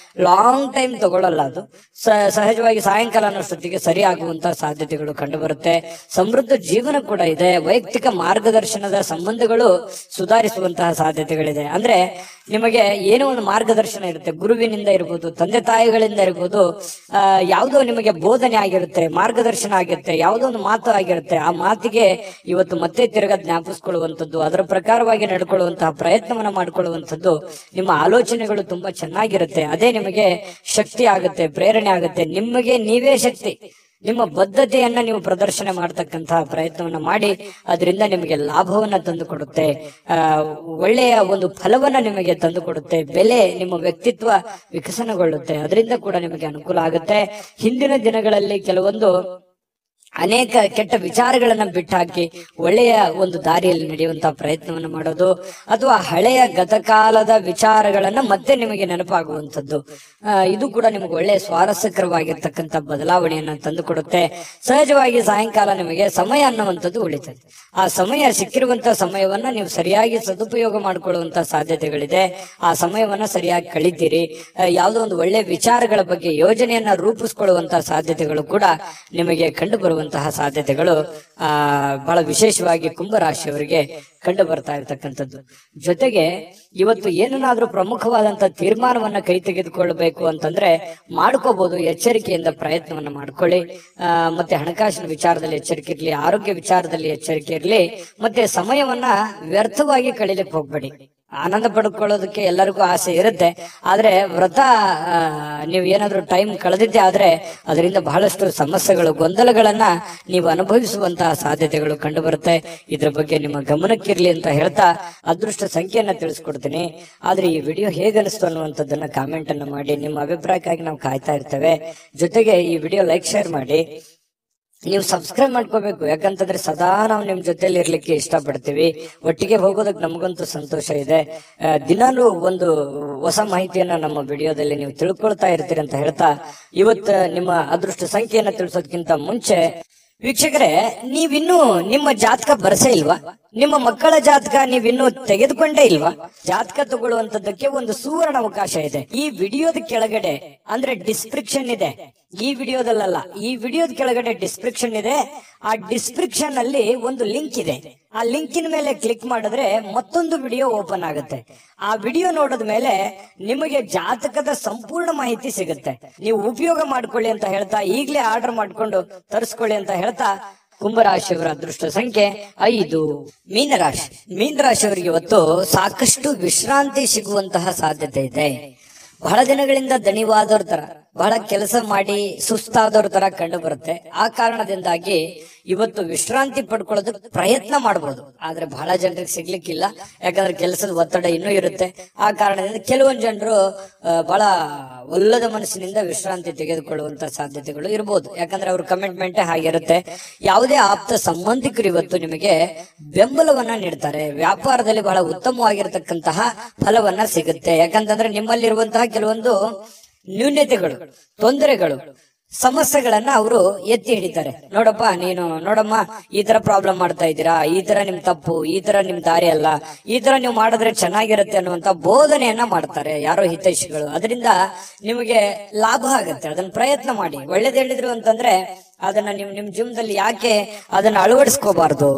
ಲಾಂಗ್ ಟೈಮ್ ತಗೊಳ್ಳಲ್ಲ. ಅದು ಸಹಜವಾಗಿ ಸಾಯಂಕಾಲ ಅನ್ನೋಷ್ಟೊತ್ತಿಗೆ ಸರಿ ಆಗುವಂತಹ ಸಾಧ್ಯತೆಗಳು ಕಂಡು ಬರುತ್ತೆ. ಸಮೃದ್ಧ ಜೀವನ ಕೂಡ ಇದೆ. ವೈಯಕ್ತಿಕ ಮಾರ್ಗದರ್ಶನದ ಸಂಬಂಧಗಳು ಸುಧಾರಿಸುವಂತಹ ಸಾಧ್ಯತೆಗಳಿದೆ. ಅಂದ್ರೆ ನಿಮಗೆ ಏನೋ ಒಂದು ಮಾರ್ಗದರ್ಶನ ಇರುತ್ತೆ, ಗುರುವಿನಿಂದ ಇರ್ಬೋದು, ತಂದೆ ತಾಯಿಗಳಿಂದ ಇರ್ಬೋದು, ಯಾವುದೋ ನಿಮಗೆ ಬೋಧನೆ ಆಗಿರುತ್ತೆ, ಮಾರ್ಗದರ್ಶನ ಆಗಿರುತ್ತೆ, ಯಾವುದೋ ಒಂದು ಮಾತು ಆಗಿರುತ್ತೆ. ಆ ಮಾತಿಗೆ ಇವತ್ತು ಮತ್ತೆ ತಿರುಗಾ ಜ್ಞಾಪಿಸ್ಕೊಳ್ಳುವಂಥದ್ದು, ಅದರ ಪ್ರಕಾರವಾಗಿ ನಡ್ಕೊಳ್ಳುವಂತಹ ಪ್ರಯತ್ನವನ್ನ ಮಾಡ್ಕೊಳ್ಳುವಂಥದ್ದು, ನಿಮ್ಮ ಆಲೋಚನೆಗಳು ತುಂಬಾ ಚೆನ್ನಾಗಿರುತ್ತೆ. ಅದೇ ನಿಮಗೆ ಶಕ್ತಿ ಆಗುತ್ತೆ, ಪ್ರೇರಣೆ ಆಗುತ್ತೆ. ನಿಮಗೆ ನೀವೇ ಶಕ್ತಿ. ನಿಮ್ಮ ಬದ್ಧತೆಯನ್ನ ನೀವು ಪ್ರದರ್ಶನ ಮಾಡತಕ್ಕಂತಹ ಪ್ರಯತ್ನವನ್ನ ಮಾಡಿ. ಅದರಿಂದ ನಿಮಗೆ ಲಾಭವನ್ನ ತಂದು ಕೊಡುತ್ತೆ, ಒಳ್ಳೆಯ ಒಂದು ಫಲವನ್ನ ನಿಮಗೆ ತಂದು ಕೊಡುತ್ತೆ. ಬೆಲೆ, ನಿಮ್ಮ ವ್ಯಕ್ತಿತ್ವ ವಿಕಸನಗೊಳ್ಳುತ್ತೆ. ಅದರಿಂದ ಕೂಡ ನಿಮಗೆ ಅನುಕೂಲ ಆಗುತ್ತೆ. ಹಿಂದಿನ ದಿನಗಳಲ್ಲಿ ಕೆಲವೊಂದು ಅನೇಕ ಕೆಟ್ಟ ವಿಚಾರಗಳನ್ನ ಬಿಟ್ಟಾಕಿ ಒಳ್ಳೆಯ ಒಂದು ದಾರಿಯಲ್ಲಿ ನಡೆಯುವಂತಹ ಪ್ರಯತ್ನವನ್ನು ಮಾಡೋದು, ಅಥವಾ ಹಳೆಯ ಗತಕಾಲದ ವಿಚಾರಗಳನ್ನ ಮತ್ತೆ ನಿಮಗೆ ನೆನಪಾಗುವಂಥದ್ದು, ಇದು ಕೂಡ ನಿಮಗೆ ಒಳ್ಳೆಯ ಸ್ವಾರಸ್ಯಕರವಾಗಿರ್ತಕ್ಕಂಥ ಬದಲಾವಣೆಯನ್ನ ತಂದುಕೊಡುತ್ತೆ. ಸಹಜವಾಗಿ ಸಾಯಂಕಾಲ ನಿಮಗೆ ಸಮಯ ಅನ್ನುವಂಥದ್ದು ಉಳಿತದೆ. ಆ ಸಮಯ, ಸಿಕ್ಕಿರುವಂತಹ ಸಮಯವನ್ನ ನೀವು ಸರಿಯಾಗಿ ಸದುಪಯೋಗ ಮಾಡಿಕೊಳ್ಳುವಂತಹ ಸಾಧ್ಯತೆಗಳಿದೆ. ಆ ಸಮಯವನ್ನ ಸರಿಯಾಗಿ ಕಳೀತೀರಿ. ಯಾವುದೋ ಒಂದು ಒಳ್ಳೆಯ ವಿಚಾರಗಳ ಬಗ್ಗೆ ಯೋಜನೆಯನ್ನ ರೂಪಿಸ್ಕೊಳ್ಳುವಂತಹ ಸಾಧ್ಯತೆಗಳು ಕೂಡ ನಿಮಗೆ ಕಂಡು ಬರುವಂತಹ ಸಾಧ್ಯತೆಗಳು ಬಹಳ ವಿಶೇಷವಾಗಿ ಕುಂಭರಾಶಿಯವರಿಗೆ ಕಂಡು ಬರ್ತಾ ಇರತಕ್ಕಂಥದ್ದು. ಜೊತೆಗೆ ಇವತ್ತು ಏನನ್ನಾದ್ರೂ ಪ್ರಮುಖವಾದಂತಹ ತೀರ್ಮಾನವನ್ನ ಕೈ ತೆಗೆದುಕೊಳ್ಬೇಕು ಅಂತಂದ್ರೆ ಮಾಡ್ಕೋಬಹುದು. ಎಚ್ಚರಿಕೆಯಿಂದ ಪ್ರಯತ್ನವನ್ನ ಮಾಡ್ಕೊಳ್ಳಿ. ಮತ್ತೆ ಹಣಕಾಸಿನ ವಿಚಾರದಲ್ಲಿ ಎಚ್ಚರಿಕೆ ಇರ್ಲಿ, ಆರೋಗ್ಯ ವಿಚಾರದಲ್ಲಿ ಎಚ್ಚರಿಕೆ ಇರ್ಲಿ. ಮತ್ತೆ ಸಮಯವನ್ನ ವ್ಯರ್ಥವಾಗಿ ಕಳೀಲಿಕ್ಕೆ ಹೋಗ್ಬೇಡಿ. ಆನಂದ ಪಡ್ಕೊಳ್ಳೋದಕ್ಕೆ ಎಲ್ಲರಿಗೂ ಆಸೆ ಇರುತ್ತೆ. ಆದ್ರೆ ವ್ರತ ನೀವು ಏನಾದ್ರೂ ಟೈಮ್ ಕಳೆದಿದ್ದೆ ಆದ್ರೆ ಅದರಿಂದ ಬಹಳಷ್ಟು ಸಮಸ್ಯೆಗಳು, ಗೊಂದಲಗಳನ್ನ ನೀವು ಅನುಭವಿಸುವಂತಹ ಸಾಧ್ಯತೆಗಳು ಕಂಡು ಬರುತ್ತೆ. ಇದ್ರ ಬಗ್ಗೆ ನಿಮ್ಮ ಗಮನಕ್ಕಿರ್ಲಿ ಅಂತ ಹೇಳ್ತಾ ಅದೃಷ್ಟ ಸಂಖ್ಯೆಯನ್ನ ತಿಳಿಸ್ಕೊಡ್ತೀನಿ. ಆದ್ರೆ ಈ ವಿಡಿಯೋ ಹೇಗನಿಸ್ತು ಅನ್ನುವಂಥದ್ದನ್ನ ಕಾಮೆಂಟ್ ಅನ್ನ ಮಾಡಿ. ನಿಮ್ಮ ಅಭಿಪ್ರಾಯಕ್ಕಾಗಿ ನಾವು ಕಾಯ್ತಾ ಇರ್ತೇವೆ. ಜೊತೆಗೆ ಈ ವಿಡಿಯೋ ಲೈಕ್, ಶೇರ್ ಮಾಡಿ. ನೀವು ಸಬ್ಸ್ಕ್ರೈಬ್ ಮಾಡ್ಕೋಬೇಕು. ಯಾಕಂತಂದ್ರೆ ಸದಾ ನಾವು ನಿಮ್ ಜೊತೆಲಿ ಇರ್ಲಿಕ್ಕೆ ಇಷ್ಟಪಡ್ತೀವಿ. ಒಟ್ಟಿಗೆ ಹೋಗೋದಕ್ಕೆ ನಮಗಂತೂ ಸಂತೋಷ ಇದೆ. ದಿನಾಲೂ ಒಂದು ಹೊಸ ಮಾಹಿತಿಯನ್ನ ನಮ್ಮ ವಿಡಿಯೋದಲ್ಲಿ ನೀವು ತಿಳ್ಕೊಳ್ತಾ ಇರ್ತೀರಿ ಅಂತ ಹೇಳ್ತಾ, ಇವತ್ತು ನಿಮ್ಮ ಅದೃಷ್ಟ ಸಂಖ್ಯೆಯನ್ನ ತಿಳಿಸೋದಕ್ಕಿಂತ ಮುಂಚೆ ವೀಕ್ಷಕರೇ, ನೀವಿನ್ನೂ ನಿಮ್ಮ ಜಾತಕ ಬರಸೇ ಇಲ್ವಾ? ನಿಮ್ಮ ಮಕ್ಕಳ ಜಾತಕ ನೀವಿನ್ನೂ ತೆಗೆದುಕೊಂಡೇ ಇಲ್ವಾ? ಜಾತಕ ತಗೊಳ್ಳುವಂತದ್ದಕ್ಕೆ ಒಂದು ಸುವರ್ಣ ಅವಕಾಶ ಇದೆ. ಈ ವಿಡಿಯೋದ ಕೆಳಗಡೆ ಅಂದ್ರೆ ಡಿಸ್ಕ್ರಿಪ್ಷನ್ ಇದೆ. ಈ ವಿಡಿಯೋದಲ್ಲ, ಈ ವಿಡಿಯೋದ ಕೆಳಗಡೆ ಡಿಸ್ಕ್ರಿಪ್ಷನ್ ಇದೆ. ಆ ಡಿಸ್ಕ್ರಿಪ್ಷನ್ ಅಲ್ಲಿ ಒಂದು ಲಿಂಕ್ ಇದೆ. ಆ ಲಿಂಕಿನ ಮೇಲೆ ಕ್ಲಿಕ್ ಮಾಡಿದ್ರೆ ಮತ್ತೊಂದು ವಿಡಿಯೋ ಓಪನ್ ಆಗುತ್ತೆ. ಆ ವಿಡಿಯೋ ನೋಡಿದ ಮೇಲೆ ನಿಮಗೆ ಜಾತಕದ ಸಂಪೂರ್ಣ ಮಾಹಿತಿ ಸಿಗುತ್ತೆ. ನೀವು ಉಪಯೋಗ ಮಾಡ್ಕೊಳ್ಳಿ ಅಂತ ಹೇಳ್ತಾ, ಈಗಲೇ ಆರ್ಡರ್ ಮಾಡ್ಕೊಂಡು ತರಿಸ್ಕೊಳ್ಳಿ ಅಂತ ಹೇಳ್ತಾ, ಕುಂಭರಾಶಿಯವರ ಅದೃಷ್ಟ ಸಂಖ್ಯೆ 5. ಮೀನರಾಶಿ. ಮೀನರಾಶಿಯವರಿಗೆ ಇವತ್ತು ಸಾಕಷ್ಟು ವಿಶ್ರಾಂತಿ ಸಿಗುವಂತಹ ಸಾಧ್ಯತೆ ಇದೆ. ಬಹಳ ದಿನಗಳಿಂದ ದಣಿವಾದವ್ರ ತರ, ಬಹಳ ಕೆಲಸ ಮಾಡಿ ಸುಸ್ತಾದವ್ರ ತರ ಕಂಡು ಬರುತ್ತೆ. ಆ ಕಾರಣದಿಂದಾಗಿ ಇವತ್ತು ವಿಶ್ರಾಂತಿ ಪಡ್ಕೊಳ್ಳೋದಕ್ಕೆ ಪ್ರಯತ್ನ ಮಾಡಬಹುದು, ಆದ್ರೆ ಬಹಳ ಜನರಿಗೆ ಸಿಗ್ಲಿಕ್ಕಿಲ್ಲ. ಯಾಕಂದ್ರೆ ಕೆಲಸದ ಒತ್ತಡ ಇನ್ನೂ ಇರುತ್ತೆ. ಆ ಕಾರಣದಿಂದ ಕೆಲವೊಂದು ಜನರು ಬಹಳ ಒಲ್ಲದ ಮನಸ್ಸಿನಿಂದ ವಿಶ್ರಾಂತಿ ತೆಗೆದುಕೊಳ್ಳುವಂತ ಸಾಧ್ಯತೆಗಳು ಇರಬಹುದು. ಯಾಕಂದ್ರೆ ಅವ್ರ ಕಮಿಟ್ಮೆಂಟ್ ಹಾಗಿರುತ್ತೆ. ಯಾವುದೇ ಆಪ್ತ ಸಂಬಂಧಿಕರು ಇವತ್ತು ನಿಮಗೆ ಬೆಂಬಲವನ್ನ ನೀಡ್ತಾರೆ. ವ್ಯಾಪಾರದಲ್ಲಿ ಬಹಳ ಉತ್ತಮವಾಗಿರತಕ್ಕಂತಹ ಫಲವನ್ನ ಸಿಗುತ್ತೆ. ಯಾಕಂತಂದ್ರೆ ನಿಮ್ಮಲ್ಲಿರುವಂತಹ ಕೆಲವೊಂದು ನ್ಯೂನ್ಯತೆಗಳು, ತೊಂದರೆಗಳು, ಸಮಸ್ಯೆಗಳನ್ನ ಅವರು ಎತ್ತಿ ಹಿಡಿತಾರೆ. ನೋಡಮ್ಮ ಈ ತರ ಪ್ರಾಬ್ಲಮ್ ಮಾಡ್ತಾ ಇದ್ದೀರಾ, ಈ ತರ ನಿಮ್ ತಪ್ಪು, ಈ ತರ ನಿಮ್ ದಾರಿ ಅಲ್ಲ, ಈ ತರ ನೀವು ಮಾಡಿದ್ರೆ ಚೆನ್ನಾಗಿರುತ್ತೆ ಅನ್ನುವಂತ ಬೋಧನೆಯನ್ನ ಮಾಡ್ತಾರೆ ಯಾರೋ ಹಿತೈಷಿಗಳು. ಅದರಿಂದ ನಿಮಗೆ ಲಾಭ ಆಗುತ್ತೆ. ಅದನ್ನ ಪ್ರಯತ್ನ ಮಾಡಿ. ಒಳ್ಳೇದ್ ಹೇಳಿದ್ರು ಅಂತಂದ್ರೆ ಅದನ್ನ ನಿಮ್ ಜೀವನದಲ್ಲಿ ಯಾಕೆ ಅದನ್ನ ಅಳವಡಿಸ್ಕೋಬಾರ್ದು?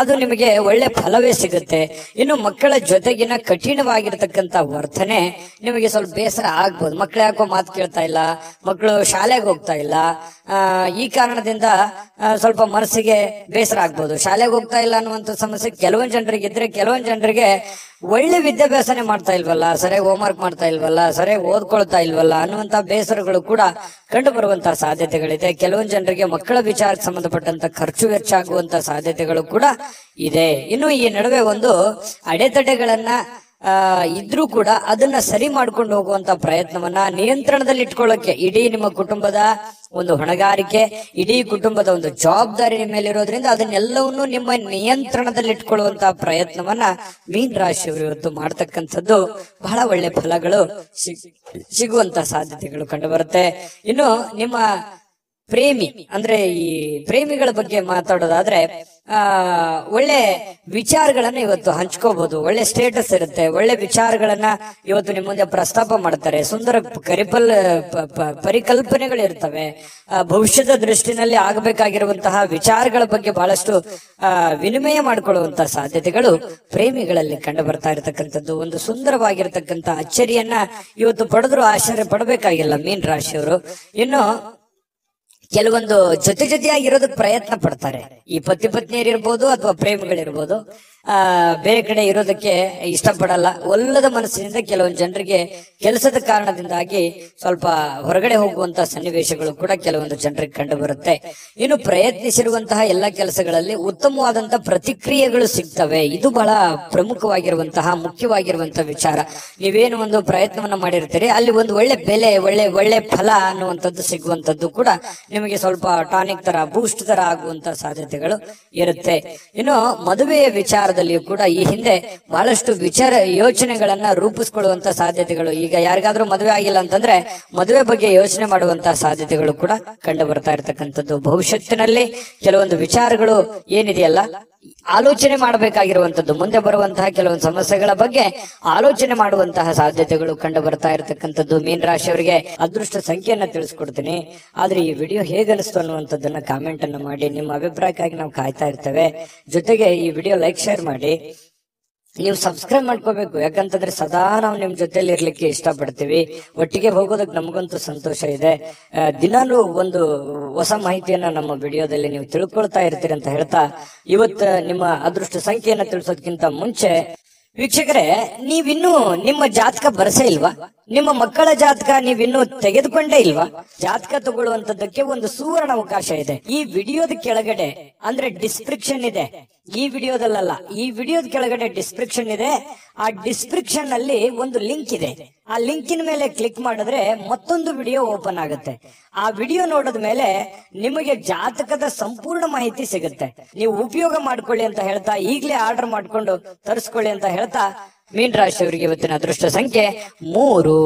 ಅದು ನಿಮಗೆ ಒಳ್ಳೆ ಫಲವೇ ಸಿಗುತ್ತೆ. ಇನ್ನು ಮಕ್ಕಳ ಜೊತೆಗಿನ ಕಠಿಣವಾಗಿರ್ತಕ್ಕಂಥ ವರ್ತನೆ ನಿಮಗೆ ಸ್ವಲ್ಪ ಬೇಸರ ಆಗ್ಬೋದು. ಮಕ್ಳು ಯಾಕೋ ಮಾತು ಕೇಳ್ತಾ ಇಲ್ಲ, ಮಕ್ಕಳು ಶಾಲೆಗೆ ಹೋಗ್ತಾ ಇಲ್ಲ, ಈ ಕಾರಣದಿಂದ ಸ್ವಲ್ಪ ಮನಸ್ಸಿಗೆ ಬೇಸರ ಆಗ್ಬೋದು. ಶಾಲೆಗೆ ಹೋಗ್ತಾ ಇಲ್ಲ ಅನ್ನುವಂಥ ಸಮಸ್ಯೆ ಕೆಲವೊಂದು ಜನರಿಗೆ ಇದ್ರೆ, ಕೆಲವೊಂದು ಜನರಿಗೆ ಒಳ್ಳೆ ವಿದ್ಯಾಭ್ಯಾಸನೆ ಮಾಡ್ತಾ ಇಲ್ವಲ್ಲ, ಸರಿಯಾಗಿ ಹೋಮ್ವರ್ಕ್ ಮಾಡ್ತಾ ಇಲ್ವಲ್ಲ, ಸರಿಯಾಗಿ ಓದ್ಕೊಳ್ತಾ ಇಲ್ವಲ್ಲ ಅನ್ನುವಂತ ಬೇಸರಗಳು ಕೂಡ ಕಂಡು ಬರುವಂತಹ ಸಾಧ್ಯತೆಗಳಿದೆ. ಕೆಲವೊಂದು ಜನರಿಗೆ ಮಕ್ಕಳ ವಿಚಾರಕ್ಕೆ ಸಂಬಂಧಪಟ್ಟಂತ ಖರ್ಚು ವೆಚ್ಚ ಆಗುವಂತ ಸಾಧ್ಯತೆಗಳು ಕೂಡ ಇದೆ. ಇನ್ನು ಈ ನಡುವೆ ಒಂದು ಅಡೆತಡೆಗಳನ್ನ ಇದ್ರೂ ಕೂಡ ಅದನ್ನ ಸರಿ ಮಾಡ್ಕೊಂಡು ಹೋಗುವಂತ ಪ್ರಯತ್ನವನ್ನ ನಿಯಂತ್ರಣದಲ್ಲಿ ಇಟ್ಕೊಳ್ಳೋಕೆ ಇಡೀ ನಿಮ್ಮ ಕುಟುಂಬದ ಒಂದು ಹೊಣೆಗಾರಿಕೆ, ಇಡೀ ಕುಟುಂಬದ ಒಂದು ಜವಾಬ್ದಾರಿ ನಿಮ್ಮ ಮೇಲೆ ಇರೋದ್ರಿಂದ ಅದನ್ನೆಲ್ಲವನ್ನು ನಿಮ್ಮ ನಿಯಂತ್ರಣದಲ್ಲಿ ಇಟ್ಕೊಳ್ಳುವಂತಹ ಪ್ರಯತ್ನವನ್ನ ಮೀನ ರಾಶಿಯವರು ಇವತ್ತು ಮಾಡ್ತಕ್ಕಂಥದ್ದು ಬಹಳ ಒಳ್ಳೆ ಫಲಗಳು ಸಿಗುವಂತ ಸಾಧ್ಯತೆಗಳು ಕಂಡು ಬರುತ್ತೆ. ಇನ್ನು ನಿಮ್ಮ ಪ್ರೇಮಿ ಅಂದ್ರೆ ಈ ಪ್ರೇಮಿಗಳ ಬಗ್ಗೆ ಮಾತಾಡೋದಾದ್ರೆ ಒಳ್ಳೆ ವಿಚಾರಗಳನ್ನ ಇವತ್ತು ಹಂಚ್ಕೋಬಹುದು. ಒಳ್ಳೆ ಸ್ಟೇಟಸ್ ಇರುತ್ತೆ. ಒಳ್ಳೆ ವಿಚಾರಗಳನ್ನ ಇವತ್ತು ನಿಮ್ಮ ಮುಂದೆ ಪ್ರಸ್ತಾಪ ಮಾಡ್ತಾರೆ. ಸುಂದರ ಪರಿಕಲ್ಪನೆಗಳು ಇರ್ತವೆ. ಭವಿಷ್ಯದ ದೃಷ್ಟಿನಲ್ಲಿ ಆಗಬೇಕಾಗಿರುವಂತಹ ವಿಚಾರಗಳ ಬಗ್ಗೆ ಬಹಳಷ್ಟು ವಿನಿಮಯ ಮಾಡಿಕೊಳ್ಳುವಂತಹ ಸಾಧ್ಯತೆಗಳು ಪ್ರೇಮಿಗಳಲ್ಲಿ ಕಂಡು ಬರ್ತಾ ಇರತಕ್ಕಂಥದ್ದು. ಒಂದು ಸುಂದರವಾಗಿರತಕ್ಕಂತ ಅಚ್ಚರಿಯನ್ನ ಇವತ್ತು ಪಡೆದ್ರು ಆಶ್ಚರ್ಯ ಪಡಬೇಕಾಗಿಲ್ಲ ಮೀನ ರಾಶಿಯವರು. ಇನ್ನು ಕೆಲವೊಂದು ಜೊತೆಯಾಗಿರೋದಕ್ಕೆ ಪ್ರಯತ್ನ ಪಡ್ತಾರೆ. ಈ ಪತಿ ಪತ್ನಿಯರಿರ್ಬೋದು ಅಥವಾ ಪ್ರೇಮಿಗಳಿರ್ಬೋದು, ಬೇರೆ ಕಡೆ ಇರೋದಕ್ಕೆ ಇಷ್ಟಪಡಲ್ಲ. ಒಲ್ಲದ ಮನಸ್ಸಿನಿಂದ ಕೆಲವೊಂದು ಜನರಿಗೆ ಕೆಲಸದ ಕಾರಣದಿಂದಾಗಿ ಸ್ವಲ್ಪ ಹೊರಗಡೆ ಹೋಗುವಂತ ಸನ್ನಿವೇಶಗಳು ಕೂಡ ಕೆಲವೊಂದು ಜನರಿಗೆ ಕಂಡು ಬರುತ್ತೆ. ಇನ್ನು ಪ್ರಯತ್ನಿಸಿರುವಂತಹ ಎಲ್ಲ ಕೆಲಸಗಳಲ್ಲಿ ಉತ್ತಮವಾದಂತಹ ಪ್ರತಿಕ್ರಿಯೆಗಳು ಸಿಗ್ತವೆ. ಇದು ಬಹಳ ಪ್ರಮುಖವಾಗಿರುವಂತಹ ಮುಖ್ಯವಾಗಿರುವಂತಹ ವಿಚಾರ. ನೀವೇನು ಒಂದು ಪ್ರಯತ್ನವನ್ನ ಮಾಡಿರ್ತೀರಿ, ಅಲ್ಲಿ ಒಂದು ಒಳ್ಳೆ ಬೆಲೆ, ಒಳ್ಳೆ ಫಲ ಅನ್ನುವಂಥದ್ದು ಸಿಗುವಂತದ್ದು ಕೂಡ ನಿಮಗೆ ಸ್ವಲ್ಪ ಟಾನಿಕ್ ತರ, ಬೂಸ್ಟ್ ತರ ಆಗುವಂತ ಸಾಧ್ಯತೆಗಳು ಇರುತ್ತೆ. ಇನ್ನು ಮದುವೆಯ ವಿಚಾರದಲ್ಲಿಯೂ ಕೂಡ ಈ ಹಿಂದೆ ಬಹಳಷ್ಟು ಯೋಚನೆಗಳನ್ನ ರೂಪಿಸ್ಕೊಳ್ಳುವಂತ ಸಾಧ್ಯತೆಗಳು, ಈಗ ಯಾರಿಗಾದ್ರೂ ಮದುವೆ ಆಗಿಲ್ಲ ಅಂತಂದ್ರೆ ಮದುವೆ ಬಗ್ಗೆ ಯೋಚನೆ ಮಾಡುವಂತಹ ಸಾಧ್ಯತೆಗಳು ಕೂಡ ಕಂಡು ಬರ್ತಾ ಇರತಕ್ಕಂಥದ್ದು. ಭವಿಷ್ಯತ್ತಿನಲ್ಲಿ ಕೆಲವೊಂದು ವಿಚಾರಗಳು ಏನಿದೆಯಲ್ಲ, ಆಲೋಚನೆ ಮಾಡಬೇಕಾಗಿರುವಂತದ್ದು, ಮುಂದೆ ಬರುವಂತಹ ಕೆಲವೊಂದು ಸಮಸ್ಯೆಗಳ ಬಗ್ಗೆ ಆಲೋಚನೆ ಮಾಡುವಂತಹ ಸಾಧ್ಯತೆಗಳು ಕಂಡು ಬರ್ತಾ ಇರತಕ್ಕಂಥದ್ದು. ಮೀನ ರಾಶಿಯವರಿಗೆ ಅದೃಷ್ಟ ಸಂಖ್ಯೆಯನ್ನ ತಿಳಿಸ್ಕೊಡ್ತೀನಿ. ಆದ್ರೆ ಈ ವಿಡಿಯೋ ಹೇಗನಿಸ್ತು ಅನ್ನುವಂಥದ್ದನ್ನ ಕಾಮೆಂಟ್ ಅನ್ನ ಮಾಡಿ. ನಿಮ್ಮ ಅಭಿಪ್ರಾಯಕ್ಕಾಗಿ ನಾವು ಕಾಯ್ತಾ ಇರ್ತೇವೆ. ಜೊತೆಗೆ ಈ ವಿಡಿಯೋ ಲೈಕ್, ಶೇರ್ ಮಾಡಿ. ನೀವು ಸಬ್ಸ್ಕ್ರೈಬ್ ಮಾಡ್ಕೋಬೇಕು. ಯಾಕಂತಂದ್ರೆ ಸದಾ ನಾವು ನಿಮ್ ಜೊತೆಲಿ ಇರ್ಲಿಕ್ಕೆ ಇಷ್ಟಪಡ್ತೀವಿ. ಒಟ್ಟಿಗೆ ಹೋಗೋದಕ್ಕೆ ನಮಗಂತೂ ಸಂತೋಷ ಇದೆ. ದಿನಾಲೂ ಒಂದು ಹೊಸ ಮಾಹಿತಿಯನ್ನ ನಮ್ಮ ವಿಡಿಯೋದಲ್ಲಿ ನೀವು ತಿಳ್ಕೊಳ್ತಾ ಇರ್ತೀರಿ ಅಂತ ಹೇಳ್ತಾ, ಇವತ್ತು ನಿಮ್ಮ ಅದೃಷ್ಟ ಸಂಖ್ಯೆಯನ್ನ ತಿಳಿಸೋದಕ್ಕಿಂತ ಮುಂಚೆ ವೀಕ್ಷಕರೇ, ನೀವಿನ್ನೂ ನಿಮ್ಮ ಜಾತಕ ಬರಸೇ ಇಲ್ವಾ? ನಿಮ್ಮ ಮಕ್ಕಳ ಜಾತಕ ನೀವಿನ್ನೂ ತೆಗೆದುಕೊಂಡೇ ಇಲ್ವಾ? ಜಾತಕ ತಗೊಳ್ಳುವಂತದ್ದಕ್ಕೆ ಒಂದು ಸುವರ್ಣ ಅವಕಾಶ ಇದೆ. ಈ ವಿಡಿಯೋದ ಕೆಳಗಡೆ ಅಂದ್ರೆ ಡಿಸ್ಕ್ರಿಪ್ಷನ್ ಇದೆ. ಈ ವಿಡಿಯೋದಲ್ಲ, ಈ ವಿಡಿಯೋದ ಕೆಳಗಡೆ ಡಿಸ್ಕ್ರಿಪ್ಷನ್ ಇದೆ. ಆ ಡಿಸ್ಕ್ರಿಪ್ಷನ್ ಅಲ್ಲಿ ಒಂದು ಲಿಂಕ್ ಇದೆ. ಆ ಲಿಂಕಿನ ಮೇಲೆ ಕ್ಲಿಕ್ ಮಾಡಿದ್ರೆ ಮತ್ತೊಂದು ವಿಡಿಯೋ ಓಪನ್ ಆಗುತ್ತೆ. ಆ ವಿಡಿಯೋ ನೋಡಿದ ಮೇಲೆ ನಿಮಗೆ ಜಾತಕದ ಸಂಪೂರ್ಣ ಮಾಹಿತಿ ಸಿಗುತ್ತೆ. ನೀವು ಉಪಯೋಗ ಮಾಡ್ಕೊಳ್ಳಿ ಅಂತ ಹೇಳ್ತಾ, ಈಗಲೇ ಆರ್ಡರ್ ಮಾಡ್ಕೊಂಡು ತರಿಸ್ಕೊಳ್ಳಿ ಅಂತ ಹೇಳ್ತಾ, ಮೀನ ರಾಶಿಯವರಿಗೆ ಇವತ್ತಿನ ಅದೃಷ್ಟ ಸಂಖ್ಯೆ 3.